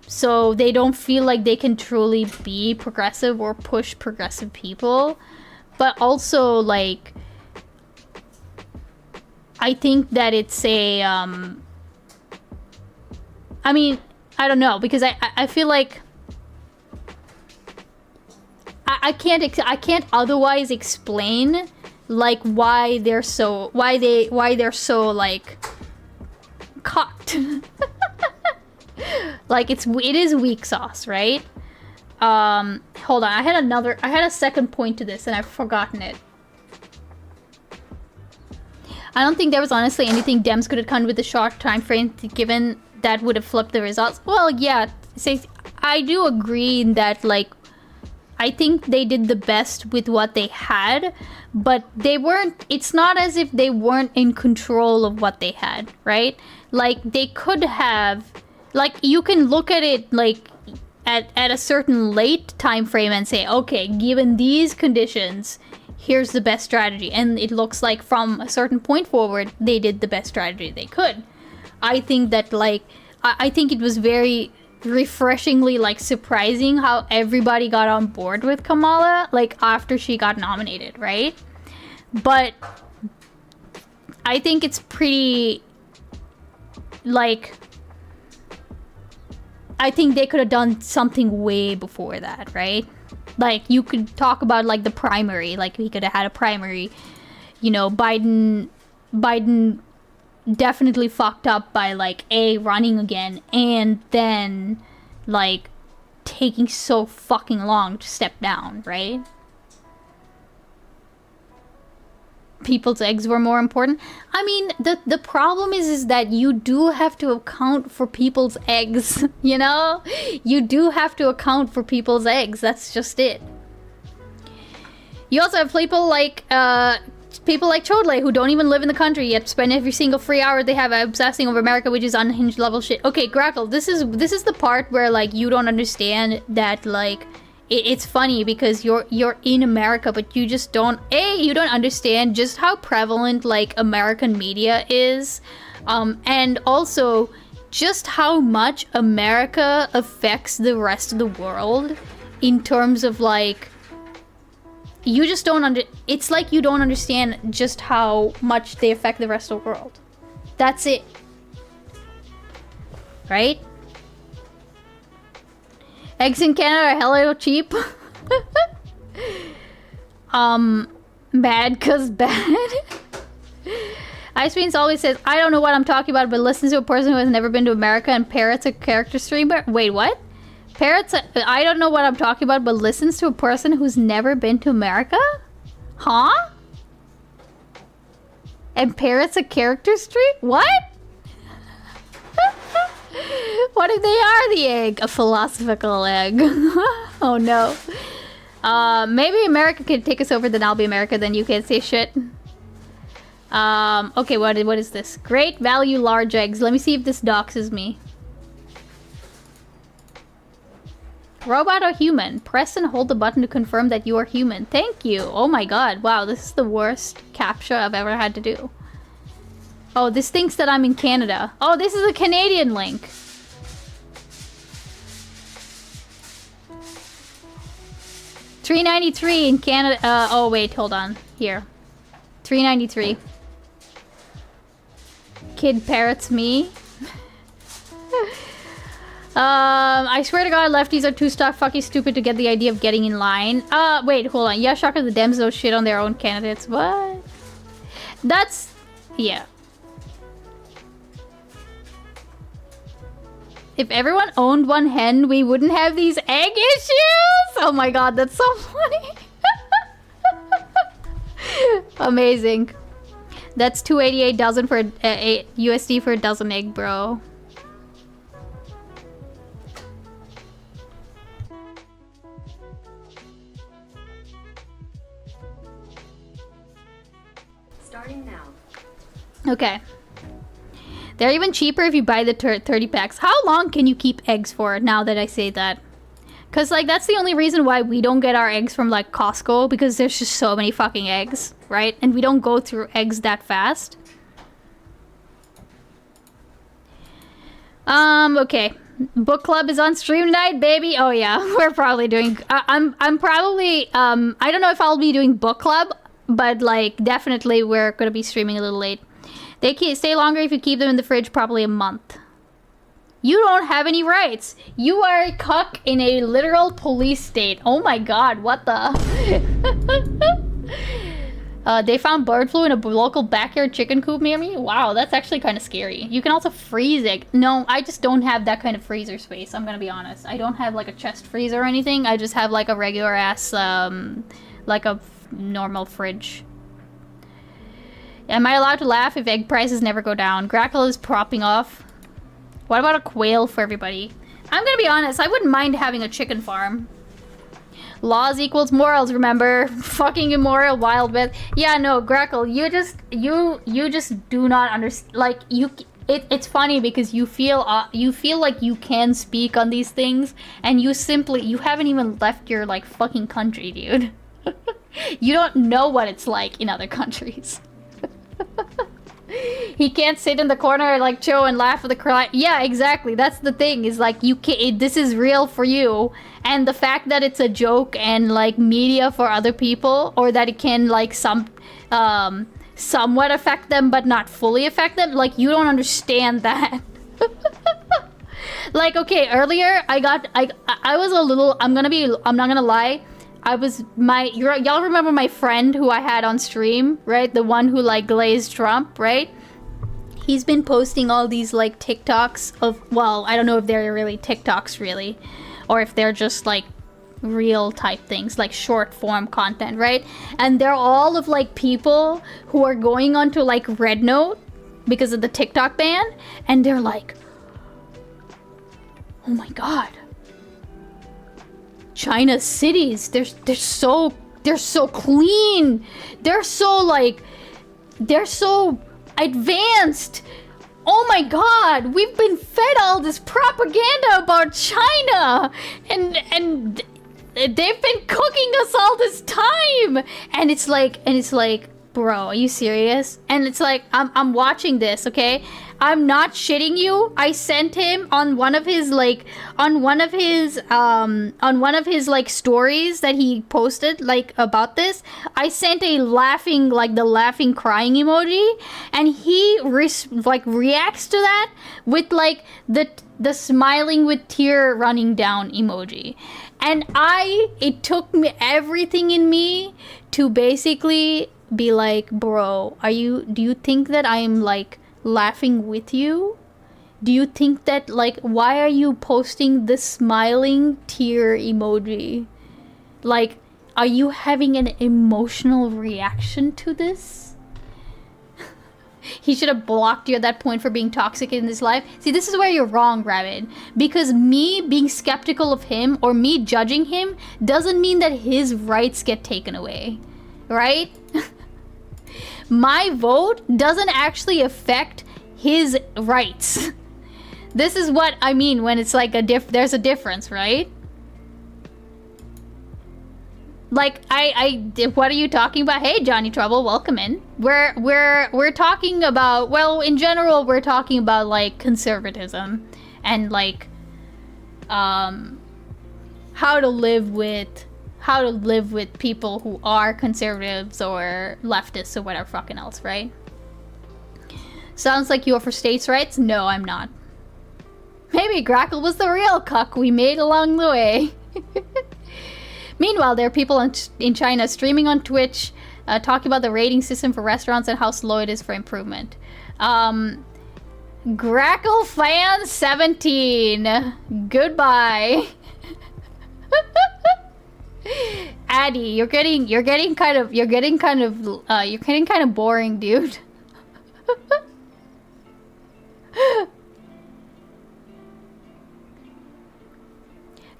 So they don't feel like they can truly be progressive or push progressive people. But also, like, I think that it's a, I mean, I don't know, because I feel like I can't otherwise explain like why they're so like cocked. Like it is weak sauce, right? Hold on, I had a second point to this and I've forgotten it. I don't think there was honestly anything Dems could have done with the short time frame given that would have flipped the results. Well, yeah, I do agree in that, like, I think they did the best with what they had, but they weren't, it's not as if they weren't in control of what they had, right? Like, they could have, like, you can look at it, like, at a certain late time frame and say, okay, given these conditions, here's the best strategy. And it looks like from a certain point forward, they did the best strategy they could. I think that, like, I think it was very refreshingly, like, surprising how everybody got on board with Kamala, like, after she got nominated, right? But I think it's pretty, like, I think they could have done something way before that, right? Like, you could talk about, like, the primary, like, we could have had a primary, you know, Biden definitely fucked up by, like, running again, and then, like, taking so fucking long to step down, right? People's eggs were more important. I mean, the problem is that you do have to account for people's eggs, you know? You do have to account for people's eggs, that's just it. You also have people like Chodley who don't even live in the country yet spend every single free hour they have obsessing over America, which is unhinged level shit. Okay, Grackle, this is the part where, like, you don't understand that, like, it's funny because you're in America, but you just don't you don't understand just how prevalent, like, American media is, and also just how much America affects the rest of the world in terms of, like, you just don't it's like you don't understand just how much they affect the rest of the world. That's it. Right? Eggs in Canada are hella cheap. Bad cause bad. Ice Beans always says, I don't know what I'm talking about, but listens to a person who has never been to America and parrots a character streamer. Wait, what? Parrots, I don't know what I'm talking about, but listens to a person who's never been to America? Huh? And parrots a character stream? What? What if they are the egg? A philosophical egg. Oh no. Maybe America can take us over, then I'll be America, then you can't say shit. Okay, what is this? Great value large eggs. Let me see if this doxes me. Robot or human? Press and hold the button to confirm that you are human. Thank you. Oh my god. Wow, this is the worst captcha I've ever had to do. Oh, this thinks that I'm in Canada. Oh, this is a Canadian link. $3.93 in Canada. Oh wait, hold on. Here. $3.93. Kid parrots me. I swear to God, lefties are too fucking stupid to get the idea of getting in line. Wait, hold on. Yeah, shocker, the Dems don't shit on their own candidates. What? That's... yeah. If everyone owned one hen, we wouldn't have these egg issues? Oh my god, that's so funny. Amazing. That's $2.88 dozen for USD for a dozen egg, bro. Starting now. Okay. They're even cheaper if you buy the 30 packs. How long can you keep eggs for, now that I say that? Because, like, that's the only reason why we don't get our eggs from, like, Costco, because there's just so many fucking eggs, right? And we don't go through eggs that fast. Okay. Book club is on stream tonight, baby. Oh, yeah. We're probably doing... I'm probably... I don't know if I'll be doing book club, but, like, definitely we're gonna be streaming a little late. They stay longer if you keep them in the fridge, probably a month. You don't have any rights. You are a cuck in a literal police state. Oh my god, what the? They found bird flu in a local backyard chicken coop near me. Wow, that's actually kind of scary. You can also freeze it. No, I just don't have that kind of freezer space, I'm gonna be honest. I don't have like a chest freezer or anything. I just have like a regular ass, like a normal fridge. Am I allowed to laugh if egg prices never go down? Grackle is propping off. What about a quail for everybody? I'm gonna be honest, I wouldn't mind having a chicken farm. Laws equals morals, remember? Fucking immoral wild with. Yeah, no, Grackle, you just do not understand. Like, it's funny because you feel like you can speak on these things, and you haven't even left your, like, fucking country, dude. You don't know what it's like in other countries. He can't sit in the corner like Joe and laugh at the crowd. Yeah, exactly. That's the thing. Is like you can't. This is real for you, and the fact that it's a joke and like media for other people, or that it can like somewhat affect them but not fully affect them. Like you don't understand that. Like okay, earlier I was a little. I'm not gonna lie. Y'all remember my friend who I had on stream, right? The one who like glazed Trump, right? He's been posting all these like TikToks of, well, I don't know if they're really TikToks really, or if they're just like real type things, like short form content, right? And they're all of like people who are going onto like Red Note because of the TikTok ban, and they're like, oh my god. China's cities, they're so clean. They're so advanced. Oh my god, we've been fed all this propaganda about China and they've been cooking us all this time. And it's like, bro, are you serious? And it's like, I'm watching this, okay? I'm not shitting you. I sent him on one of his like stories that he posted like about this. I sent a laughing crying emoji, and he reacts to that with like the smiling with tear running down emoji. And it took me everything in me to basically be like, bro, do you think that I'm like laughing with you? Do you think that like, why are you posting the smiling tear emoji? Like, are you having an emotional reaction to this? He should have blocked you at that point for being toxic in his life. See, this is where you're wrong, Rabbit. Because me being skeptical of him or me judging him doesn't mean that his rights get taken away, right? My vote doesn't actually affect his rights. This is what I mean when it's like there's a difference, right? Like what are you talking about? Hey, Johnny Trouble, welcome in. We're talking about, well, in general, we're talking about like conservatism and like how to live with people who are conservatives or leftists or whatever fucking else, right? Sounds like you're for states' rights? No, I'm not. Maybe Grackle was the real cuck we made along the way. Meanwhile, there are people in China streaming on Twitch, talking about the rating system for restaurants and how slow it is for improvement. Grackle fan 17. Goodbye. Addy, you're getting kind of boring, dude.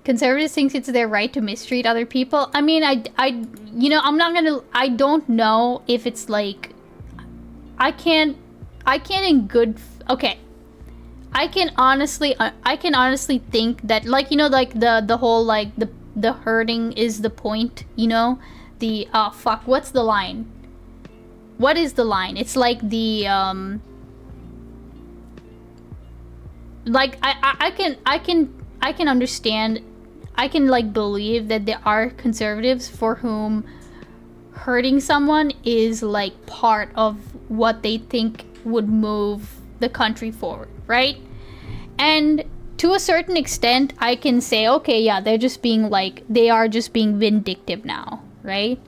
Conservatives think it's their right to mistreat other people. I mean, I don't know if it's like, I can honestly think that, like, you know, like the whole like the hurting is the point, you know, the fuck, what's the line? What is the line? It's like the like I can understand, I can like believe that there are conservatives for whom hurting someone is like part of what they think would move the country forward, right? And to a certain extent, I can say, okay, yeah, they are just being vindictive now, right?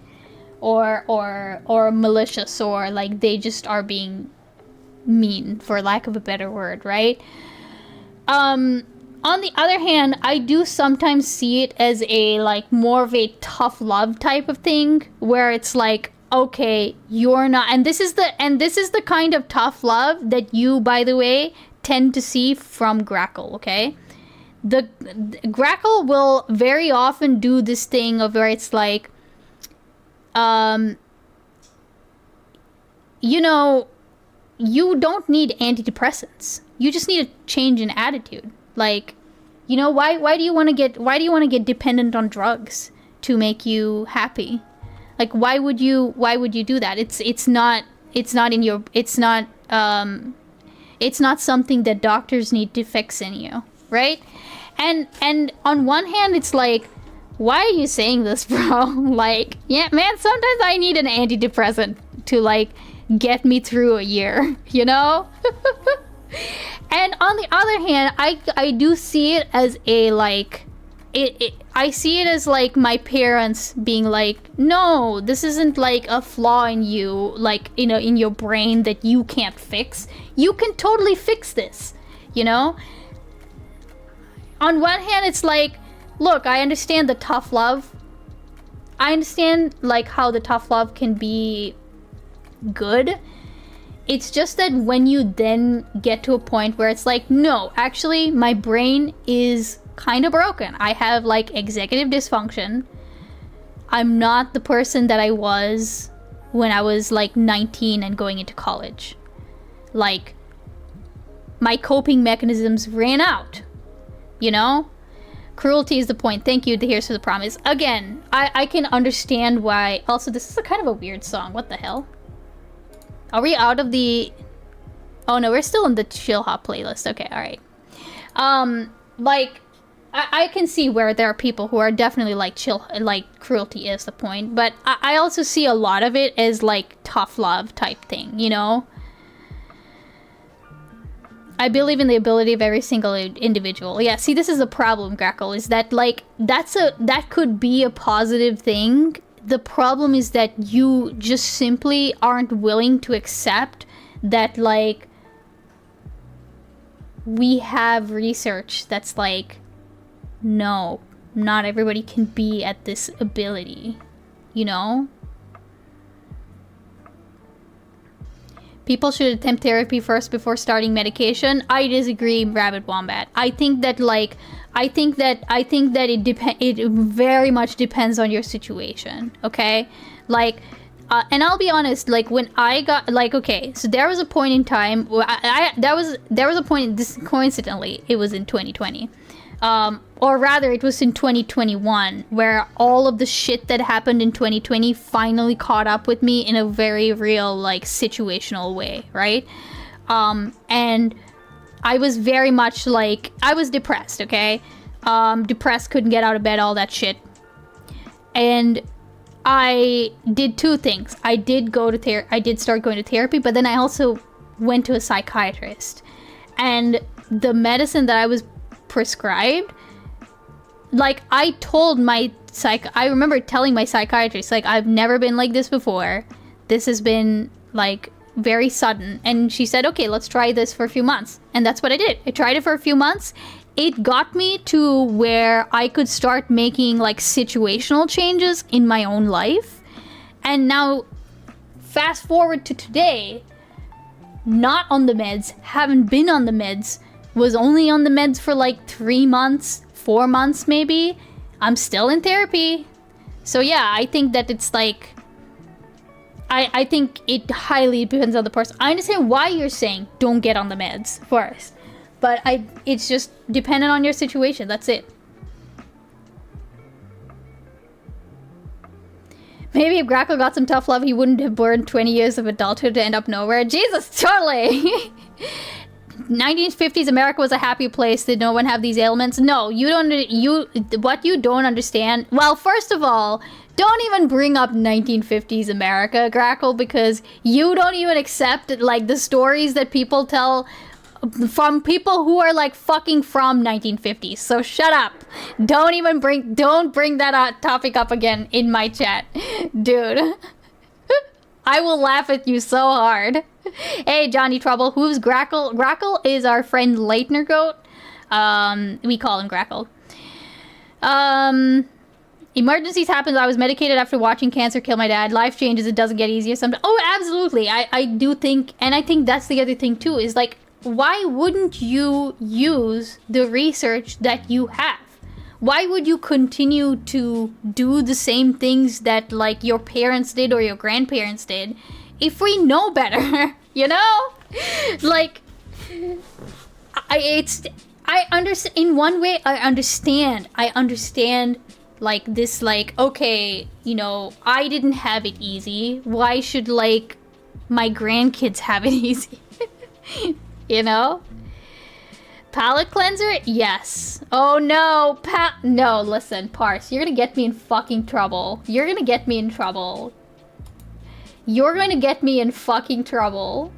Or malicious, or like they just are being mean, for lack of a better word, right? On the other hand, I do sometimes see it as a like more of a tough love type of thing, where it's like, okay, you're not, and this is the kind of tough love that you, by the way, tend to see from Grackle, okay? The Grackle will very often do this thing of where it's like, you know, you don't need antidepressants. You just need a change in attitude. Like, you know, why do you want to get dependent on drugs to make you happy? Like, why would you do that? It's not something that doctors need to fix in you, right? And on one hand, it's like, why are you saying this, bro? Like, yeah, man, sometimes I need an antidepressant to, like, get me through a year, you know? And on the other hand, I do see it as a, like, I see it as, like, my parents being like, no, this isn't, like, a flaw in you, like, you know, in your brain that you can't fix. You can totally fix this, you know? On one hand, it's like, look, I understand the tough love. I understand, like, how the tough love can be good. It's just that when you then get to a point where it's like, no, actually, my brain is kind of broken. I have, like, executive dysfunction. I'm not the person that I was when I was, like, 19 and going into college. Like, my coping mechanisms ran out, you know? Cruelty is the point. Thank you, Here's to the Promise. Again, I can understand why. Also, this is a kind of a weird song. What the hell? Are we out of the... Oh no, we're still in the chill hop playlist. Okay, alright. Like, I can see where there are people who are definitely like cruelty is the point, but I also see a lot of it as like tough love type thing, you know? I believe in the ability of every single individual. Yeah, see, this is a problem, Grackle, is that, like, that could be a positive thing. The problem is that you just simply aren't willing to accept that, like, we have research that's like, no, not everybody can be at this ability, you know? People should attempt therapy first before starting medication. I disagree, Rabbit Wombat. I think that, like, I think that it very much depends on your situation, okay? Like, and I'll be honest, like, when I got, like, okay, so there was a point in time, there was a point, this, coincidentally, it was in 2020. Or rather, it was in 2021, where all of the shit that happened in 2020 finally caught up with me in a very real, like, situational way, right? And I was very much, like, I was depressed, okay? Depressed, couldn't get out of bed, all that shit. And I did two things. I did start going to therapy, but then I also went to a psychiatrist. And the medicine that I was prescribed, like, I remember telling my psychiatrist, like, I've never been like this before. This has been, like, very sudden. And she said, okay, let's try this for a few months. And that's what I did. I tried it for a few months. It got me to where I could start making, like, situational changes in my own life. And now, fast forward to today, not on the meds, haven't been on the meds, was only on the meds for like 3 months, 4 months maybe. I'm still in therapy. So yeah, I think that it's like, I think it highly depends on the person. I understand why you're saying don't get on the meds first, but it's just dependent on your situation. That's it. Maybe if Grackle got some tough love, he wouldn't have burned 20 years of adulthood to end up nowhere. Jesus, totally. 1950s America was a happy place. Did no one have these ailments? No, what you don't understand. Well, first of all, don't even bring up 1950s America, Grackle, because you don't even accept, like, the stories that people tell from people who are, like, fucking from 1950s. So shut up. Don't bring that topic up again in my chat, dude. I will laugh at you so hard. Hey, Johnny Trouble, who's Grackle? Grackle is our friend Leitner Goat. We call him Grackle. Emergencies happens. I was medicated after watching cancer kill my dad. Life changes. It doesn't get easier sometimes. Oh, absolutely. I do think, and I think that's the other thing too, is like, why wouldn't you use the research that you have? Why would you continue to do the same things that like your parents did or your grandparents did if we know better? You know? Like, I understand, in one way, I understand, like, this, like, okay, you know, I didn't have it easy, why should, like, my grandkids have it easy? You know? Palette cleanser? Yes. Oh no, no, listen, Parse, you're gonna get me in fucking trouble. You're gonna get me in trouble. You're gonna get me in fucking trouble.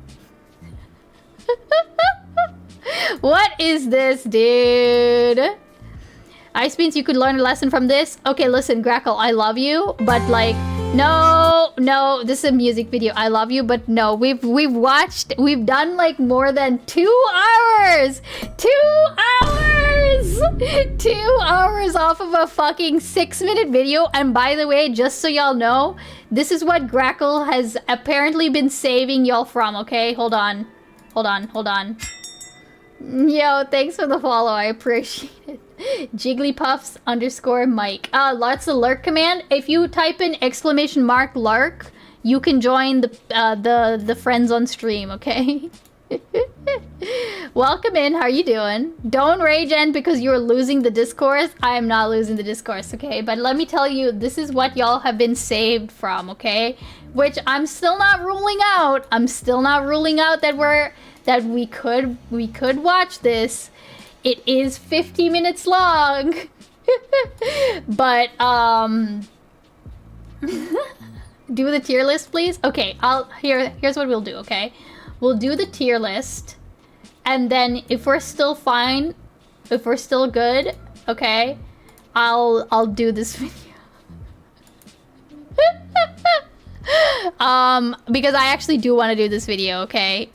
What is this, dude? Ice Beans, you could learn a lesson from this. Okay, listen, Grackle, I love you, but like, no, this is a music video. I love you, but no, we've done like more than 2 hours. 2 hours! 2 hours off of a fucking 6-minute video. And by the way, just so y'all know, this is what Grackle has apparently been saving y'all from, okay? Hold on. Yo, thanks for the follow. I appreciate it. Jigglypuffs _ Mike. That's the lurk command. If you type in ! lurk, you can join the friends on stream, okay? Welcome in. How are you doing? Don't rage end because you're losing the discourse. I am not losing the discourse, okay? But let me tell you, this is what y'all have been saved from, okay? Which I'm still not ruling out. I'm still not ruling out that we could watch this. It is 50 minutes long. But do the tier list, please. Okay, here's what we'll do, okay? We'll do the tier list, and then if we're still fine, if we're still good, okay, I'll do this video. Because I actually do want to do this video, okay?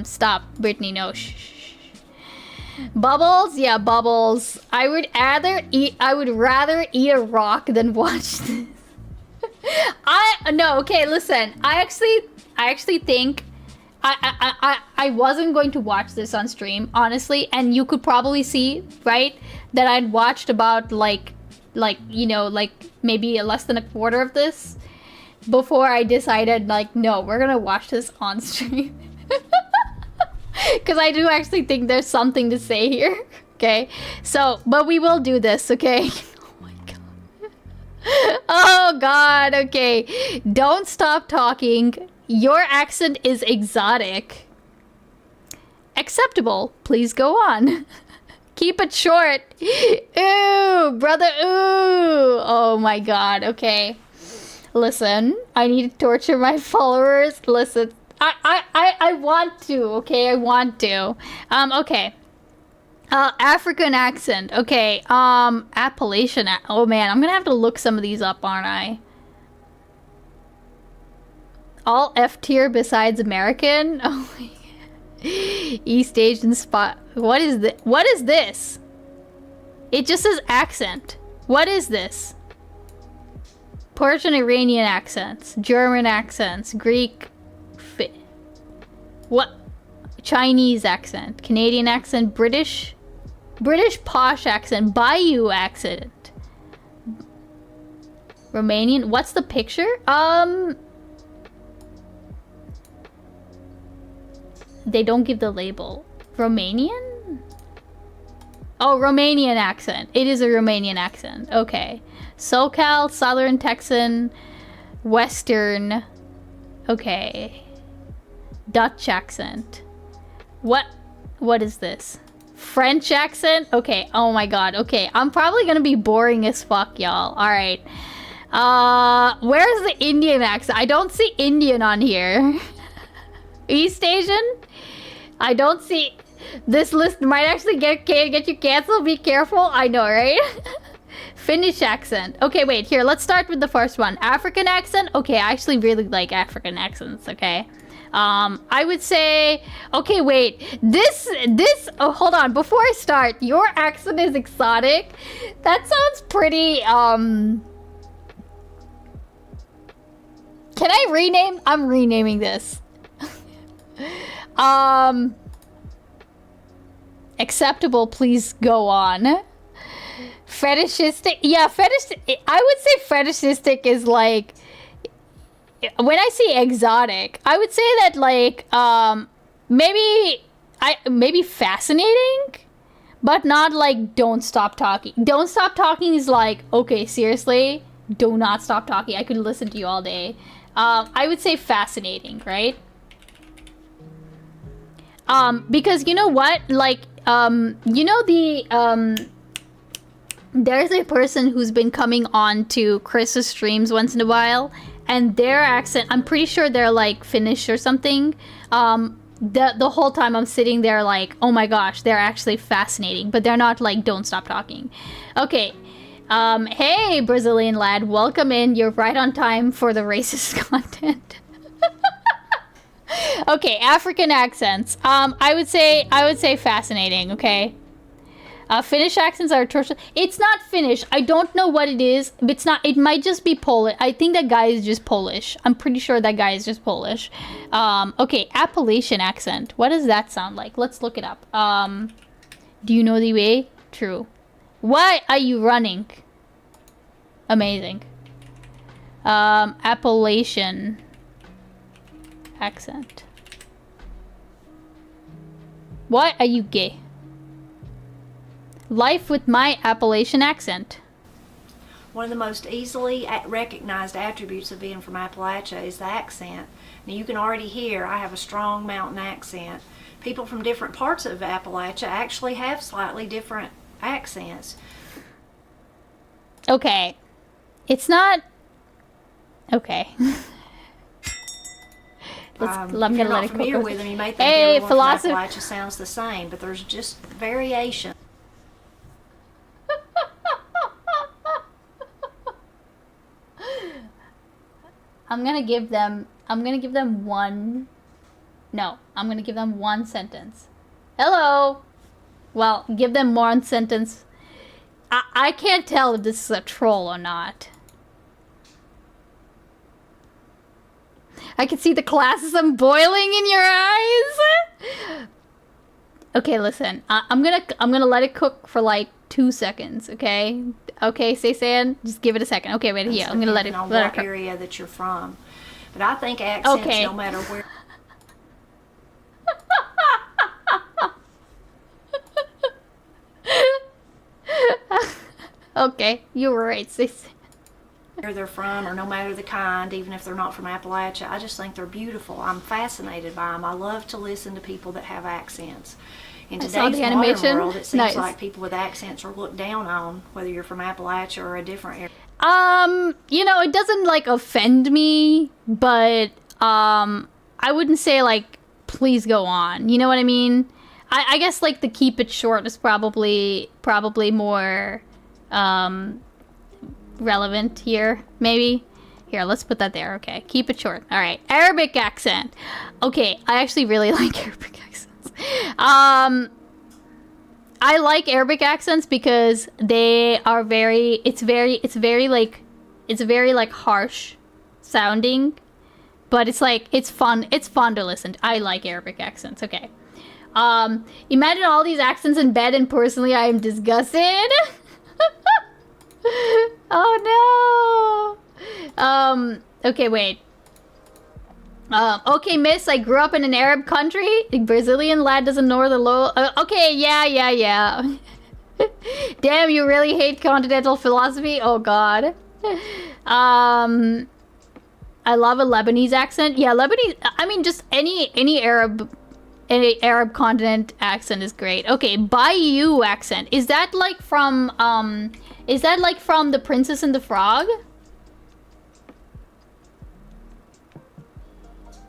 Stop, Brittany, no, shh. Bubbles? Yeah, Bubbles. I would rather eat a rock than watch this. No, okay, listen. I actually think I wasn't going to watch this on stream, honestly, and you could probably see, right, that I'd watched about like you know, like maybe less than a quarter of this before I decided, like, no, we're gonna watch this on stream. Because I do actually think there's something to say here, okay? So, but we will do this, okay? Oh my god. Oh god, okay. Don't stop talking. Your accent is exotic. Acceptable. Please go on. Keep it short. Ooh, brother, ooh. Oh my god, okay. Listen, I need to torture my followers. Listen, I want to, okay? I want to. Okay. African accent. Okay. Appalachian. Oh man, I'm gonna have to look some of these up, aren't I? All F tier besides American? Oh my god. East Asian spot. What is this? What is this? It just says accent. What is this? Persian, Iranian accents, German accents, Greek, what? Chinese accent, Canadian accent, British posh accent, Bayou accent, Romanian. What's the picture? They don't give the label. Romanian? Oh, Romanian accent. It is a Romanian accent. Okay. SoCal, Southern Texan, Western. Okay. Dutch accent. What is this? French accent? Okay. Oh my god. Okay. I'm probably gonna be boring as fuck, y'all. Alright. Where's the Indian accent? I don't see Indian on here. East Asian? I don't see... This list might actually get you canceled. Be careful. I know, right? Finnish accent. Okay, wait. Here, let's start with the first one. African accent? Okay, I actually really like African accents, okay? I would say... Okay, wait. This... Oh, hold on. Before I start, your accent is exotic. That sounds pretty, Can I rename? I'm renaming this. Acceptable, please go on. Fetishistic. Yeah, I would say fetishistic is like, when I say exotic, I would say that like maybe fascinating, but not like don't stop talking. Don't stop talking is like, okay, seriously, do not stop talking. I could listen to you all day. I would say fascinating, right? Because you know what? Like, you know there's a person who's been coming on to Chris's streams once in a while, and their accent, I'm pretty sure they're like Finnish or something. The whole time I'm sitting there like, oh my gosh, they're actually fascinating, but they're not like, don't stop talking. Okay. Hey, Brazilian lad, welcome in. You're right on time for the racist content. Okay, African accents. I would say fascinating, okay? Finnish accents are atrocious. It's not Finnish. I don't know what it is. It's not. It might just be Polish. I think that guy is just Polish. I'm pretty sure that guy is just Polish. Okay, Appalachian accent. What does that sound like? Let's look it up. Do you know the way? True. Why are you running? Amazing. Appalachian accent. Why are you gay? Life with my Appalachian accent. One of the most easily recognized attributes of being from Appalachia is the accent. Now you can already hear I have a strong mountain accent. People from different parts of Appalachia actually have slightly different accents. Okay. It's not... Okay. I'm gonna let it If you're not familiar with them, you may think everyone from Appalachia sounds the same, but there's just variation. I'm gonna give them one... No, I'm gonna give them one sentence. Hello! Well, give them one sentence. I can't tell if this is a troll or not. I can see the classism boiling in your eyes! Okay, listen. I'm gonna let it cook for like 2 seconds, okay? Okay, Saysan, just give it a second. Okay, wait, here. I'm gonna let it cook. What area that you're from. But I think accents, okay, no matter where... Okay, you were right, Saysan. Where they're from, or no matter the kind, even if they're not from Appalachia, I just think they're beautiful. I'm fascinated by them. I love to listen to people that have accents. In today's modern world, it seems like people with accents are looked down on, whether you're from Appalachia or a different area. You know, it doesn't like offend me, but I wouldn't say like, please go on. You know what I mean? I guess like the keep it short is probably more relevant here, maybe. Here, let's put that there. Okay, keep it short. All right, Arabic accent. Okay, I actually really like Arabic accents. I like Arabic accents because they are it's very like harsh sounding, but it's like it's fun to listen to. I like Arabic accents. Okay. Imagine all these accents in bed, and personally I am disgusted. Oh no. Okay, wait. Okay, miss, I grew up in an Arab country. The Brazilian lad doesn't know the low... okay, yeah. Damn, you really hate continental philosophy? Oh, God. I love a Lebanese accent. Yeah, Lebanese... I mean, just any Arab continent accent is great. Okay, Bayou accent. Is that like from The Princess and the Frog?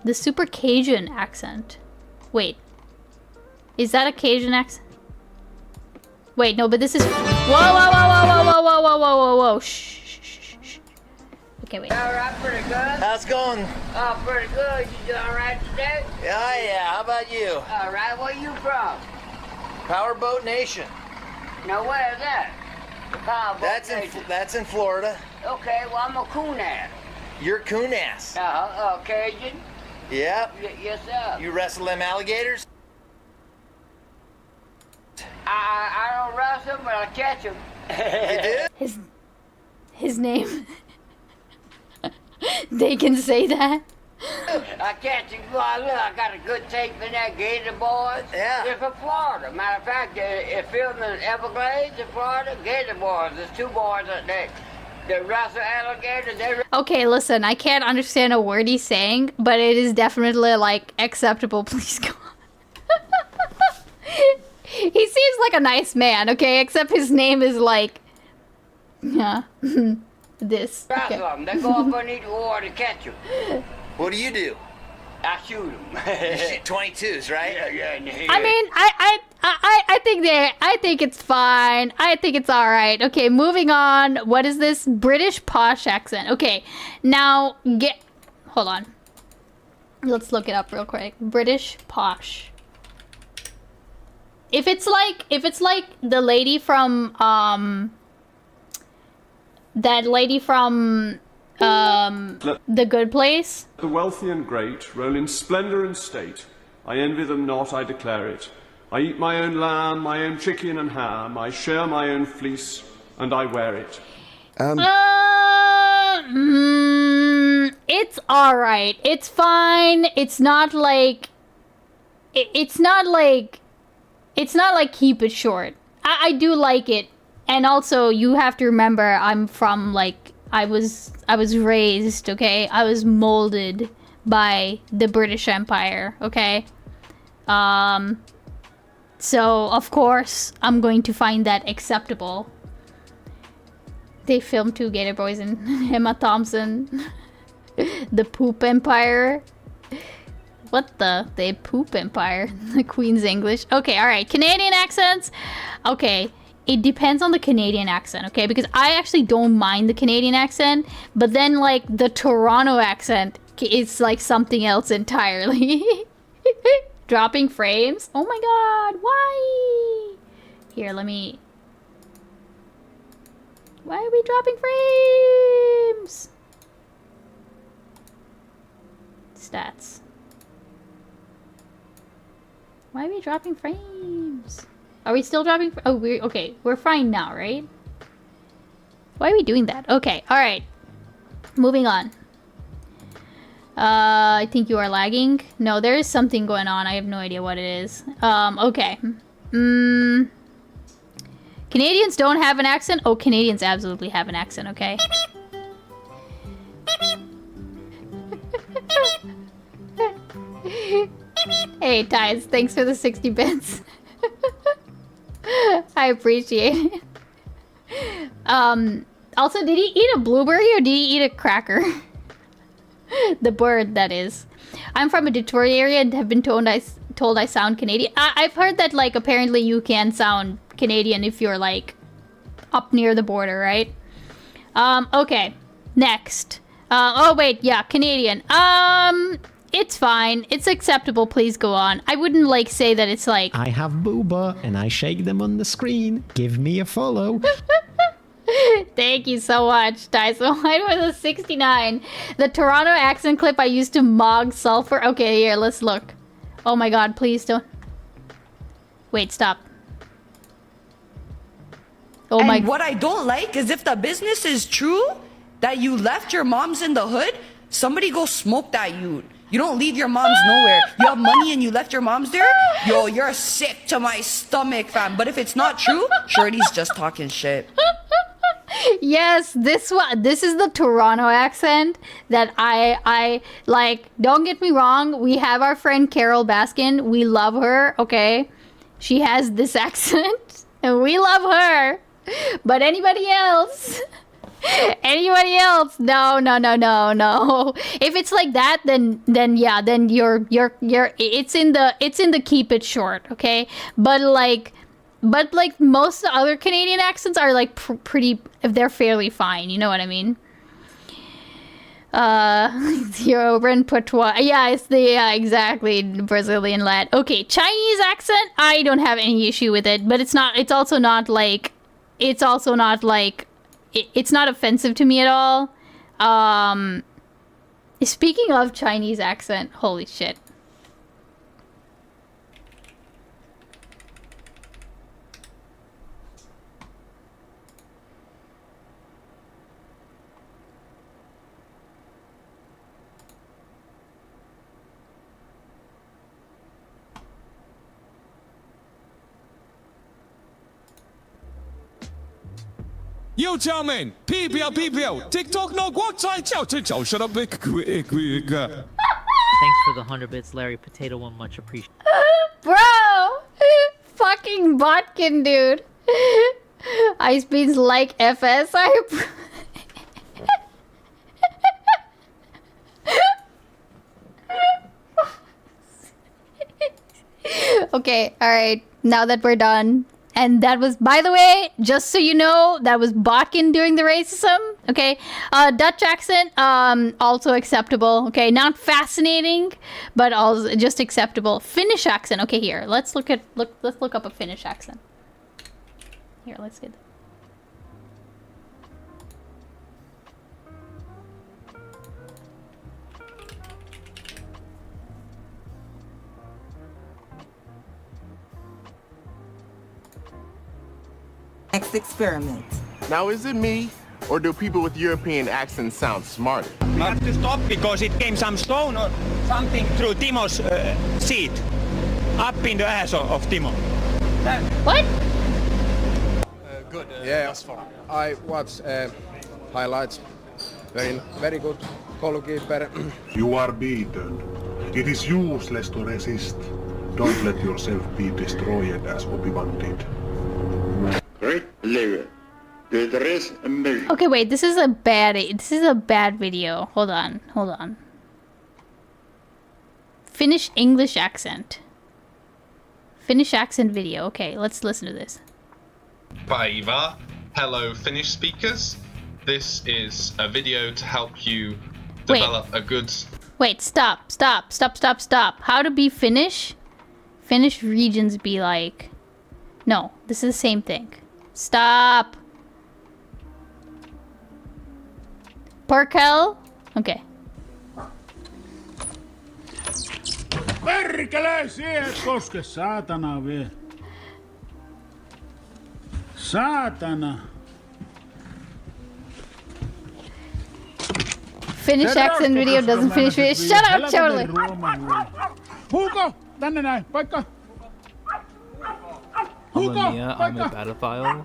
The super Cajun accent. Wait. Is that a Cajun accent? Wait, no, but this is... Whoa. Shh. Okay, wait. Alright, pretty good. How's it going? Oh, pretty good. You doing alright today? Yeah. How about you? Alright, where you from? Powerboat Nation. Now, where's that? Powerboat Nation. That's in Florida. Okay, well, I'm a Coonan. You're coon ass. Cajun? Yep. Yes, sir. You wrestle them alligators? I don't wrestle, but I catch them. You do? His name. They can say that. I catch them. Well, look, I got a good tape in that Gator Boys. Yeah. They're from Florida. Matter of fact, it filmed in Everglades in Florida. Gator Boys. There's two boys that they wrestle alligators. Okay, listen, I can't understand a word he's saying, but it is definitely, like, acceptable. Please go on. He seems like a nice man, okay? Except his name is, like... Yeah. This. Wrestle Okay. them. They go up underneath the water to catch them. What do you do? I shoot them. You shoot 22s, right? Yeah, in the head. I mean, I think it's fine. I think it's all right. Okay, moving on. What is this? British posh accent. Okay, now hold on. Let's look it up real quick. British posh. If it's like the lady from that lady from The Good Place. The wealthy and great roll in splendour and state. I envy them not, I declare it. I eat my own lamb, my own chicken and ham. I share my own fleece, and I wear it. It's alright. It's fine. It's not like keep it short. I do like it. And also, you have to remember, I'm from, like, I was raised, okay? I was molded by the British Empire, okay? So, of course, I'm going to find that acceptable. They filmed two Gator Boys and Emma Thompson. The Poop Empire. What the Poop Empire? The Queen's English. Okay, alright. Canadian accents. Okay. It depends on the Canadian accent, okay? Because I actually don't mind the Canadian accent, but then, like, the Toronto accent is, like, something else entirely. Dropping frames? Oh my god, why? Here, let me... Why are we dropping frames? Stats. Why are we dropping frames? Are we still dropping? Oh, we're fine now, right? Why are we doing that? Okay, all right. Moving on. I think you are lagging. No, there is something going on. I have no idea what it is. Okay. Canadians don't have an accent? Oh, Canadians absolutely have an accent, okay? Hey, Ties, thanks for the 60 bits. I appreciate it. Also, did he eat a blueberry or did he eat a cracker? The bird, that is. I'm from a Detroit area and have been told I sound Canadian. I've heard that, like, apparently you can sound Canadian if you're, like, up near the border, right? Okay. Next. Oh, wait, yeah, Canadian. It's fine. It's acceptable. Please go on. I wouldn't, like, say that it's, like... I have booba and I shake them on the screen. Give me a follow. Thank you so much, Tyson. Mine was a 69. The Toronto accent clip I used to mog sulfur. Okay, here, let's look. Oh my god, please don't... Wait, stop. Oh my... And what I don't like is if the business is true, that you left your moms in the hood, somebody go smoke that youth. You don't leave your moms nowhere. You have money and you left your moms there? Yo, you're sick to my stomach, fam. But if it's not true, Shorty's just talking shit. Yes, this is the Toronto accent that I like. Don't get me wrong. We have our friend Carol Baskin. We love her, okay? She has this accent and we love her. But anybody else... Anybody else? No. If it's like that, then yeah, then you're it's in the keep it short, okay? But like most other Canadian accents are like pretty, they're fairly fine. You know what I mean? Zero and patois. Yeah, it's exactly Brazilian lad. Okay, Chinese accent. I don't have any issue with it, but it's also not it's not offensive to me at all. Speaking of Chinese accent, holy shit. Yo, Jiaomin, 批表批表 TikTok の國際教最早 shut up quick. Thanks for the 100 bits, Larry. Potato one, much appreciated. Bro! Fucking Botkin, dude. Ice beans like FS. Okay, alright. Now that we're done. And that was, by the way, just so you know, that was Botkin doing the racism. Okay, Dutch accent, also acceptable. Okay, not fascinating, but also just acceptable. Finnish accent. Okay, here, let's look up a Finnish accent. Here, let's get. Next experiment. Now, is it me, or do people with European accents sound smarter? We have to stop because it came some stone or something through Timo's seat. Up in the ass of Timo. What? Good. Yeah, I watched highlights. Very good goalkeeper. You are beaten. It is useless to resist. Don't let yourself be destroyed as Obi-Wan did. Okay, wait, this is a bad video. Hold on. Finnish English accent. Finnish accent video. Okay, let's listen to this. Päivää. Hello, Finnish speakers. This is a video to help you develop a good... Wait, stop. How to be Finnish? Finnish regions be like... No, this is the same thing. Stop! Perkel? Okay. Perkele, siihen koske, saatana vie. Saatana. Finnish accent video doesn't finish it. Shut up, Charlie! Hugo, tänne näin, paikka. Hello, Mia, I'm a pedophile.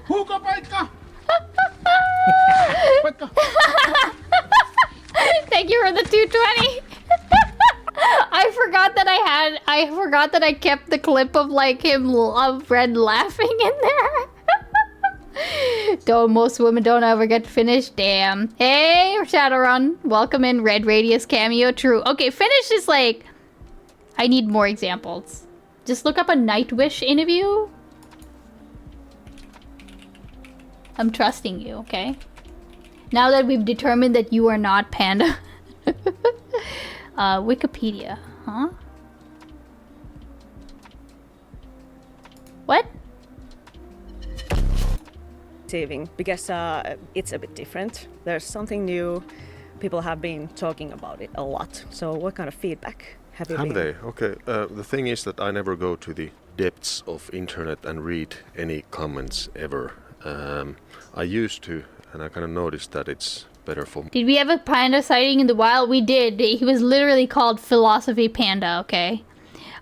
Hugo, paikka. Thank you for the 220. I forgot that I kept the clip of like him of Red laughing in there. Most women don't ever get finished. Damn. Hey, Shadowrun. Welcome in Red Radius cameo. True. Okay, Finnish is like... I need more examples. Just look up a Nightwish interview. I'm trusting you, okay? Now that we've determined that you are not Panda. Wikipedia, huh? What? Saving, because it's a bit different. There's something new. People have been talking about it a lot. So what kind of feedback have you been? Have they? Okay. The thing is that I never go to the depths of internet and read any comments ever. I used to, and I kind of noticed that it's better for me. Did we have a panda sighting in the wild? We did. He was literally called Philosophy Panda, okay?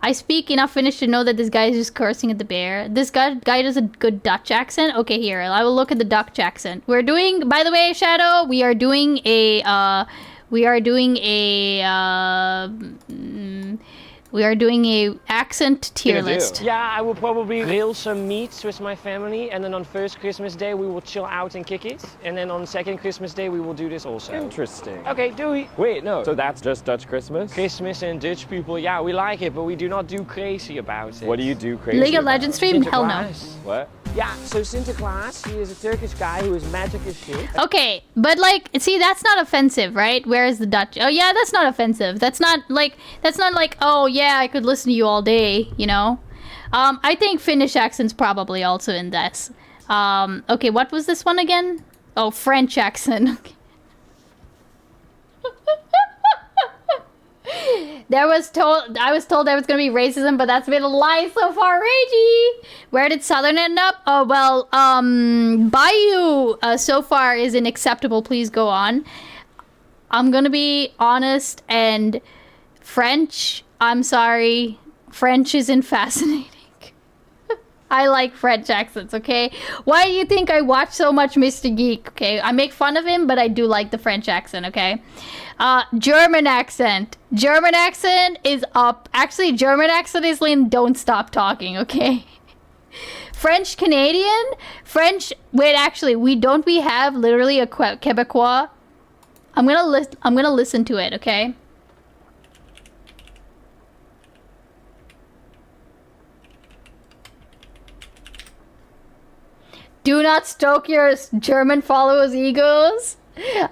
I speak enough Finnish to know that this guy is just cursing at the bear. This guy does a good Dutch accent. Okay, here, I will look at the Dutch accent. We're doing, by the way, Shadow, we are doing a accent tier list. Yeah, I will probably grill some meats with my family, and then on first Christmas Day we will chill out and kick it, and then on second Christmas Day we will do this also. Interesting. Okay, doei. Wait, no. So that's just Dutch Christmas? Christmas and Dutch people, yeah, we like it, but we do not do crazy about it. What do you do crazy League of Legends stream? Hell no. What? Yeah, so Sinterklaas, he is a Turkish guy who is magic as shit. Okay, but like, see, that's not offensive, right? Whereas the Dutch, oh yeah, that's not offensive. That's not like, oh yeah, I could listen to you all day, you know? I think Finnish accent's probably also in this. Okay, what was this one again? Oh, French accent. I was told there was gonna be racism, but that's been a lie so far, Reggie. Where did Southern end up? Oh well, Bayou so far is unacceptable. Please go on. I'm gonna be honest, and French, I'm sorry, French isn't fascinating. I like French accents, okay? Why do you think I watch so much Mr. Geek, okay? I make fun of him, but I do like the French accent, okay? German accent. German accent is up. Actually, German accent is in Don't Stop Talking, okay? French Canadian? French, wait, actually, we have literally a Quebecois. I'm gonna listen to it, okay? Do not stoke your German followers' egos.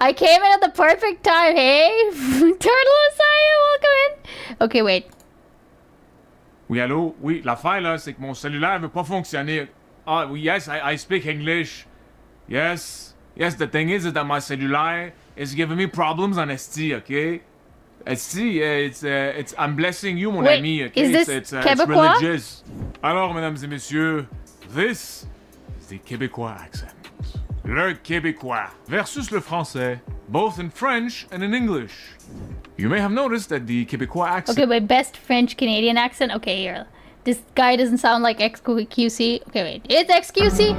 I came in at the perfect time, hey? Turtle Messiah, welcome in. Okay, wait. Oui, allô? Oui, l'affaire là, c'est que mon cellulaire veut pas fonctionner. Ah, oui, yes, I speak English. Yes. Yes, the thing is that my cellular is giving me problems on ST, okay? ST, I'm blessing you, mon ami, okay? Is this it's Quebecois? religious. Alors, mesdames et messieurs, this is the Québécois accent. Le Québécois versus le français, both in French and in English. You may have noticed that the Québécois accent... Okay, wait, best French-Canadian accent? Okay, here. This guy doesn't sound like XQC. Okay, wait, it's XQC?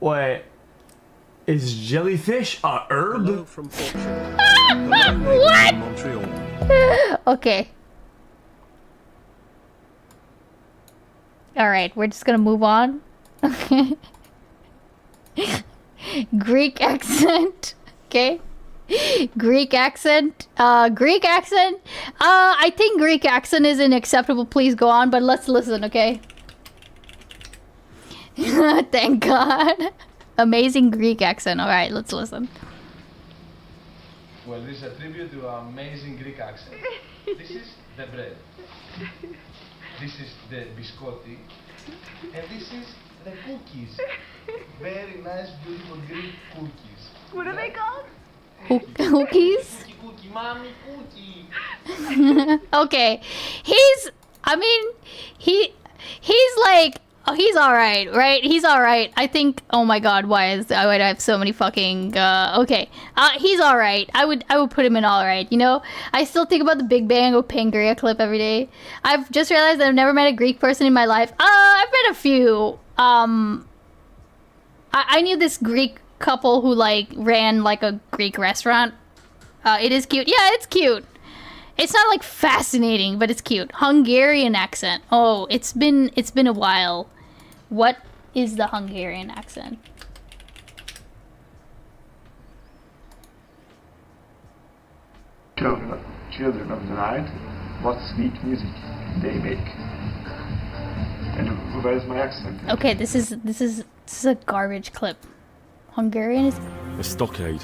Wait. Is jellyfish a herb? Hello from Fortune. What? Montreal. Okay. Alright, we're just gonna move on. Okay. Greek accent. Okay. Greek accent. Greek accent. I think Greek accent is unacceptable. Please go on, but let's listen, okay? Thank God. Amazing Greek accent. Alright, let's listen. Well, this is a tribute to amazing Greek accent. This is the bread. This is the biscotti. And this is the cookies. Very nice, beautiful Greek cookies. What are they called? Cookies? Cookie, mommy, cookie. Okay. He's like, oh, he's alright, right? He's alright. I think, oh my god, why do I have so many fucking, okay. He's alright. I would put him in alright, you know? I still think about the Big Bang or Pangaea clip every day. I've just realized that I've never met a Greek person in my life. I've met a few. I knew this Greek couple who, like, ran, like, a Greek restaurant. It is cute. Yeah, it's cute. It's not, like, fascinating, but it's cute. Hungarian accent. Oh, it's been a while. What is the Hungarian accent? Children of the night, what sweet music they make. And where is my accent? Okay, this is a garbage clip. Hungarian is... A stockade.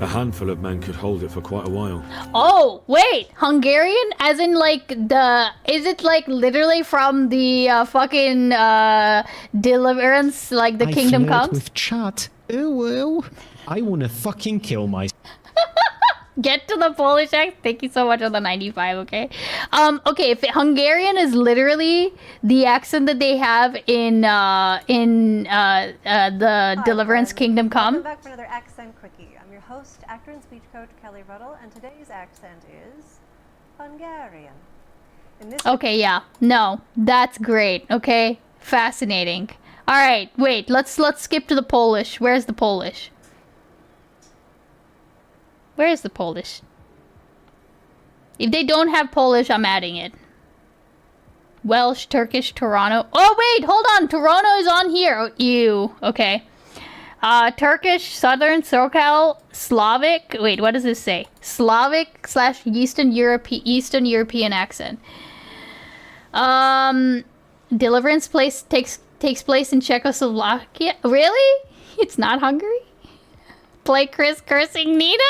A handful of men could hold it for quite a while. Oh, wait! Hungarian? As in, like, is it, like, literally from the, fucking, Deliverance, like, the Kingdom flirt Comes? with chat. Ooh, I wanna fucking kill myself. Get to the Polish accent. Thank you so much on the 95, okay? Okay, if Hungarian is literally the accent that they have in the Deliverance Kingdom Come. Welcome back for another Accent Quickie. I'm your host, actor and speech coach Kelly Ruddle, and today's accent is Hungarian. Okay, yeah. No, that's great, okay? Fascinating. Alright, wait, let's skip to the Polish. Where's the Polish? Where is the Polish? If they don't have Polish, I'm adding it. Welsh, Turkish, Toronto. Oh, wait, hold on. Toronto is on here. Oh, ew. Okay. Turkish, Southern, SoCal, Slavic. Wait, what does this say? Slavic / Eastern European accent. Deliverance takes place in Czechoslovakia. Really? It's not Hungary? Play Chris cursing Nina?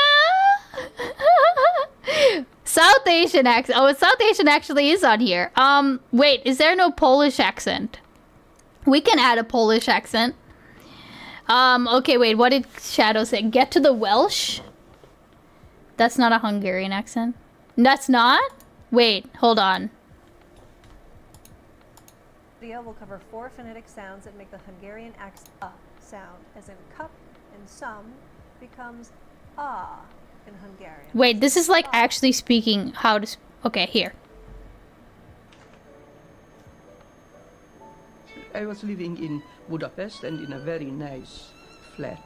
South Asian accent. Oh, South Asian actually is on here. Wait, is there no Polish accent? We can add a Polish accent. Okay, wait, what did Shadow say? Get to the Welsh? That's not a Hungarian accent. That's not? Wait, hold on. Video will cover 4 phonetic sounds that make the Hungarian accent sound, as in cup in some becomes in Hungarian. Wait, this is like actually speaking how to... Okay, here. I was living in Budapest and in a very nice flat.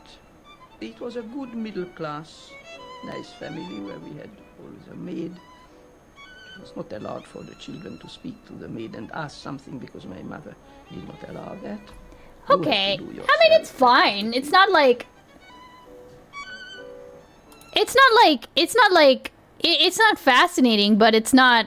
It was a good middle class, nice family where we had always a maid. It was not allowed for the children to speak to the maid and ask something because my mother did not allow that. Okay, I mean, it's fine. It's not like... It's not fascinating, but it's not,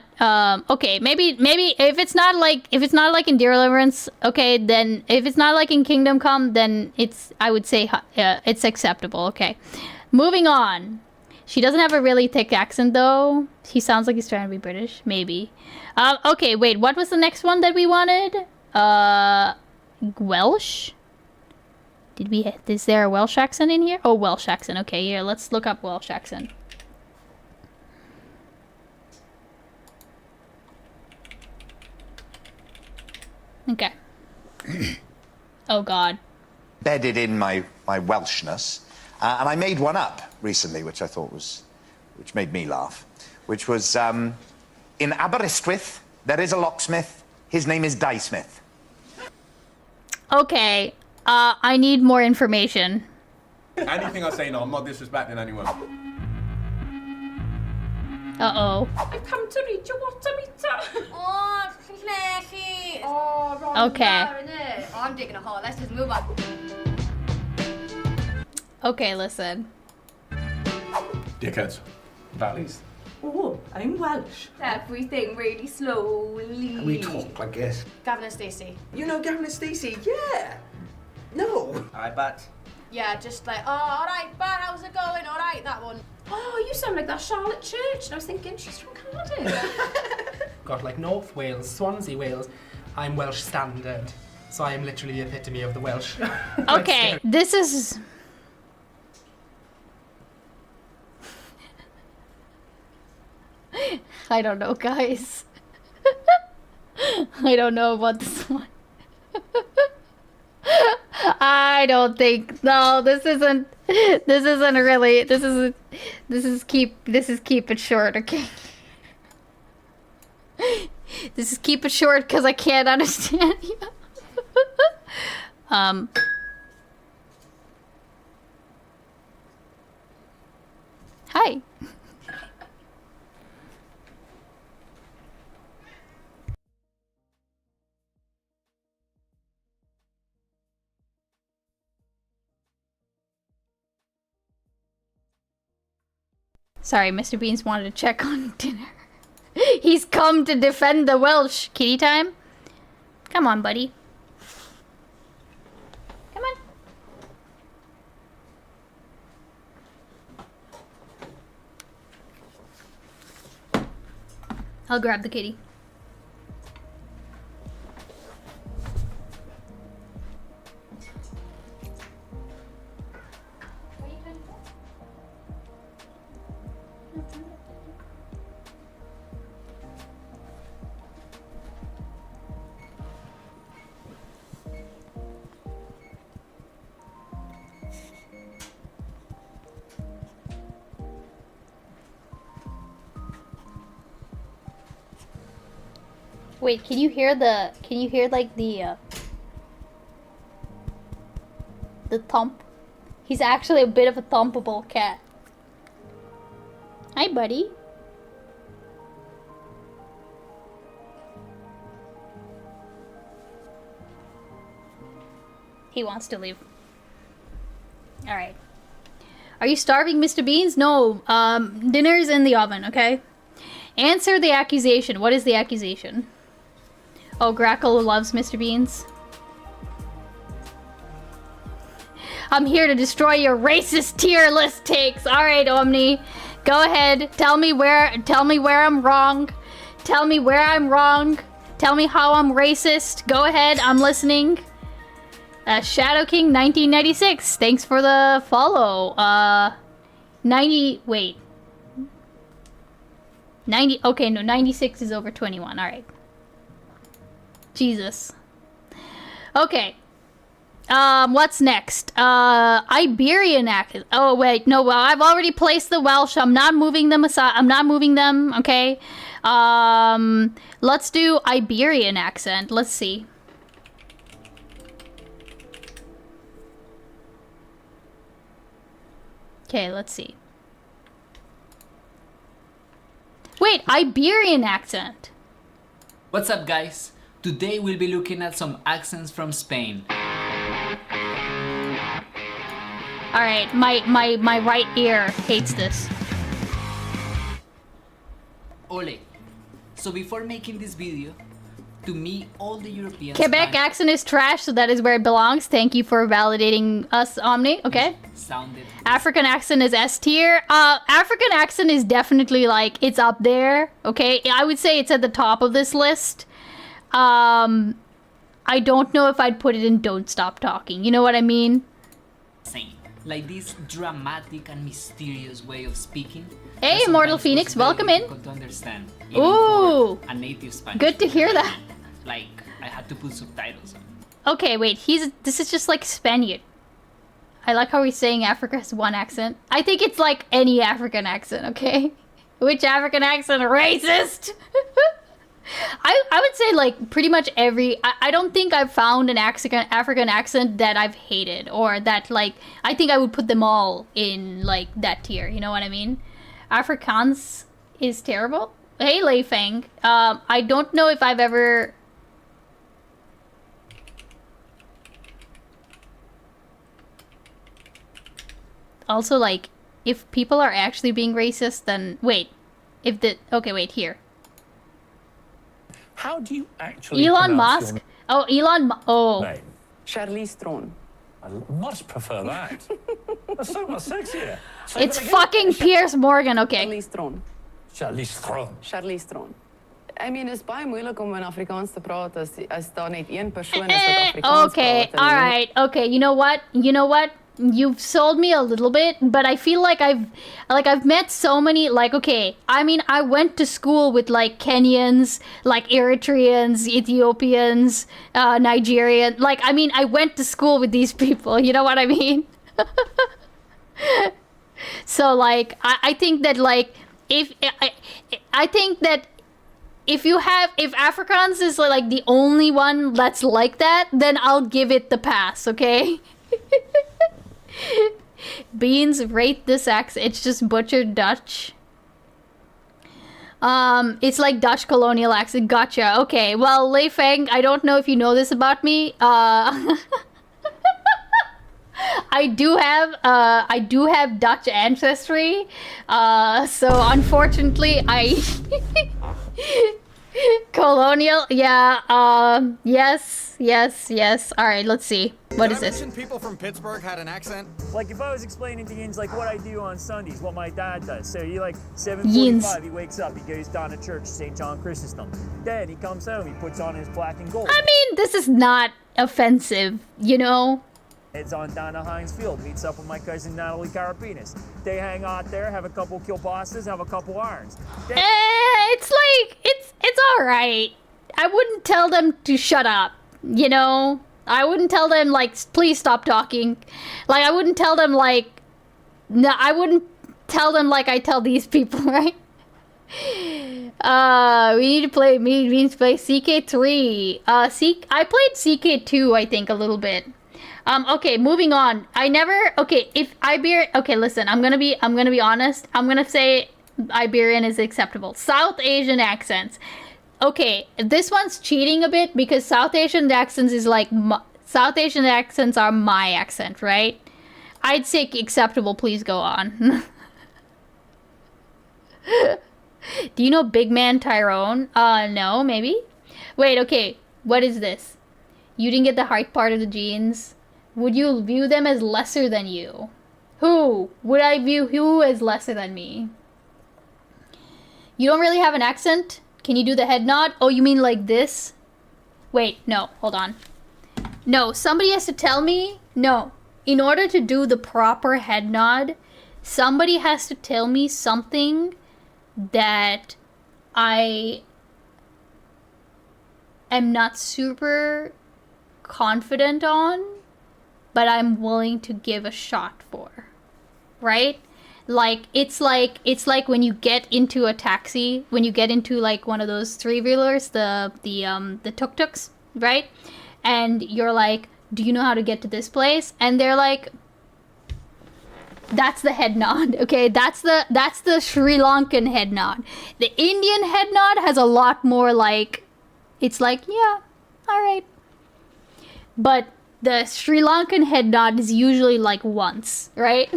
okay, maybe if it's not like in Dear Deliverance, okay, then if it's not like in Kingdom Come, then I would say, it's acceptable, okay. Moving on. She doesn't have a really thick accent, though. He sounds like he's trying to be British, maybe. Okay, wait, what was the next one that we wanted? Welsh? Is there a Welsh accent in here? Oh, Welsh accent, okay, here, let's look up Welsh accent. Okay. Oh God. Bedded in my Welshness, and I made one up recently, which I thought which made me laugh, which was, in Aberystwyth, there is a locksmith, his name is Dysmith. Okay, I need more information. Anything I say now, I'm not disrespecting anyone. Uh-oh. I've come to read your water meter. Oh, Clecky. Oh, wrong Okay. there, innit? Oh, I'm digging a hole. Let's just move on. Okay, listen. Dickheads. Valleys. Oh, I'm Welsh. Everything really slowly. We talk like this. Gavin and Stacey. You know Gavin and Stacey? Yeah. No. I bet. Yeah, just like, oh, all right, but how's it going? All right, that one. Oh, you sound like that Charlotte Church. And I was thinking, she's from Cardiff. Got like North Wales, Swansea, Wales. I'm Welsh Standard. So I am literally the epitome of the Welsh. Okay, this is... I don't know, guys. I don't know about this one. I don't think... No, this isn't really... This is keep it short, okay? This is keep it short because I can't understand you. Hi. Sorry, Mr. Beans wanted to check on dinner. He's come to defend the Welsh. Kitty time? Come on, buddy. Come on. I'll grab the kitty. Wait, can you hear like the thump? He's actually a bit of a thumpable cat. Hi, buddy. He wants to leave. Alright. Are you starving, Mr. Beans? No, dinner's in the oven, okay? Answer the accusation. What is the accusation? Oh, Grackle loves Mr. Beans. I'm here to destroy your racist tier list takes. All right, Omni, go ahead. Tell me where I'm wrong. Tell me where I'm wrong. Tell me how I'm racist. Go ahead, I'm listening. Shadow King 1996. Thanks for the follow. Wait. 90. Okay, no, 96 is over 21. All right. Jesus. Okay. What's next? Iberian accent. Oh wait, no. Well, I've already placed the Welsh. I'm not moving them aside. I'm not moving them. Okay. Let's do Iberian accent. Let's see. Okay, let's see. Wait, Iberian accent. What's up, guys? Today we'll be looking at some accents from Spain. Alright, my right ear hates this. Ole. So before making this video, to me, all the Europeans... Quebec accent is trash, so that is where it belongs. Thank you for validating us, Omni. Okay. Sounded... African accent is S tier. African accent is definitely, like, it's up there. Okay. I would say it's at the top of this list. I don't know if I'd put it in Don't Stop Talking. You know what I mean? Same. Like this dramatic and mysterious way of speaking. Hey, Immortal Phoenix, welcome in. To understand, ooh, a native Spanish. Good to hear that. Like, I had to put subtitles on. Okay, wait, this is just like Spaniard. I like how he's saying Africa has one accent. I think it's like any African accent, okay? Which African accent? Racist! I would say like pretty much every... I don't think I've found an African accent that I've hated, or that like... I think I would put them all in like that tier, you know what I mean? Afrikaans is terrible. Hey, Lei Feng. I don't know if I've ever... Also, like, if people are actually being racist, then... Wait. If the... Okay, wait, here. How do you actually Elon Musk? Oh, Oh. Name? Charlize Theron. I much prefer that. That's so much sexier. Say It's that again. fucking Piers Morgan, okay. Charlize Theron. Charlize Theron. Charlize Theron. I mean, het is baie moeilik om in Afrikaans te praat as daar net een persoon is wat Afrikaans Okay, praat. alright, okay, you know what? You know what? You've sold me a little bit, but I feel like I've met so many, like, okay, I mean, I went to school with, like, Kenyans, like, Eritreans, Ethiopians, Nigerian, like, I mean, I went to school with these people, you know what I mean? So, like, I think that, like, I think that if Afrikaans is, like, the only one that's like that, then I'll give it the pass, okay? Beans rate this accent. It's just butchered Dutch. It's like Dutch colonial accent. Gotcha. Okay. Well, Lei Feng, I don't know if you know this about me. I do have Dutch ancestry. So unfortunately, colonial. Yeah. Yes. All right. Let's see. What is this? People from Pittsburgh had an accent. Like if I was explaining to Yins like what I do on Sundays, what my dad does. So he like 7:45, he wakes up, he goes down to church, St. John Chrysostom. Then he comes home, he puts on his black and gold. I mean, this is not offensive, you know. Heads on down to Heinz Field, meets up with my cousin Natalie Carapinas. They hang out there, have a couple kielbasa's, have a couple irons. It's like it's all right. I wouldn't tell them to shut up, you know. I wouldn't tell them, like, please stop talking. Like, I wouldn't tell them, like... No, I wouldn't tell them like I tell these people, right? We need to play CK3. I played CK2, I think, a little bit. Okay, moving on. Okay, listen, I'm gonna be honest. I'm gonna say Iberian is acceptable. South Asian accents. Okay, this one's cheating a bit because South Asian accents is like... South Asian accents are my accent, right? I'd say acceptable, please go on. Do you know Big Man Tyrone? No, maybe? Wait, okay, what is this? You didn't get the height part of the genes. Would you view them as lesser than you? Who? Would I view who as lesser than me? You don't really have an accent? Can you do the head nod? Oh, you mean like this? Wait, no, hold on. No, somebody has to tell me. No, in order to do the proper head nod, somebody has to tell me something that I am not super confident on, but I'm willing to give a shot for, right? Like it's like when you get into a taxi, when you get into like one of those three-wheelers, the tuk-tuks, right? And you're like, do you know how to get to this place? And they're like, that's the head nod, okay? That's the Sri Lankan head nod. The Indian head nod has a lot more like, it's like, yeah, all right. But the Sri Lankan head nod is usually like once, right?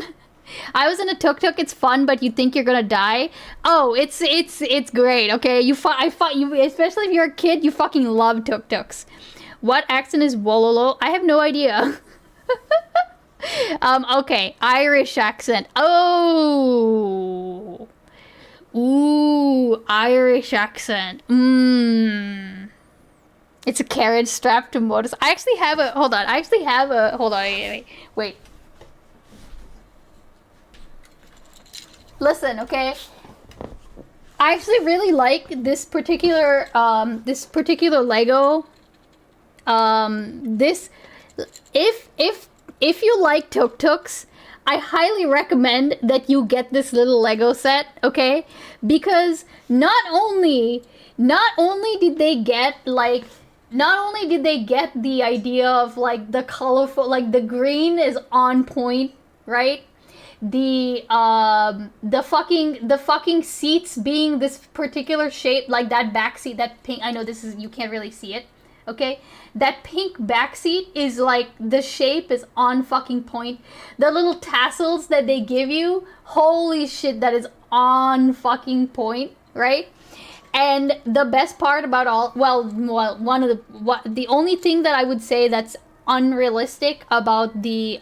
I was in a tuk-tuk, it's fun, but you think you're gonna die. Oh, it's great, okay? You, especially if you're a kid, you fucking love tuk-tuks. What accent is Wololo? I have no idea. Okay, Irish accent. Oh. Ooh, Irish accent. It's a carriage strapped to motors. I actually have a, hold on, wait. Listen, okay? I actually really like this particular Lego. If you like tuk-tuks, I highly recommend that you get this little Lego set, okay? Because not only did they get the idea of like the colorful, like the green is on point, right? The fucking seats being this particular shape, like that back seat, that pink, I know this is, you can't really see it, okay? That pink back seat is like, the shape is on fucking point. The little tassels that they give you, holy shit, that is on fucking point, right? And the best part about the only thing that I would say that's unrealistic about the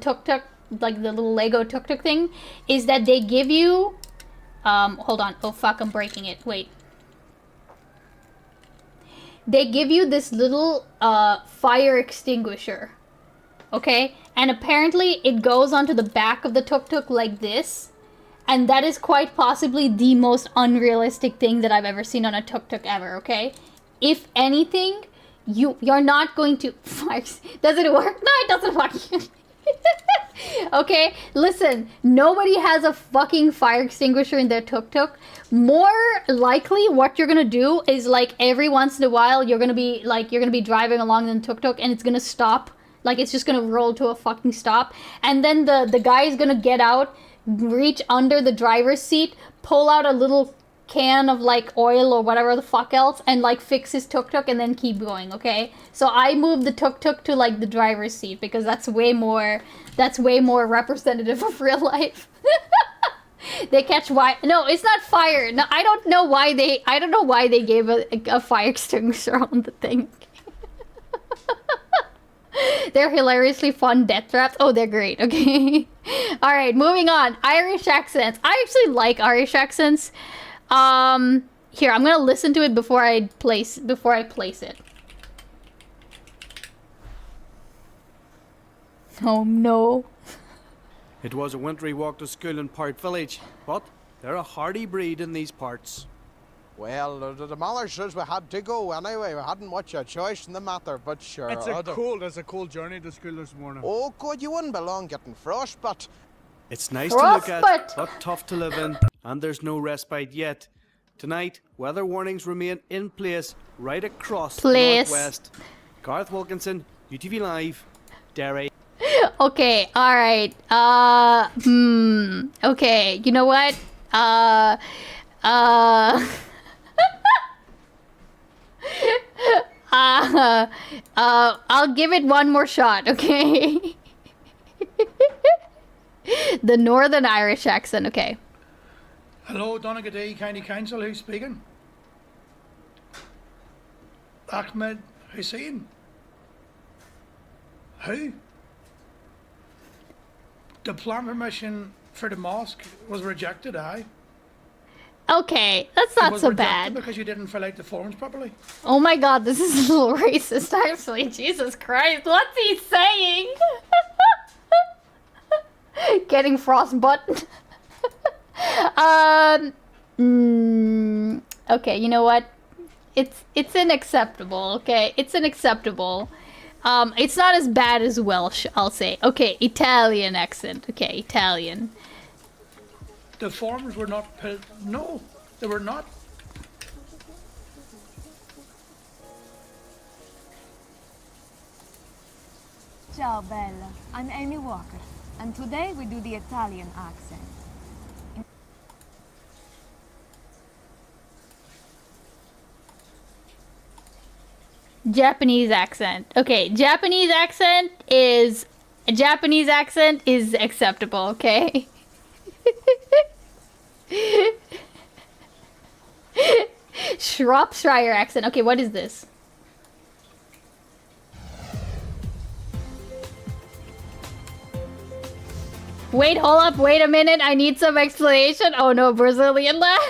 tuk-tuk, like the little Lego tuk-tuk thing, is that they give you, hold on, oh fuck, I'm breaking it, wait. They give you this little fire extinguisher, okay? And apparently it goes onto the back of the tuk-tuk like this, and that is quite possibly the most unrealistic thing that I've ever seen on a tuk-tuk ever, okay? If anything, you're not going to fire. Does it work? No, it doesn't work. Okay, listen, nobody has a fucking fire extinguisher in their tuk-tuk. More likely what you're gonna do is like every once in a while you're gonna be driving along in the tuk-tuk and it's gonna stop, like it's just gonna roll to a fucking stop, and then the guy is gonna get out, reach under the driver's seat, pull out a little can of like oil or whatever the fuck else, and like fix his tuk-tuk and then keep going, okay? So I moved the tuk-tuk to like the driver's seat because that's way more representative of real life. They catch why? No, it's not fire. No, I don't know why they gave a fire extinguisher on the thing. They're hilariously fun death traps. Oh, they're great. Okay. All right, moving on. Irish accents. I actually like Irish accents. Here, I'm gonna listen to it before I place it. Oh no. It was a wintry walk to school in Part Village, but they're a hardy breed in these parts. Well, the mother says we had to go anyway. We hadn't much a choice in the matter, but sure. It's a cold journey to school this morning. Oh, good, you wouldn't belong getting frostbite. It's nice to look at, but tough to live in, and there's no respite yet. Tonight, weather warnings remain in place right across the northwest. Garth Wilkinson, UTV Live, Derry. Okay, alright. Okay, you know what? I'll give it one more shot, okay? The Northern Irish accent, okay. Hello, Donegal County Council, who's speaking? Ahmed Hussein. Who? The plan permission for the mosque was rejected, aye? Okay, that's not so bad. Because you didn't fill out the forms properly. Oh my god, this is a little racist, actually. Jesus Christ, what's he saying? Getting frostbite. Okay, you know what? It's an acceptable, okay? It's an acceptable. It's not as bad as Welsh, I'll say. Okay, Italian accent. Okay, Italian. The forms were not. No, they were not. Ciao Bella, I'm Amy Walker, and today we do the Italian accent. Japanese accent. Okay, Japanese accent is acceptable, okay? Shropshire accent. Okay, what is this? Wait, hold up, wait a minute. I need some explanation. Oh no, Brazilian lad.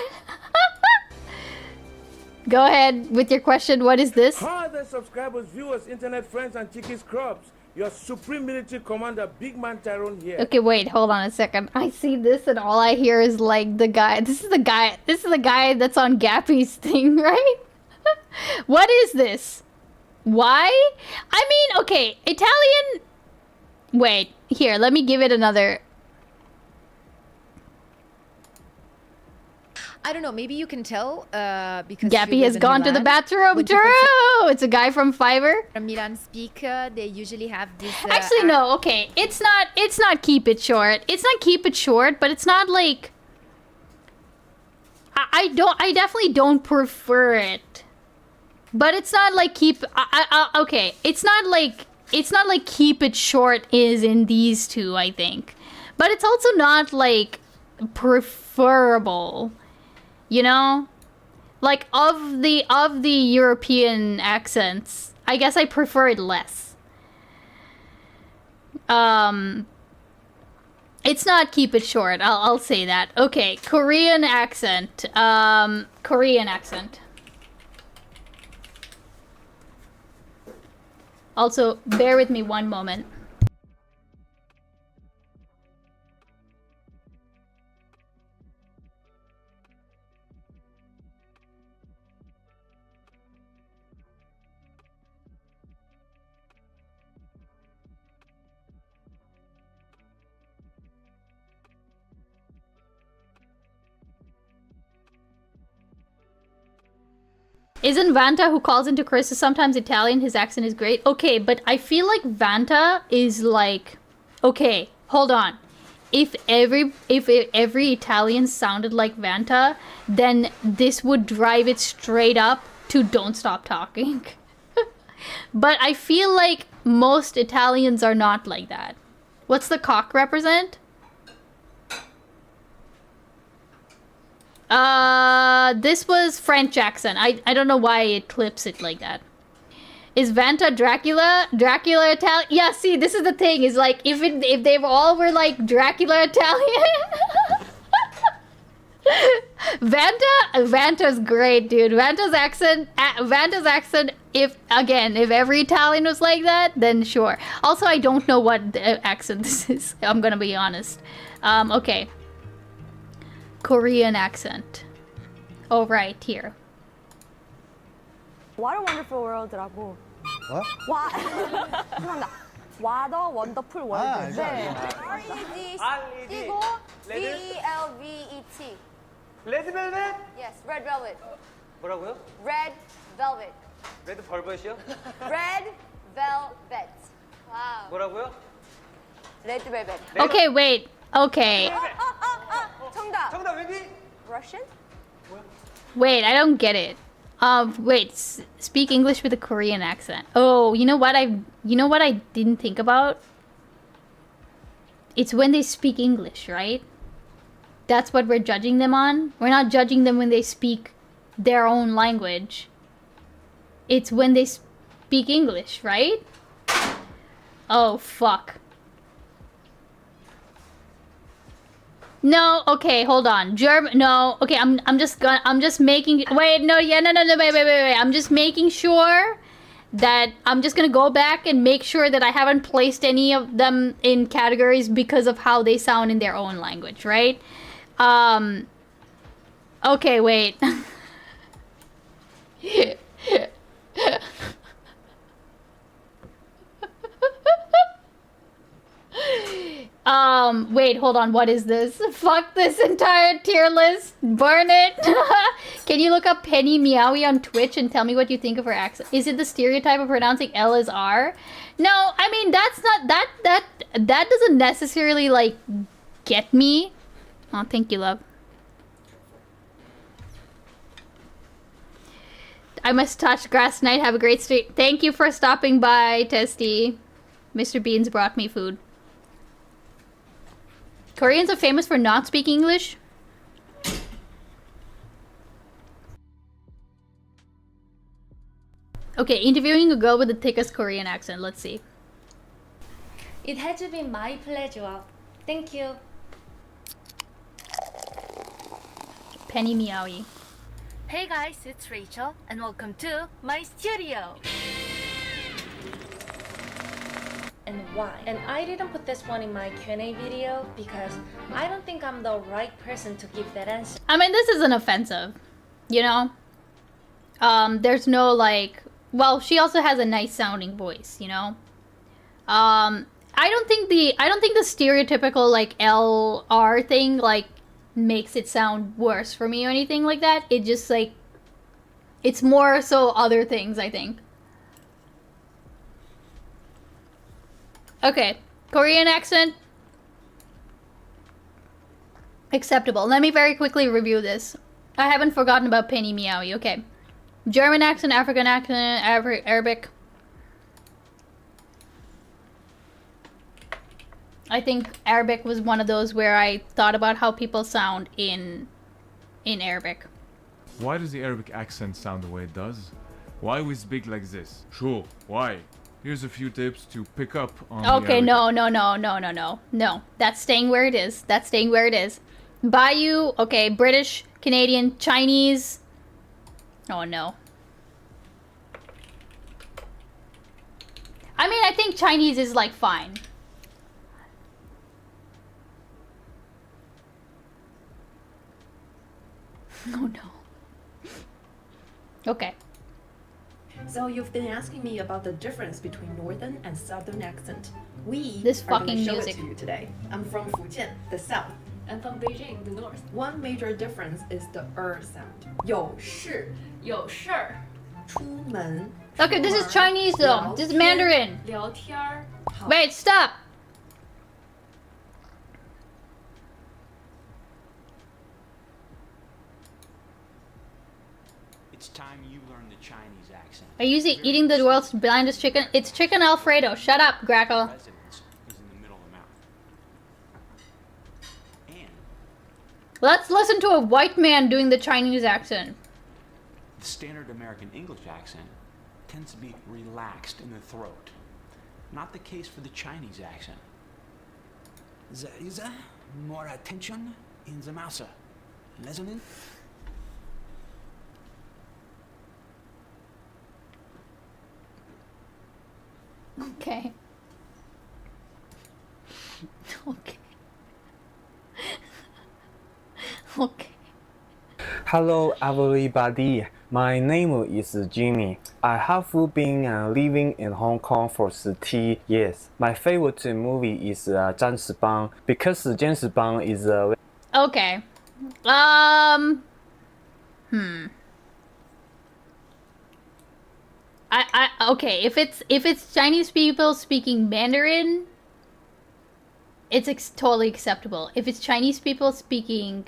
Go ahead with your question. What is this? Hi there, subscribers, viewers, internet friends, and Chicky Scrubs. Your Supreme Military Commander, Big Man Tyrone here. Okay, wait, hold on a second. I see this and all I hear is like the guy. This is the guy that's on Gappy's thing, right? What is this? Why? I mean, okay, Italian. Wait, here, let me give it another. I don't know, maybe you can tell because Gappy has gone to the bathroom. True! It's a guy from Fiverr. Milan speak, they usually have this... Actually, no, okay. It's not keep it short. It's not keep it short, but it's not like... I definitely don't prefer it. But it's not like keep... okay, it's not like keep it short is in these two, I think. But it's also not like preferable. You know, like of the European accents, I guess I prefer it less. It's not keep it short. I'll say that. Okay, Korean accent. Korean accent. Also, bear with me one moment. Isn't Vanta, who calls into Chris, is sometimes Italian? His accent is great. Okay, but I feel like Vanta is like... Okay, hold on. If every Italian sounded like Vanta, then this would drive it straight up to Don't Stop Talking. But I feel like most Italians are not like that. What's the cock represent? This was French accent. I don't know why it clips it like that. Is Vanta Dracula? Dracula Italian? Yeah, see, this is the thing. Is like if they all were like Dracula Italian. Vanta's great, dude. Vanta's accent. If every Italian was like that, then sure. Also, I don't know what accent this is. I'm gonna be honest. Okay. Korean accent. Oh, right, here. What a wonderful world라고. What? 죄송합니다. What a wonderful world. 네. R-E-D 이고 V-E-L-V-E-T. 레드 벨벳? Yes, red velvet. 뭐라고요? Red velvet. 레드 벌벳이요? Red velvet. Wow. 뭐라고요? Red velvet. Okay, wait. Okay. 정답. 정답 왠지? Russian? Wait, I don't get it. Wait. Speak English with a Korean accent. Oh, you know what I didn't think about? It's when they speak English, right? That's what we're judging them on. We're not judging them when they speak their own language. It's when they speak English, right? Oh, fuck. No, okay, hold on. German, no, okay, I'm just making, wait, no, yeah, no, wait. I'm just making sure that I'm just gonna go back and make sure that I haven't placed any of them in categories because of how they sound in their own language, right? Okay, wait. Wait, hold on. What is this? Fuck this entire tier list. Burn it. Can you look up Penny Meowie on Twitch and tell me what you think of her accent? Is it the stereotype of pronouncing L as R? No, I mean, that's not, that doesn't necessarily, like, get me. Oh, thank you, love. I must touch grass tonight. Have a great stream. Thank you for stopping by, Testy. Mr. Beans brought me food. Koreans are famous for not speaking English. Okay, interviewing a girl with the thickest Korean accent. Let's see. It has been my pleasure. Thank you. Penny Meowie. Hey guys, it's Rachel and welcome to my studio. And why? And I didn't put this one in my Q&A video because I don't think I'm the right person to give that answer. I mean, this isn't offensive, you know? There's no, like... Well, she also has a nice sounding voice, you know? I don't think the stereotypical, like, LR thing, like, makes it sound worse for me or anything like that. It just, like... It's more so other things, I think. Okay, Korean accent. Acceptable. Let me very quickly review this. I haven't forgotten about Penny Meowie. Okay. German accent, African accent, Arabic. I think Arabic was one of those where I thought about how people sound in Arabic. Why does the Arabic accent sound the way it does? Why we speak like this? Sure, why? Here's a few tips to pick up on Okay, the Arabic. no. That's staying where it is. That's staying where it is. Bayou, okay, British, Canadian, Chinese. Oh no. I mean, I think Chinese is like fine. Oh no. Okay. So you've been asking me about the difference between northern and southern accent. This are gonna fucking show music. it to you today. I'm from Fujian, the south. And from Beijing, the north. One major difference is the sound. 有事,有事儿,出门. Okay, this is Chinese though. This is Mandarin. 聊天儿. Wait, stop. It's time you learn the Chinese accent. Are you eating the world's blandest chicken? It's chicken Alfredo. Shut up, Grackle. Residence is in the middle of the mouth. And Let's listen to a white man doing the Chinese accent. the standard American English accent tends to be relaxed in the throat. Not the case for the Chinese accent. There is more attention in the mouth. Listening? Okay. Okay. Okay. Hello everybody, my name is Jimmy. I have been living in Hong Kong for 30 years. My favorite movie is James Bond because James Bond is Okay. Okay, if it's Chinese people speaking Mandarin, it's totally acceptable. If it's Chinese people speaking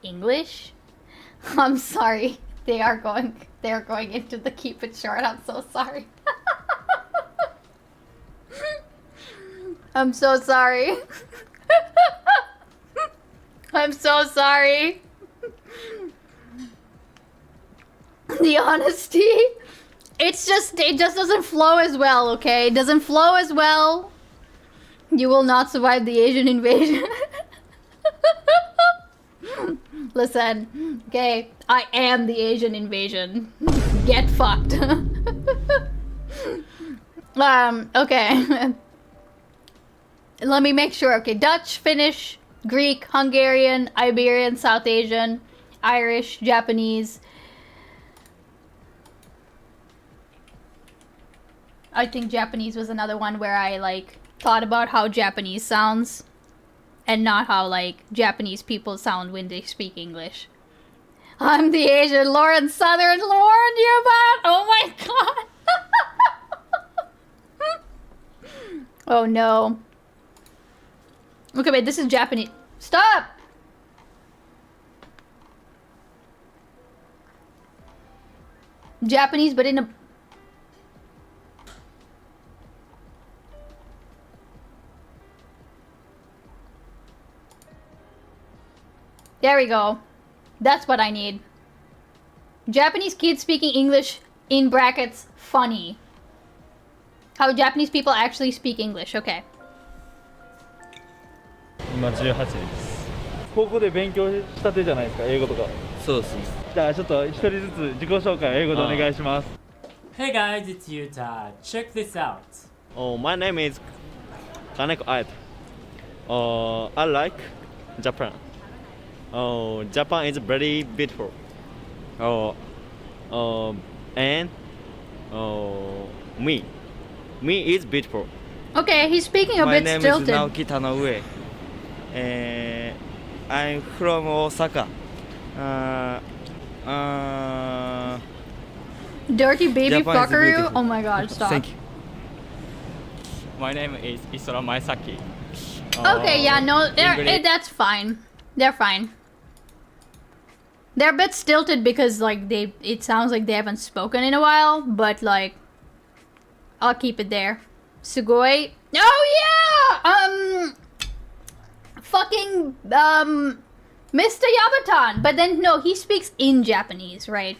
English, I'm sorry. They're going into the keep it short. I'm so sorry. I'm so sorry. I'm so sorry. The honesty. It just doesn't flow as well, okay? It doesn't flow as well. You will not survive the Asian invasion. Listen, okay? I am the Asian invasion. Get fucked. Okay. Let me make sure. Okay, Dutch, Finnish, Greek, Hungarian, Iberian, South Asian. Irish, Japanese. I think Japanese was another one where I like thought about how Japanese sounds and not how like Japanese people sound when they speak English. I'm the Asian Lauren Southern. Lauren, you about? Oh my god. Oh no. Okay, wait, this is Japanese. Stop! Japanese, but in a... There we go. That's what I need. Japanese kids speaking English, in brackets, funny. How Japanese people actually speak English, okay. 今18です。高校で勉強したてじゃないですか、英語とか。そうですね。じゃあちょっと一人ずつ自己紹介を英語でお願いします。Hey guys, it's Yuta. Check this out. Oh, my name is Kaneko Aet. I like Japan. Oh, Japan is very beautiful. And me is beautiful. Okay, he's speaking a bit stilted. My name is Naoki Tanaue. I'm from Osaka. Dirty baby Japan is fuckaroo? beautiful. Oh my god, stop. Thank you. My name is Isora Maesaki. Okay, yeah, no, that's fine. They're fine. They're a bit stilted because, like, it sounds like they haven't spoken in a while, but, like, I'll keep it there. Sugoi. Oh, yeah! Fucking, Mr. Yabatan. But then, no, he speaks in Japanese, right?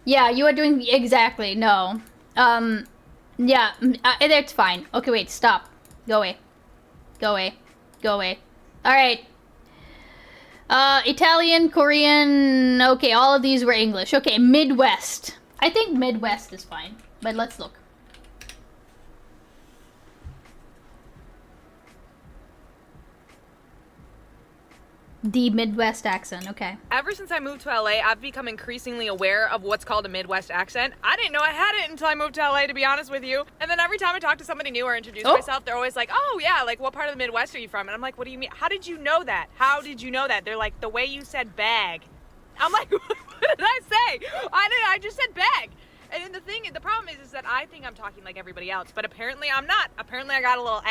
Yeah, you are doing, exactly, no. Yeah, that's fine. Okay, wait, stop. Go away. Go away. Go away. Alright. Italian, Korean, okay, all of these were English. Okay, Midwest. I think Midwest is fine, but let's look. The Midwest accent, okay. Ever since I moved to LA, I've become increasingly aware of what's called a Midwest accent. I didn't know I had it until I moved to LA, to be honest with you. And then every time I talk to somebody new or introduce myself, they're always like, oh yeah, like what part of the Midwest are you from? And I'm like, what do you mean? How did you know that? How did you know that? They're like, the way you said bag. I'm like, what did I say? I just said bag. And then the problem is that I think I'm talking like everybody else, but apparently I'm not. Apparently I got a little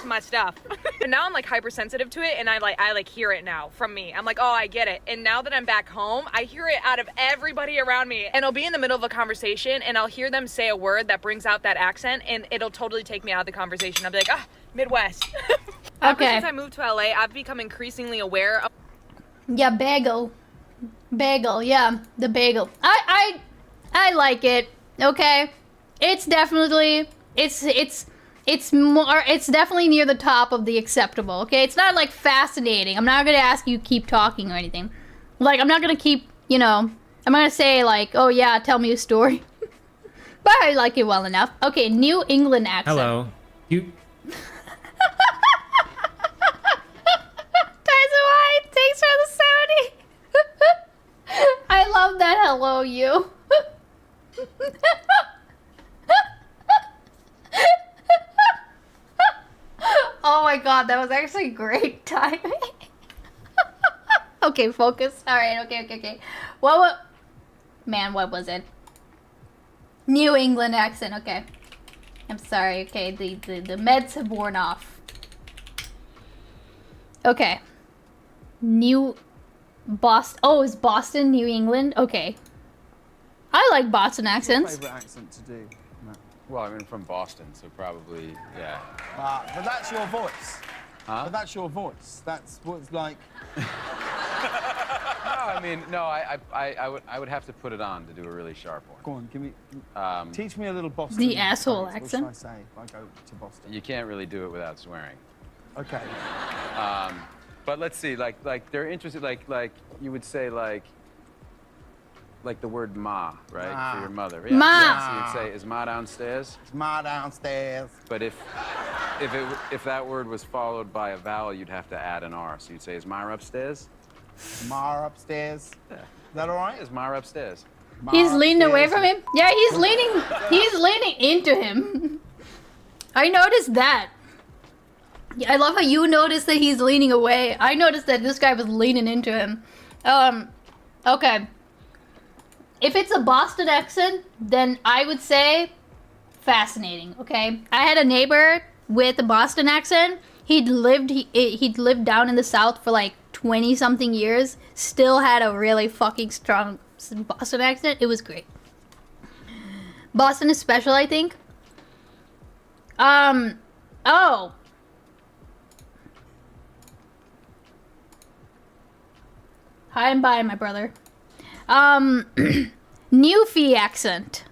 to my stuff. And now I'm like hypersensitive to it, and I hear it now from me. I'm like, oh, I get it. And now that I'm back home, I hear it out of everybody around me. And I'll be in the middle of a conversation, and I'll hear them say a word that brings out that accent, and it'll totally take me out of the conversation. I'll be like, ah, Midwest. Ever since I moved to LA, I've become increasingly aware of... Yeah, bagel. Bagel, yeah, the bagel. I like it, okay? It's definitely, it's definitely near the top of the acceptable, okay? It's not, like, fascinating. I'm not gonna ask you keep talking or anything. Like, I'm not gonna keep, you know, I'm gonna say, like, oh yeah, tell me a story. But I like it well enough. Okay, New England accent. Hello. You... Tyson White, thanks for the 70. I love that hello, you. Oh my god, that was actually great timing. Okay, focus. Alright, okay. Man, what was it? New England accent, okay. I'm sorry, okay, the meds have worn off. Okay. Boston. Oh, is Boston New England? Okay. I like Boston accents. Favorite accent to do? No. Well, I'm from Boston, so probably, yeah. But that's your voice. Huh? But that's your voice. That's what it's like. No, I mean, no, I would have to put it on to do a really sharp one. Go on, give me. Teach me a little Boston. The asshole phrase. accent. What should I say if I go to Boston? You can't really do it without swearing. Okay. But let's see, like they're interested, like you would say like the word ma, right, Ma. for your mother. Ma. Yeah, so you'd say, is ma downstairs? Is ma downstairs? But if that word was followed by a vowel, you'd have to add an R. So you'd say, is ma upstairs? Mar upstairs. Is that all right? Is Mar upstairs? He's leaning away from him. Yeah, he's leaning into him. I noticed that. Yeah, I love how you noticed that he's leaning away. I noticed that this guy was leaning into him. Okay. If it's a Boston accent, then I would say fascinating, okay? I had a neighbor with a Boston accent. He'd lived down in the South for like 20 something years. Still had a really fucking strong Boston accent. It was great. Boston is special, I think. Oh. Hi and bye, my brother. Newfie accent.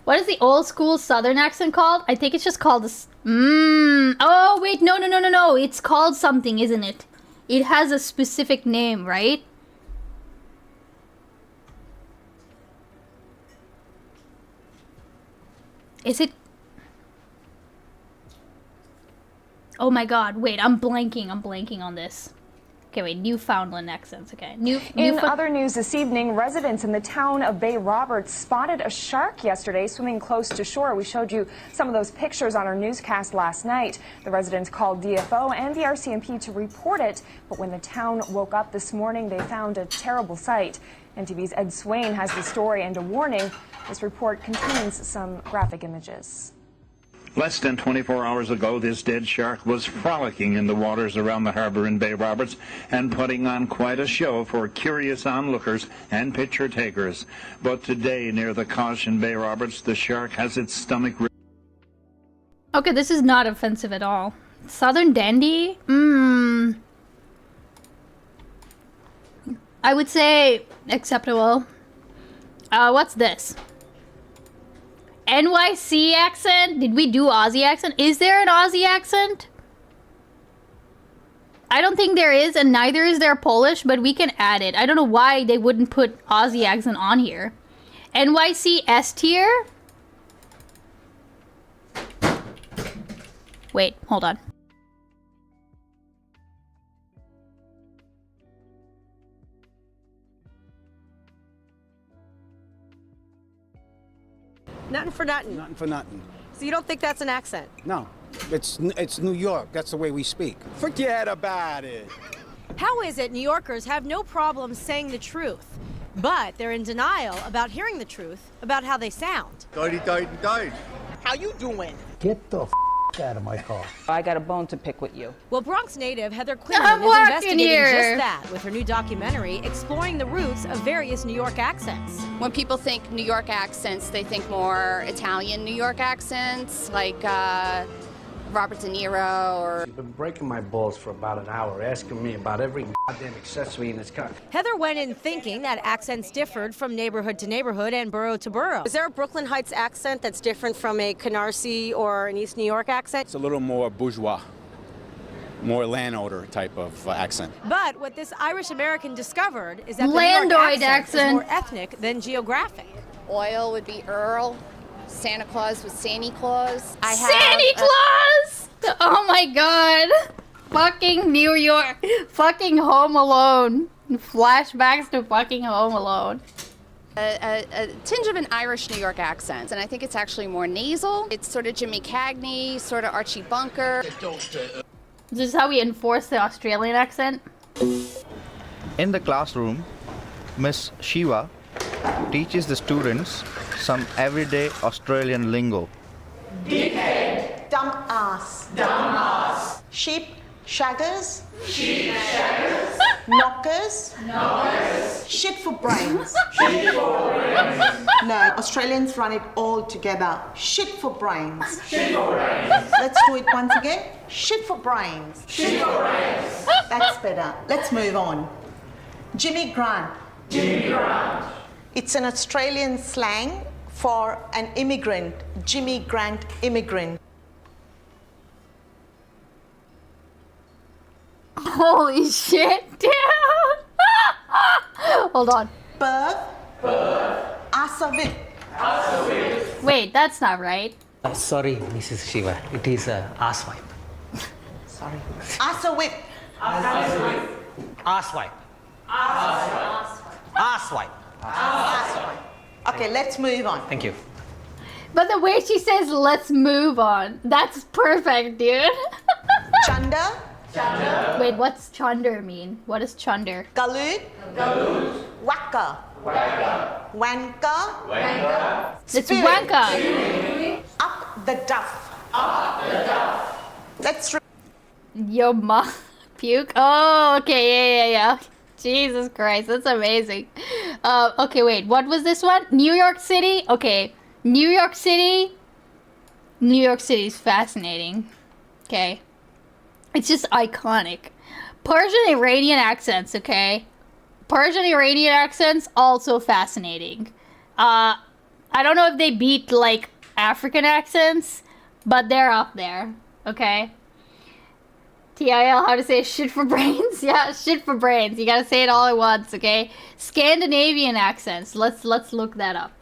What is the old school Southern accent called? I think it's just called this. Oh, wait, no. It's called something, isn't it? It has a specific name, right? Is it? Oh my god, wait, I'm blanking on this. Okay, wait, Newfoundland accents, okay. In other news this evening, residents in the town of Bay Roberts spotted a shark yesterday swimming close to shore. We showed you some of those pictures on our newscast last night. The residents called DFO and the RCMP to report it, but when the town woke up this morning, they found a terrible sight. NTV's Ed Swain has the story and a warning. This report contains some graphic images. Less than 24 hours ago, this dead shark was frolicking in the waters around the harbor in Bay Roberts and putting on quite a show for curious onlookers and picture takers. But today, near the Kosh in Bay Roberts, the shark has its stomach. Okay, this is not offensive at all. Southern dandy? I would say acceptable. What's this? NYC accent? Did we do Aussie accent? Is there an Aussie accent? I don't think there is, and neither is there Polish, but we can add it. I don't know why they wouldn't put Aussie accent on here. NYC S tier? Wait, hold on. Nothing for nothing. Nothing for nothing. So you don't think that's an accent? No, it's New York. That's the way we speak. Forget about it. How is it New Yorkers have no problem saying the truth, but they're in denial about hearing the truth about how they sound? Died. How you doing? Get the out of my car. I got a bone to pick with you. Well, Bronx native Heather I'm Quinlan is working investigating here. just that with her new documentary exploring the roots of various New York accents. When people think New York accents, they think more Italian New York accents, like Robert De Niro or... You've been breaking my balls for about an hour, asking me about every goddamn accessory in this car. Heather went in thinking that accents differed from neighborhood to neighborhood and borough to borough. Is there a Brooklyn Heights accent that's different from a Canarsie or an East New York accent? It's a little more bourgeois, more landowner type of accent. But what this Irish American discovered is that the Landoid New York accent. is more ethnic than geographic. Oil would be Earl. Santa Claus was Santy Claus. Santy Claus! Oh my god. Fucking New York. Fucking Home Alone. Flashbacks to fucking Home Alone. A tinge of an Irish New York accent, and I think it's actually more nasal. It's sort of Jimmy Cagney, sort of Archie Bunker. This is how we enforce the Australian accent. In the classroom, Miss Shiva teaches the students some everyday Australian lingo. Dickhead. Dumb ass. Dumb ass. Sheep shaggers. Sheep shaggers. Knockers. Knockers. Shit for brains. Shit for brains. No, Australians run it all together. Shit for brains. Shit for brains. Let's do it once again. Shit for brains. Shit for brains. That's better. Let's move on. Jimmy Grant. Jimmy Grant. It's an Australian slang for an immigrant. Jimmy Grant immigrant. Holy shit, dude! Hold on. Birb. Birb. Asavit. Wait, that's not right. Sorry, Mrs. Shiva. It is ass wipe. Sorry. Ass whip. Ass wipe. Ass wipe. Okay, let's move on. Thank you. But the way she says, let's move on, that's perfect, dude. Chanda. Wait, what's chunder mean? What does chunder? Galut. Waka. Wanka. It's Spirit. wanka. Up the duff. Let's. Your mom puke? Oh, okay, yeah. Jesus Christ, that's amazing. Okay, wait, what was this one? New York City? Okay, New York City. New York City is fascinating. Okay. It's just iconic. Persian Iranian accents, okay? Persian Iranian accents, also fascinating. I don't know if they beat, like, African accents, but they're up there, okay? TIL, how to say shit for brains? Yeah, shit for brains. You gotta say it all at once, okay? Scandinavian accents. Let's look that up.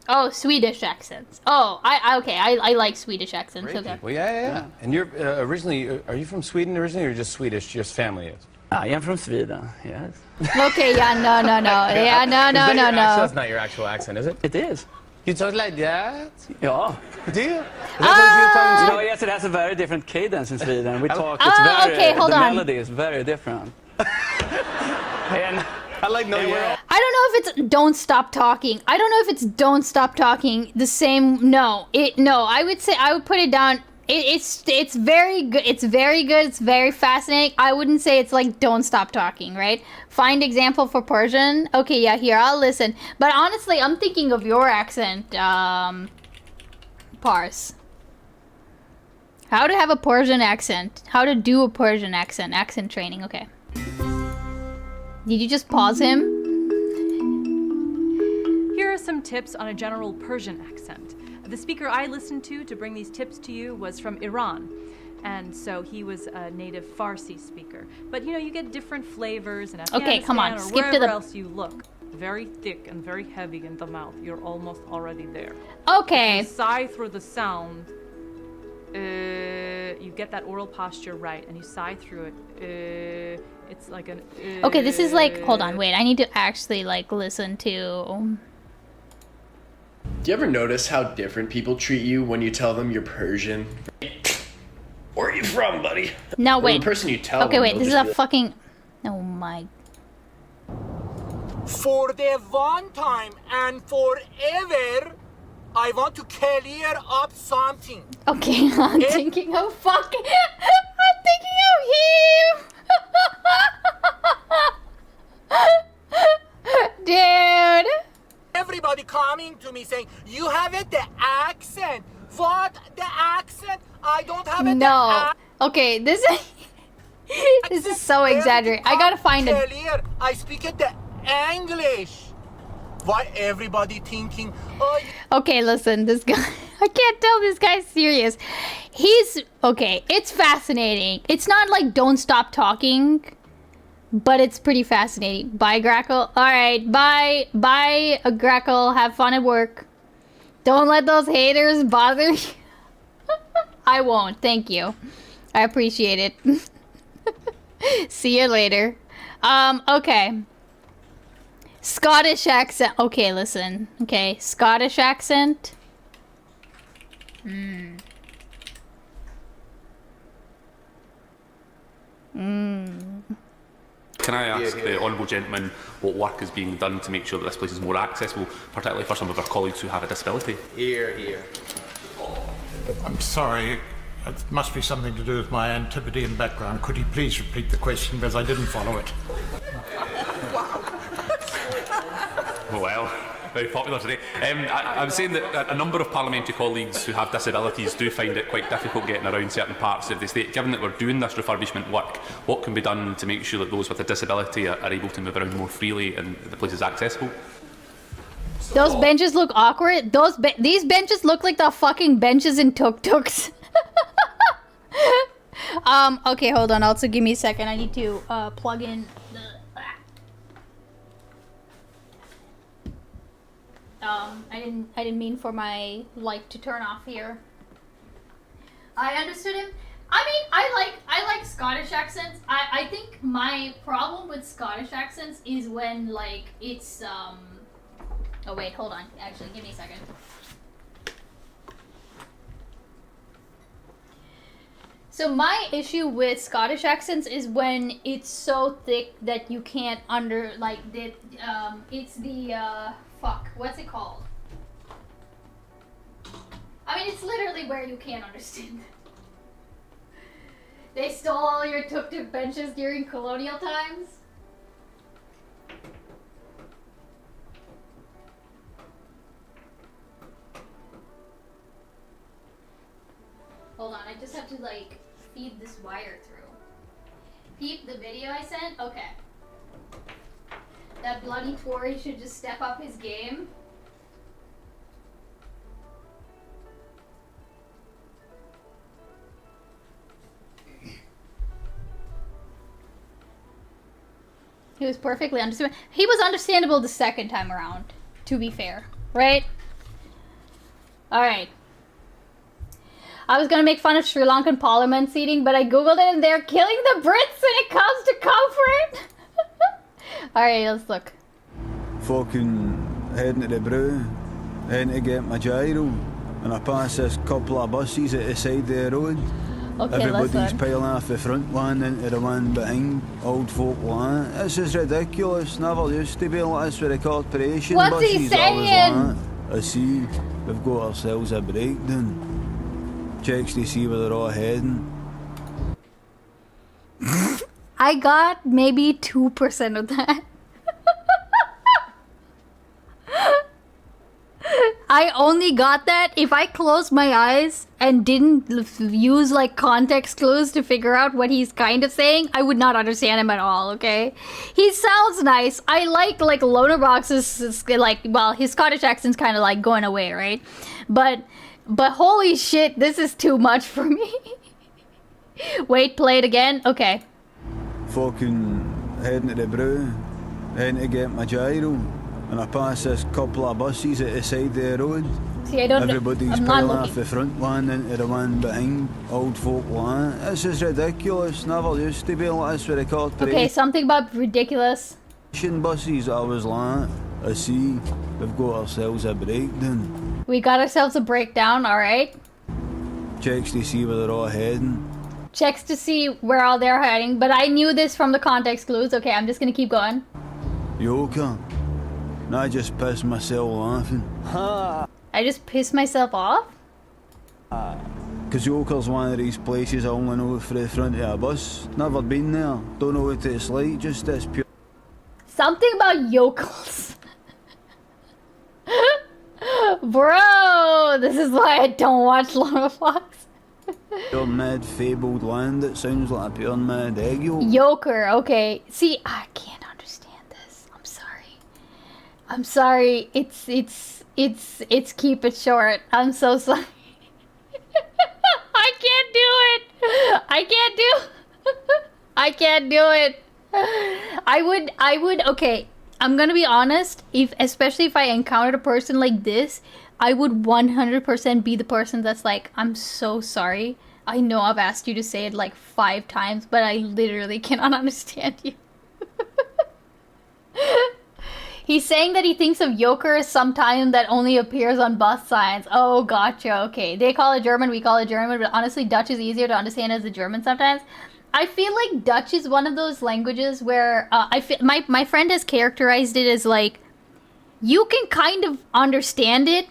Oh, Swedish accents. Oh, I like Swedish accents. Great. Okay. Well, yeah. And you're originally, are you from Sweden originally, or just Swedish? Just family is. I am from Sweden. Yes. Okay, yeah, no. Yeah, no. That's not your actual accent, is it? It is. You talk like that? Yeah. Do you? Is No, yes, it has a very different cadence in Sweden. We talk. It's very. Okay, hold the on. melody is very different. And I like no. I don't know if it's don't stop talking. I don't know if it's don't stop talking the same. No, I would say I would put it down. It's very good. It's very good. It's very fascinating. I wouldn't say it's like don't stop talking, right? Find example for Persian. Okay, yeah, here I'll listen. But honestly, I'm thinking of your accent, Parse. How to have a Persian accent? How to do a Persian accent? Accent training. Okay. Did you just pause him? Here are some tips on a general Persian accent. The speaker I listened to bring these tips to you was from Iran. And so he was a native Farsi speaker. But you know, you get different flavors in Afghanistan Okay, come on, or skip to wherever the... else you look. Very thick and very heavy in the mouth. You're almost already there. Okay. If you sigh through the sound, you get that oral posture right, and you sigh through it. It's like an... Okay, this is like... Hold on, wait. I need to actually, like, listen to... Do you ever notice how different people treat you when you tell them you're Persian? Where are you from, buddy? No, Or wait. the person you tell Okay, them, wait. they'll This is just a be like, fucking... Oh my... For the one time and forever, I want to clear up something. Okay, I'm thinking of fucking... I'm thinking of him! Dude! Everybody coming to me saying, you have it, the accent. What? The accent? I don't have it. No. Okay, this is so exaggerated. I gotta find it. Clear. I speak it the English. Why everybody thinking, oh, Okay, listen, this guy... I can't tell this guy's serious. He's... Okay, it's fascinating. It's not like don't stop talking, but it's pretty fascinating. Bye, Grackle. Alright, bye. Bye, Grackle. Have fun at work. Don't let those haters bother you. I won't, thank you. I appreciate it. See you later. Okay. Scottish accent. Okay, listen. Okay, Scottish accent. Can I ask the Honourable Gentleman what work is being done to make sure that this place is more accessible, particularly for some of our colleagues who have a disability? Here, here. I'm sorry. It must be something to do with my Antipodean background. Could you please repeat the question, because I didn't follow it? Well, very popular today. I'm saying that a number of parliamentary colleagues who have disabilities do find it quite difficult getting around certain parts of the state. Given that we're doing this refurbishment work, what can be done to make sure that those with a disability are able to move around more freely and the place is accessible? Those benches look awkward. These benches look like the fucking benches in tuk-tuks. Okay, hold on. Also, give me a second. I need to plug in the. I didn't mean for my light to turn off here. I understood him. I mean, I like Scottish accents. I think my problem with Scottish accents is when like it's Oh wait, hold on. Actually, give me a second. So my issue with Scottish accents is when it's so thick that you can't it's the fuck, what's it called? I mean, it's literally where you can't understand it. They stole all your tuk-tuk benches during colonial times? Hold on, I just have to like feed this wire through. Peep the video I sent? Okay. That bloody Tory should just step up his game. He was perfectly understandable. He was understandable the second time around, to be fair, right? Alright. I was gonna make fun of Sri Lankan parliament seating, but I googled it and they're killing the Brits when it comes to comfort! Alright, let's look. Fucking heading to the brew, heading to get my gyro, and I pass this couple of buses at the side of the road. Okay, everybody's piling off the front one into the one behind, old folk like that. This is ridiculous, never used to be like this with the corporation What's buses. he saying? I see, we've got ourselves a breakdown. Checks to see where they're all heading. I got maybe 2% of that. I only got that if I closed my eyes and didn't use like context clues to figure out what he's kind of saying. I would not understand him at all, okay? He sounds nice. I like Loner Box's like, well, his Scottish accent's kind of like going away, right? But holy shit, this is too much for me. Wait, play it again? Okay. Fucking heading to the brew, heading to get my gyro, and I pass this couple of buses at the side of the road. See, I don't. Everybody's I'm piling not off looking. the front one into the one behind, old folk like that. This is ridiculous, never used to be like this with the corporation. Okay, something about ridiculous. Buses, I was like, I see, we've got ourselves a breakdown. We got ourselves a breakdown, alright. Checks to see where they're all heading. Checks to see where all they're heading, but I knew this from the context clues. Okay, I'm just gonna keep going. Yoka. And I just pissed myself laughing. I just pissed myself off? Because Yoker's one of these places I only know for the front of a bus. Never been there. Don't know what it's like, just this pure... Something about yokels. Bro, this is why I don't watch Lord of Fox. pure mad fabled land that sounds like a pure mad egg yolk. Yoker, okay. See, I can't understand this. I'm sorry. I'm sorry. It's keep it short. I'm so sorry. I can't do it. I can't do it. I would, okay. I'm gonna be honest, especially if I encountered a person like this, I would 100% be the person that's like, I'm so sorry. I know I've asked you to say it like 5 times, but I literally cannot understand you. He's saying that he thinks of Joker as some time that only appears on bus signs. Oh, gotcha. Okay. They call it German, we call it German, but honestly, Dutch is easier to understand as the German sometimes. I feel like Dutch is one of those languages where I feel my friend has characterized it as like you can kind of understand it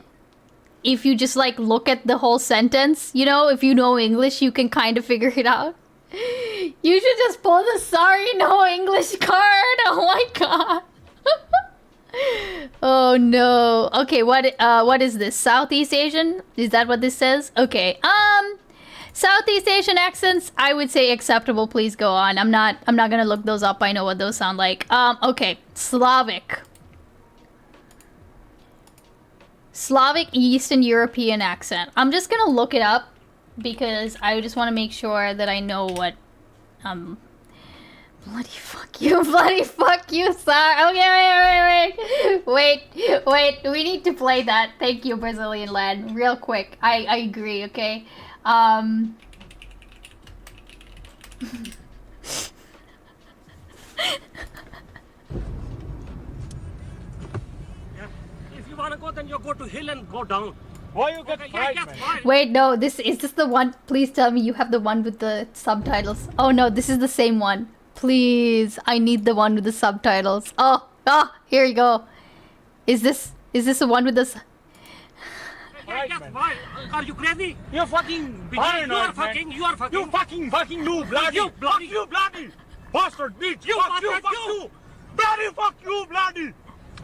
if you just like look at the whole sentence, you know, if you know English, you can kind of figure it out. You should just pull the sorry no English card. Oh my god. Oh no. Okay, what is this? Southeast Asian? Is that what this says? Okay. Southeast Asian accents, I would say acceptable. Please go on. I'm not gonna look those up. I know what those sound like. Okay. Slavic Eastern European accent. I'm just gonna look it up because I just want to make sure that I know what bloody fuck you, sorry. Okay, wait, we need to play that. Thank you, Brazilian lad, real quick. I agree, okay? If you wanna go, then you go to hill and go down. Why you get frightened? Wait, no, is this the one? Please tell me you have the one with the subtitles. Oh no, this is the same one. Please, I need the one with the subtitles. Oh, here you go. Is this the one with the? Why? Are you crazy? You're fucking. You are fucking. You fucking you bloody. You bloody bastard bitch. You fuck you. Bloody fuck you bloody.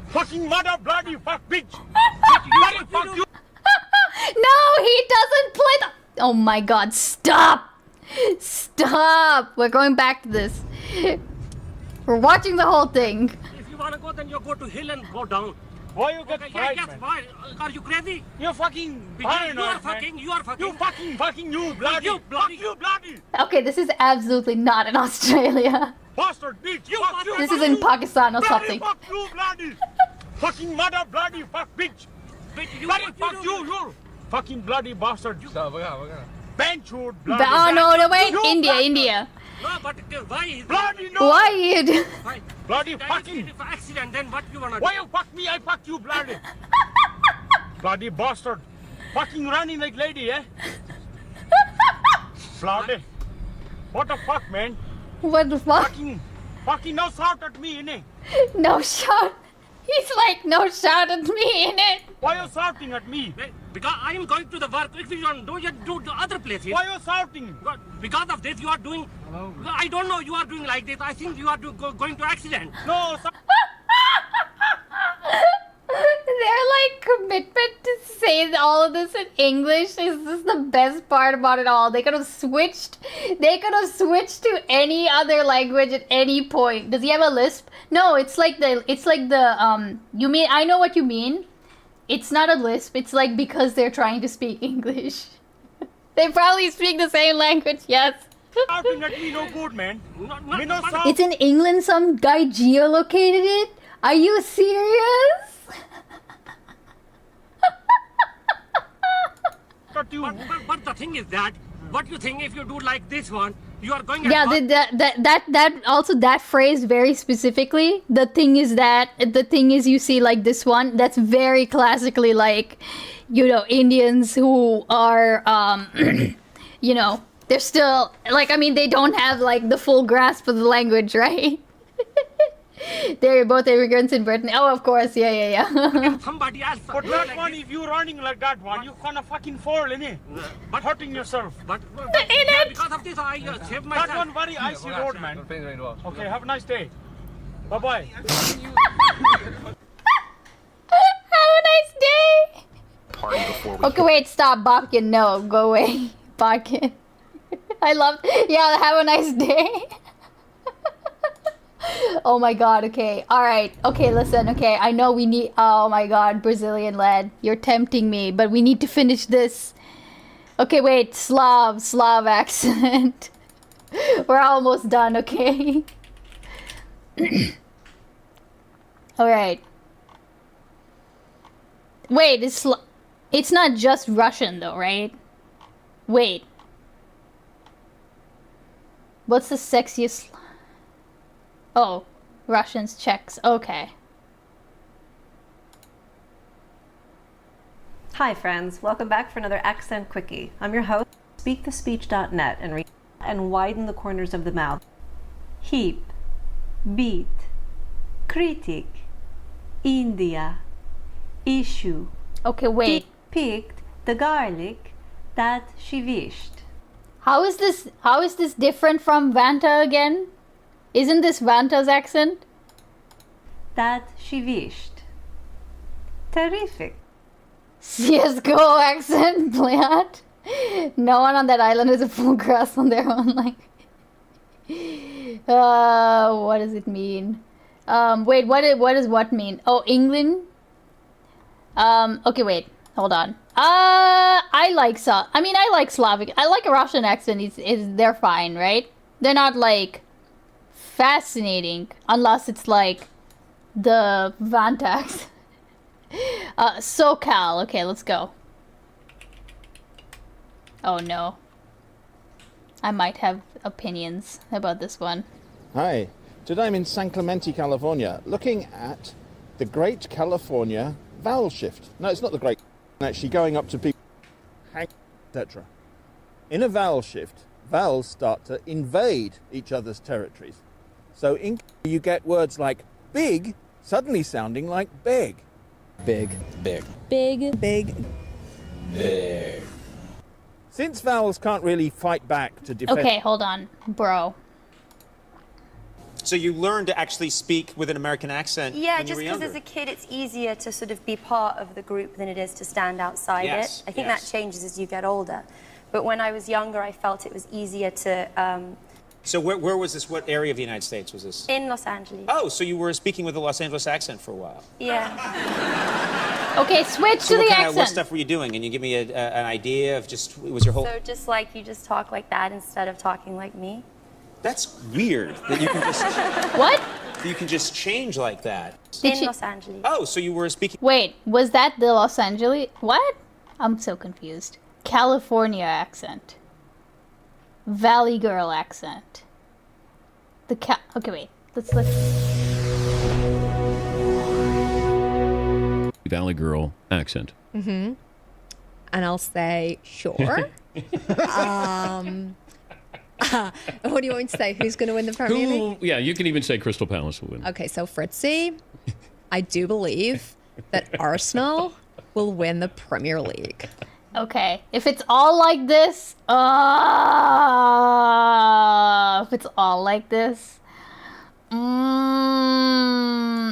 Fucking mother bloody fuck bitch. Bloody fuck you. No, he doesn't play the. Oh my god, stop! Stop! We're going back to this. We're watching the whole thing. If you wanna go, then you go to hill and go down. Why you get frightened? Why? Are you crazy? You're fucking. You are fucking. You fucking you bloody. You bloody. Okay, this is absolutely not in Australia. Bastard bitch. This is in Pakistan or something. Fuck you bloody. Fucking mother bloody fuck bitch. Bloody fuck you. Fucking bloody bastard. Bench you bloody. Oh no, wait, India. No, but why? Bloody no. Why? Bloody fucking accident. Then what you wanna do? Why you fuck me? I fuck you, bloody. Bloody bastard. Fucking running like lady, eh? Bloody. What the fuck, man? What the fuck? Fucking no shout at me, innit? No shout. He's like, no shout at me, innit? Why you shouting at me? Because I am going to the work. If you don't do, you do the other places. Why you shouting? Because of this, you are doing. Hello. I don't know. You are doing like this. I think you are going to accident. No. Their like commitment to say all of this in English is just the best part about it all. They could have switched. To any other language at any point. Does he have a lisp? No, it's like the. You mean? I know what you mean. It's not a lisp. It's like because they're trying to speak English. They probably speak the same language. Yes. Shouting at me no good, man. It's in England. Some guy geolocated it. Are you serious? But the thing is that, what you think if you do like this one, you are going. Yeah, that phrase very specifically. The thing is you see like this one. That's very classically like, Indians who are, they're still like. I mean, they don't have like the full grasp of the language, right? They're both immigrants in Britain. Oh, of course, yeah. Somebody else. But that one, if you running like that one, you gonna fucking fall, innit? But hurting yourself. But because of this, I saved myself. That one very icy road, man. Okay, have a nice day. Bye-bye. Have a nice day. Okay, wait, stop, Bobkin. No, go away, Bobkin. I love. Yeah, have a nice day. Oh my god, okay. Alright. Okay, listen, okay. I know we need. Oh my god, Brazilian lad. You're tempting me, but we need to finish this. Okay, wait. Slav accent. We're almost done, okay? Alright. Wait, it's not just Russian though, right? Wait. What's the sexiest? Oh, Russians, Czechs, okay. Hi friends, welcome back for another Accent Quickie. I'm your host, speakthespeech.net, and read and widen the corners of the mouth. Heap, beat, critic, India, issue. Okay, wait. Picked the garlic that she wished. How is this different from Vanta again? Isn't this Vanta's accent? That she wished. Terrific. CSGO accent, Plant. No one on that island has a full grasp on their own language. What does it mean? Wait, what does what mean? Oh, England? Okay, wait. Hold on. I like I like Slavic. I like a Russian accent. They're fine, right? They're not like fascinating unless it's like the Vantax. SoCal. Okay, let's go. Oh no. I might have opinions about this one. Hi. Today I'm in San Clemente, California, looking at the Great California Vowel Shift. No, it's not the Great. Actually going up to people, etc. In a vowel shift, vowels start to invade each other's territories. So in you get words like big suddenly sounding like big. Big, big. Big, big. Big. Since vowels can't really fight back to defend... Okay, hold on, bro. So you learn to actually speak with an American accent Yeah, when you just were because younger? as a kid it's easier to sort of be part of the group than it is to stand outside Yes, it. I think yes. that changes as you get older. But when I was younger, I felt it was easier to... So where was this? What area of the United States was this? in Los Angeles. Oh, so you were speaking with a Los Angeles accent for a while. Yeah. Okay, switch So to the what accent. stuff were you doing? And you give me an idea of just, was your whole... So just like you just talk like that instead of talking like me. That's weird that you can just... What? You can just change like that. Did she- Los Angeles. Oh, so you were speaking... Wait, was that the Los Angeles? What? I'm so confused. California accent. Valley girl accent. Okay, wait. Let's. Valley girl accent. Mm-hmm. And I'll say, sure. What do you want me to say? Who's going to win the Premier League? Yeah, you can even say Crystal Palace will win. Okay, so Fritzy, I do believe that Arsenal will win the Premier League. Okay, if it's all like this, if it's all like this,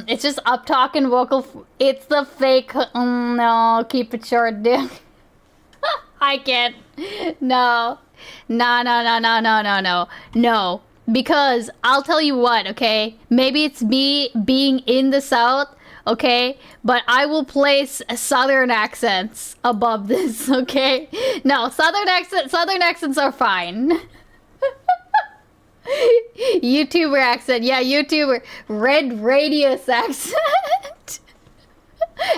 it's just up talking vocal. It's the fake. No, keep it short, dude. I can't. No, no. Because I'll tell you what. Okay, maybe it's me being in the South. Okay, but I will place Southern accents above this. Okay, no, Southern accents are fine. YouTuber accent, yeah, YouTuber. Red Radius accent.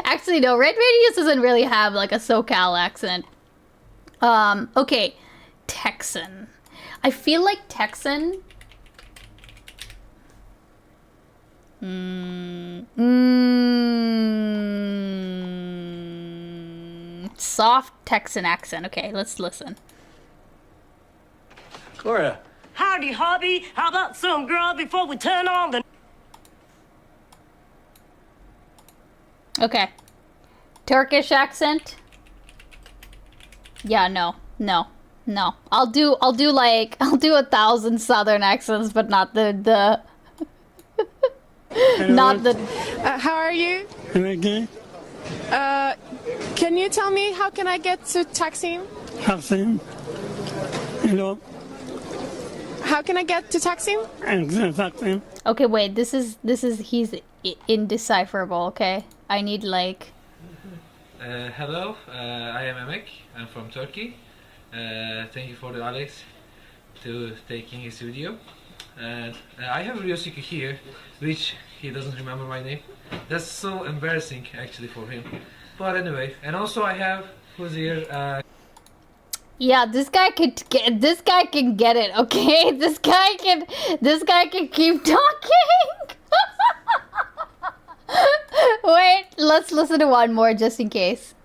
Actually, no, Red Radius doesn't really have like a SoCal accent. Okay, Texan. I feel like Texan. Soft Texan accent. Okay, let's listen. Gloria. Howdy, hobby. How about some grub before we turn on the... Okay. Turkish accent? Yeah, no. I'll do 1,000 Southern accents, but not the not the... How are you? Okay. Can you tell me how can I get to Taksim? Taksim. Hello. How can I get to Taksim? Taksim. Okay, wait. This is he's indecipherable. Okay, I need like. Hello, I am Emek. I'm from Turkey. Thank you for the Alex to taking his video. And I have a Ryosuke here, which he doesn't remember my name. That's so embarrassing actually for him. But anyway, and also I have who's here. Yeah, this guy can get it. Okay, this guy can keep talking. Wait, let's listen to one more just in case.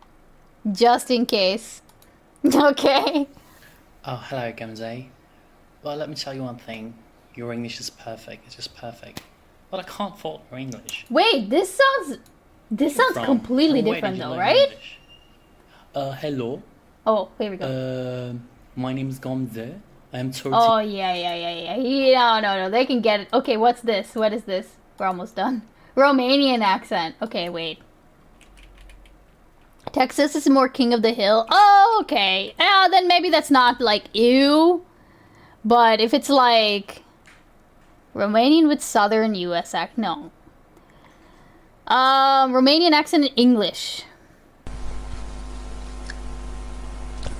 Okay. Oh, hello, Gamze. Well, let me tell you one thing. Your English is perfect. It's just perfect. But I can't fault your English. Wait, this sounds completely From where different did you though, learn right? English? Hello. Oh, here we go. My name is Gamze. I am 30. Oh yeah. No. They can get it. Okay, what's this? What is this? We're almost done. Romanian accent. Okay, wait. Texas is more king of the hill. Oh, okay. Then maybe that's not like ew. But if it's like Romanian with southern US accent, no. Romanian accent in English.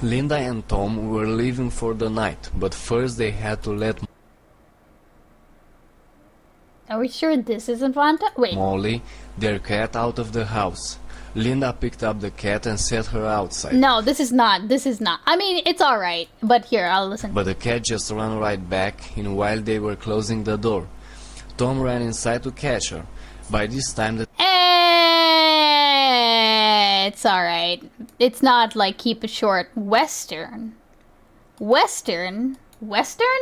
Linda and Tom were leaving for the night, but first they had to let Are we sure this isn't Vanta? Wait. Molly, their cat, out of the house. Linda picked up the cat and set her outside. No, this is not. This is not. I mean, it's alright. But here, I'll listen. But the cat just ran right back in while they were closing the door. Tom ran inside to catch her. By this time the It's alright. It's not like keep it short. Western? Western?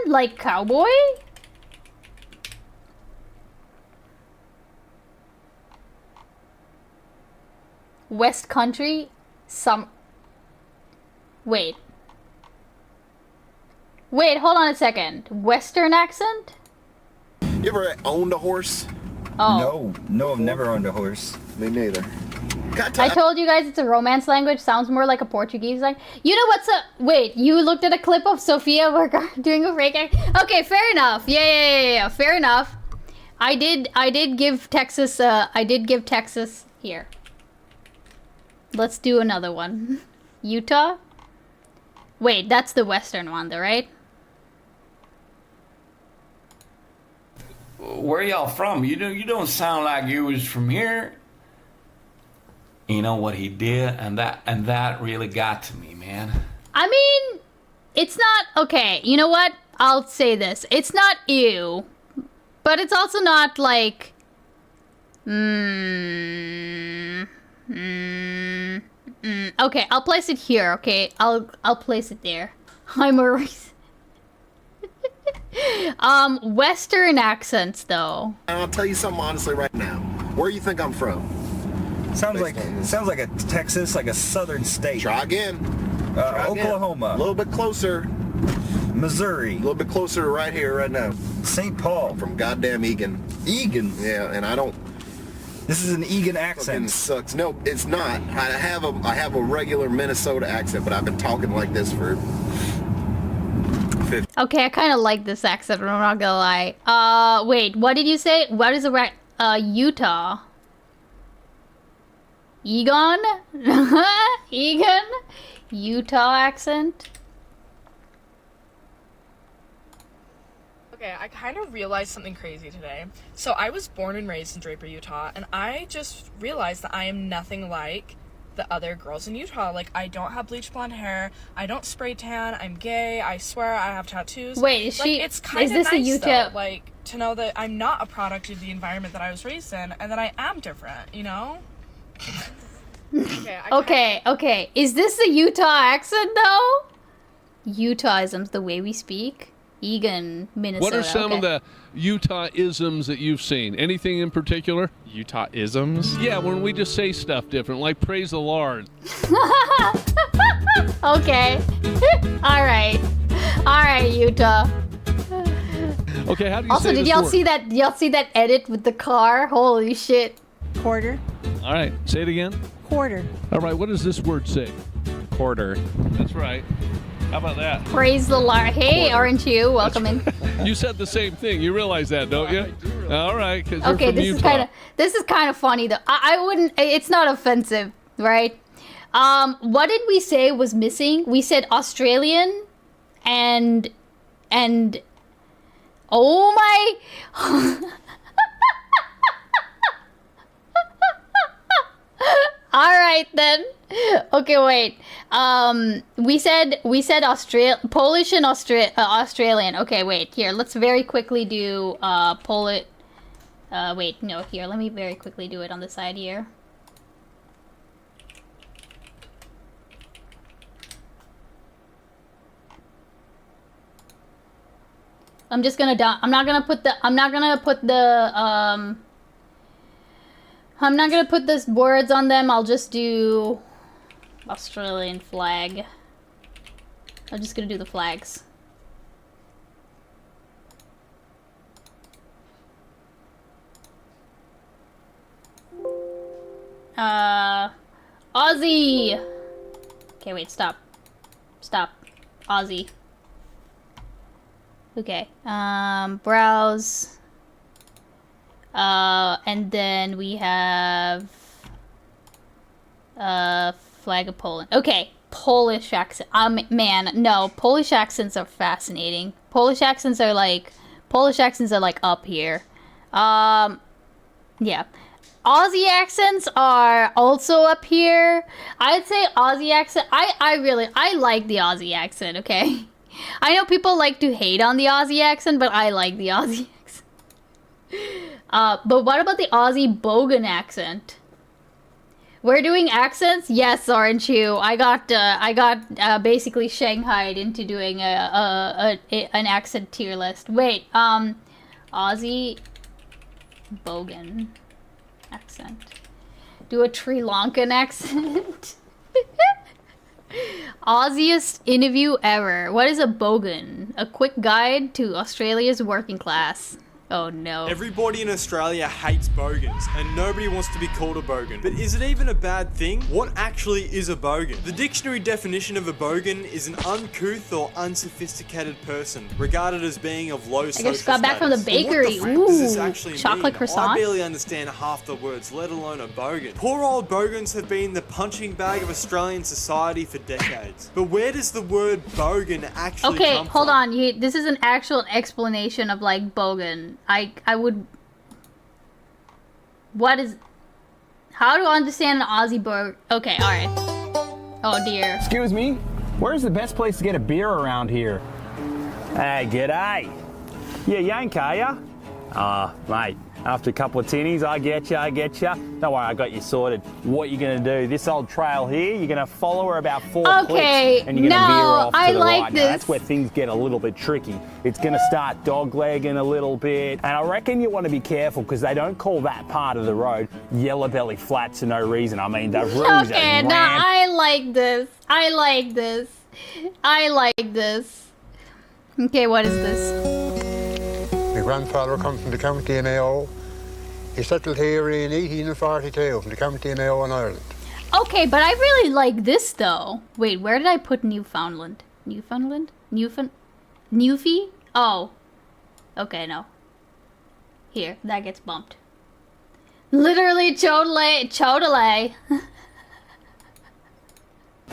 Like cowboy? West Country? Wait, hold on a second. Western accent? You ever owned a horse? Oh. No, I've never owned a horse. Me neither. I told you guys it's a Romance language. Sounds more like a Portuguese language. You know what's up? Wait, you looked at a clip of Sophia doing a fake act? Okay, fair enough. Yeah. Fair enough. I did give Texas. Here. Let's do another one. Utah. Wait, that's the Western one, though, right? Where y'all from? You don't sound like you was from here. You know what he did, and that really got to me, man. I mean, it's not okay. You know what? I'll say this: it's not ew, but it's also not like. Okay, I'll place it here. Okay, I'll place it there. I'm a racist. Western accents though. I'll tell you something honestly right now. Where do you think I'm from? Sounds like a Texas, like a southern state. Try again. Oklahoma. A little bit closer. Missouri. A little bit closer right here, right now. St. Paul. From goddamn Egan. Egan? Yeah, and I don't... This is an Egan accent. Sucks. No, it's not. I have a regular Minnesota accent, but I've been talking like this for... Okay, I kind of like this accent, I'm not gonna lie. Wait, what did you say? What is the Utah? Egon? Egan? Utah accent? Okay, I kind of realized something crazy today. So I was born and raised in Draper, Utah, and I just realized that I am nothing like the other girls in Utah. Like, I don't have bleach blonde hair, I don't spray tan, I'm gay, I swear I have tattoos. Wait, is she... It's kind of this nice, a Utah... though, like, to know that I'm not a product of the environment that I was raised in, and that I am different, you know? Okay. Is this a Utah accent, though? Utah-isms, the way we speak? Egan, Minnesota. What are some of the Utah-isms that you've seen? Anything in particular? Utah-isms? Yeah, when we just say stuff different, like praise the Lord. Okay. All right, Utah. Okay, how do you also, say did this y'all word? see that? Y'all see that edit with the car? Holy shit! Quarter. All right, say it again. Quarter. All right, what does this word say? Quarter. That's right. How about that? Praise the Lord. Hey, aren't you? Welcome in. You said the same thing. You realize that, don't you? All right, because you're Okay, from Utah. this is kind of funny though. I wouldn't. It's not offensive, right? What did we say was missing? We said Australian, and oh my. All right then. Okay, wait. We said Polish and Australian. Okay, wait. Here, let's very quickly do Polish. Wait, no. Here, let me very quickly do it on the side here. I'm just gonna I'm not gonna put those words on them. I'll just do Australian flag. I'm just gonna do the flags. Aussie! Okay, wait, stop. Aussie. Okay, browse. And then we have flag of Poland. Okay, Polish accent. Man, no. Polish accents are fascinating. Polish accents are like up here. Yeah. Aussie accents are also up here. I'd say Aussie accent. I like the Aussie accent, okay? I know people like to hate on the Aussie accent, but I like the Aussie accent. But what about the Aussie Bogan accent? We're doing accents? Yes, aren't you? I got basically shanghaied into doing an accent tier list. Wait, Aussie Bogan accent. Do a Sri Lankan accent. Aussiest interview ever. What is a bogan? A quick guide to Australia's working class. Oh no. Everybody in Australia hates bogans, and nobody wants to be called a bogan. But is it even a bad thing? What actually is a bogan? The dictionary definition of a bogan is an uncouth or unsophisticated person, regarded as being of low social status. I just got back from the bakery. What does this actually chocolate mean? croissant. I barely understand half the words, let alone a bogan. Poor old bogans have been the punching bag of Australian society for decades. But where does the word bogan actually come from? Okay, hold on. This is an actual explanation of like bogan. I would... What is... How to understand an Aussie burger? Okay, alright. Oh dear. Excuse me, where's the best place to get a beer around here? Hey, g'day. You yank, are ya? Mate, after a couple of tinnies, I get ya. Don't worry, I got you sorted. What you gonna do? This old trail here, you're gonna follow her about 4 clicks, and you're gonna veer off to the right. Now, that's where things get a little bit tricky. It's gonna start doglegging a little bit, and I reckon you want to be careful because they don't call that part of the road Yellow Belly Flats for no reason. I mean, the roads okay, no, I like this. I like this. Okay, what is this? My grandfather comes from the county of Mayo. He settled here in 1842 from the county of Mayo in Ireland. Okay, but I really like this though. Wait, where did I put Newfoundland? Newfie? Oh. Okay, no. Here, that gets bumped. Literally Chodele.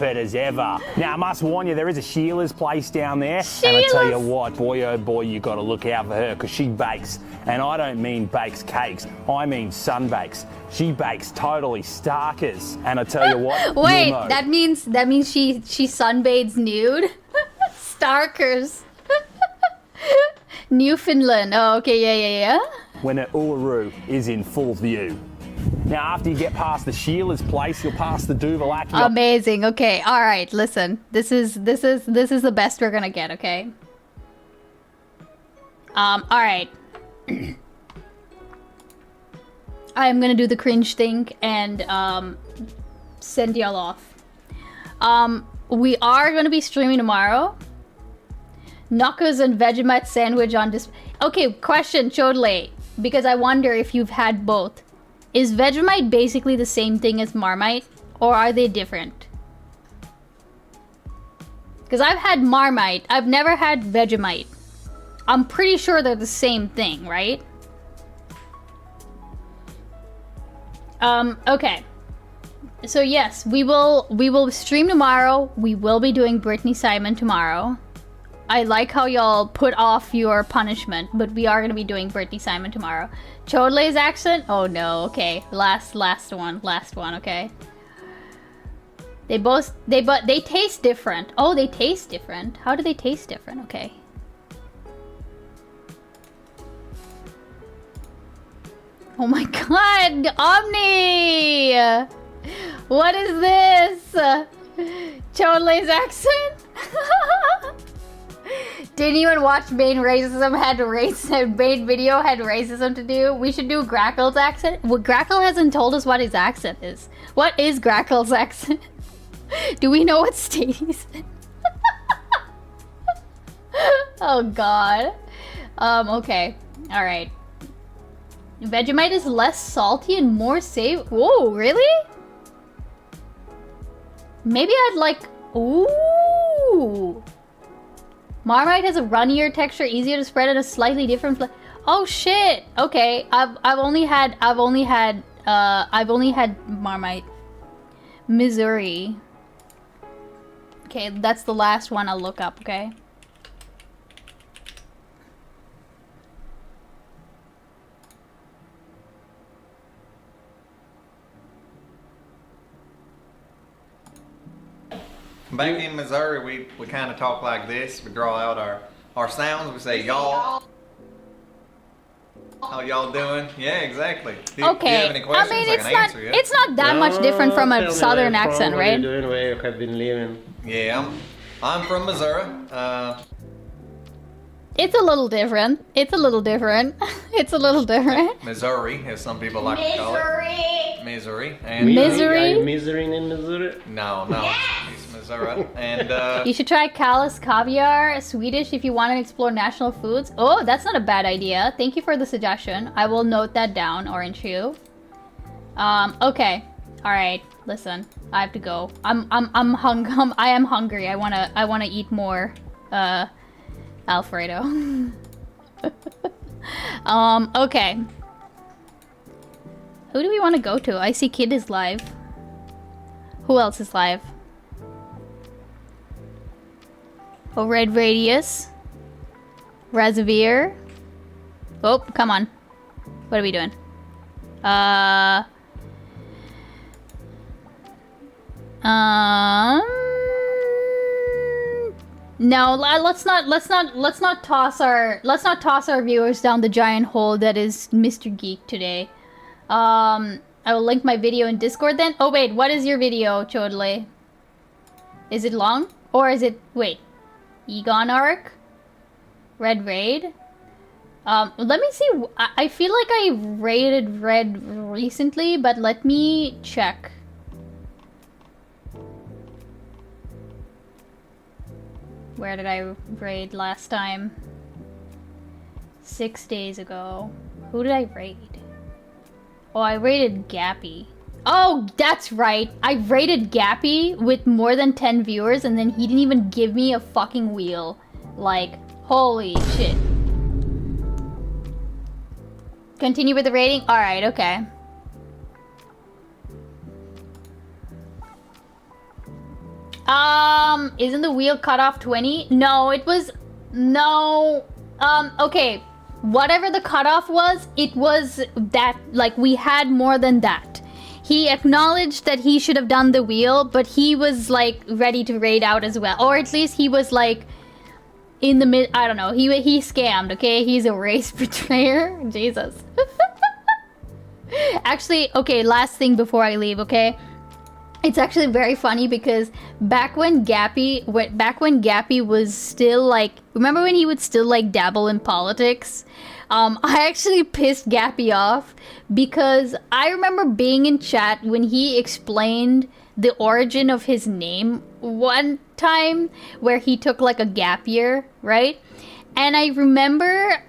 As ever. Now, I must warn you, there is a Sheila's place down there. And I tell you what, boy oh boy, you got to look out for her because she bakes. And I don't mean bakes cakes, I mean sunbakes. She bakes totally starkers. And I tell you what, wait, that means she sunbathes nude? Starkers. Newfoundland. Oh, okay, yeah. When an Uluru is in full view. Now, after you get past the Sheila's place, you'll pass the Duvalaki. Amazing. Okay. All right. Listen. This is the best we're gonna get. Okay. All right. I'm gonna do the cringe thing and send y'all off. We are gonna be streaming tomorrow. Knockers and Vegemite sandwich on display. Okay. Question, Chodele, because I wonder if you've had both. Is Vegemite basically the same thing as Marmite, or are they different? Because I've had Marmite, I've never had Vegemite. I'm pretty sure they're the same thing, right? Okay. So yes, we will stream tomorrow. We will be doing Brittany Simon tomorrow. I like how y'all put off your punishment, but we are gonna be doing Brittany Simon tomorrow. Chodele's accent? Oh no, okay. Last one, okay. They taste different. Oh, they taste different. How do they taste different? Okay. Oh my god, Omni! What is this? Chodele's accent? Didn't even watch Main Racism Main video had racism to do. We should do Grackle's accent. Well, Grackle hasn't told us what his accent is. What is Grackle's accent? Do we know what state he's in? Oh god. Okay. Alright. Vegemite is less salty and more savory. Whoa, really? Maybe I'd like... Ooh! Marmite has a runnier texture, easier to spread, and a slightly different flavor. Oh shit! Okay, I've only had Marmite. Missouri. Okay, that's the last one I'll look up, okay? Back in Missouri, we kind of talk like this. We draw out our sounds. We say y'all. How y'all doing? Yeah, exactly. Do you have any questions? I mean, can answer you. it's not that much different from a southern accent, right? What are you doing? Where you have been living? Yeah, I'm from Missouri. It's a little different. It's a little different. It's a little different. Missouri, as some people like to call it. Missouri. And, Misery? Are you Missouri in Missouri? No, no. It's Missouri. And You should try Kalas Caviar, Swedish, if you want to explore national foods. Oh, that's not a bad idea. Thank you for the suggestion. I will note that down, Orange Hue. Okay. All right. Listen, I have to go. I am hungry. I wanna eat more Alfredo. Okay. Who do we want to go to? I see Kid is live. Who else is live? Oh, Red Radius. Razavir. Oh, come on. What are we doing? No, let's not toss our viewers down the giant hole that is Mr. Geek today. I will link my video in Discord then. Oh wait, what is your video, Chodley? Is it long? Or is it, wait, Egon Arc? Red Raid? Let me see, I feel like I raided Red recently, but let me check. Where did I raid last time? 6 days ago. Who did I raid? Oh, I raided Gappy. Oh, that's right. I raided Gappy with more than 10 viewers and then he didn't even give me a fucking wheel. Like, holy shit. Continue with the rating? Alright, okay. Isn't the wheel cut off 20? No, it was... No. Okay. Whatever the cutoff was, it was that, like, we had more than that. He acknowledged that he should have done the wheel, but he was, like, ready to raid out as well. Or at least he was, like, in the mid... I don't know. He scammed, okay? He's a race betrayer. Jesus. Actually, okay, last thing before I leave, okay? It's actually very funny because back when Gappy was still like, remember when he would still like dabble in politics? I actually pissed Gappy off because I remember being in chat when he explained the origin of his name one time where he took like a gap year, right? And I remember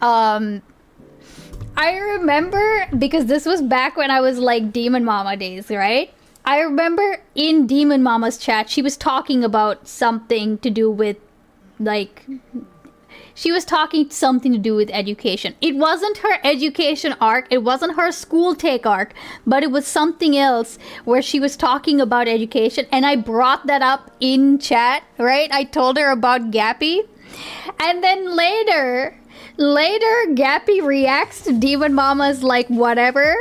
because this was back when I was like Demon Mama days, right? I remember in Demon Mama's chat, she was talking about something to do with, like, she was talking something to do with education. It wasn't her education arc, it wasn't her school take arc, but it was something else where she was talking about education, and I brought that up in chat, right? I told her about Gappy, and then later, Gappy reacts to Demon Mama's, like, whatever,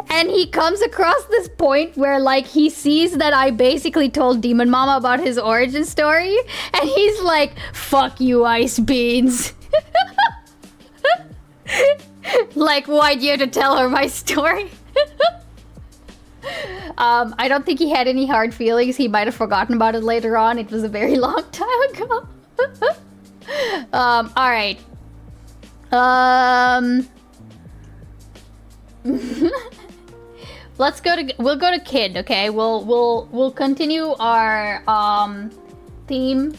and he comes across this point where, like, he sees that I basically told Demon Mama about his origin story, and he's like, fuck you, Ice Beans. Like, why'd you have to tell her my story? I don't think he had any hard feelings. He might have forgotten about it later on. It was a very long time ago. Alright. We'll go to Kid, okay? We'll continue our theme.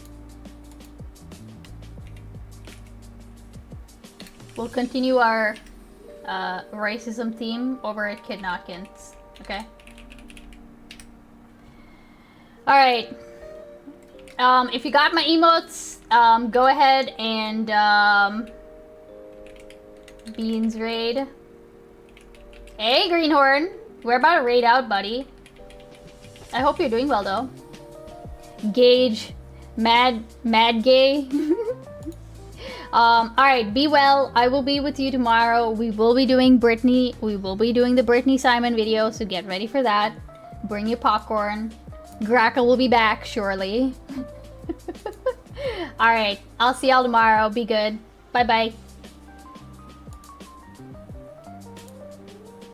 We'll continue our racism theme over at Kid Notkins, okay? Alright. If you got my emotes, go ahead and Beans raid. Hey, Greenhorn! We're about to raid out, buddy. I hope you're doing well, though. Gage. Mad gay. Alright, be well. I will be with you tomorrow. We will be doing Britney. We will be doing the Britney Simon video, so get ready for that. Bring your popcorn. Grackle will be back, surely. Alright, I'll see y'all tomorrow. Be good. Bye-bye.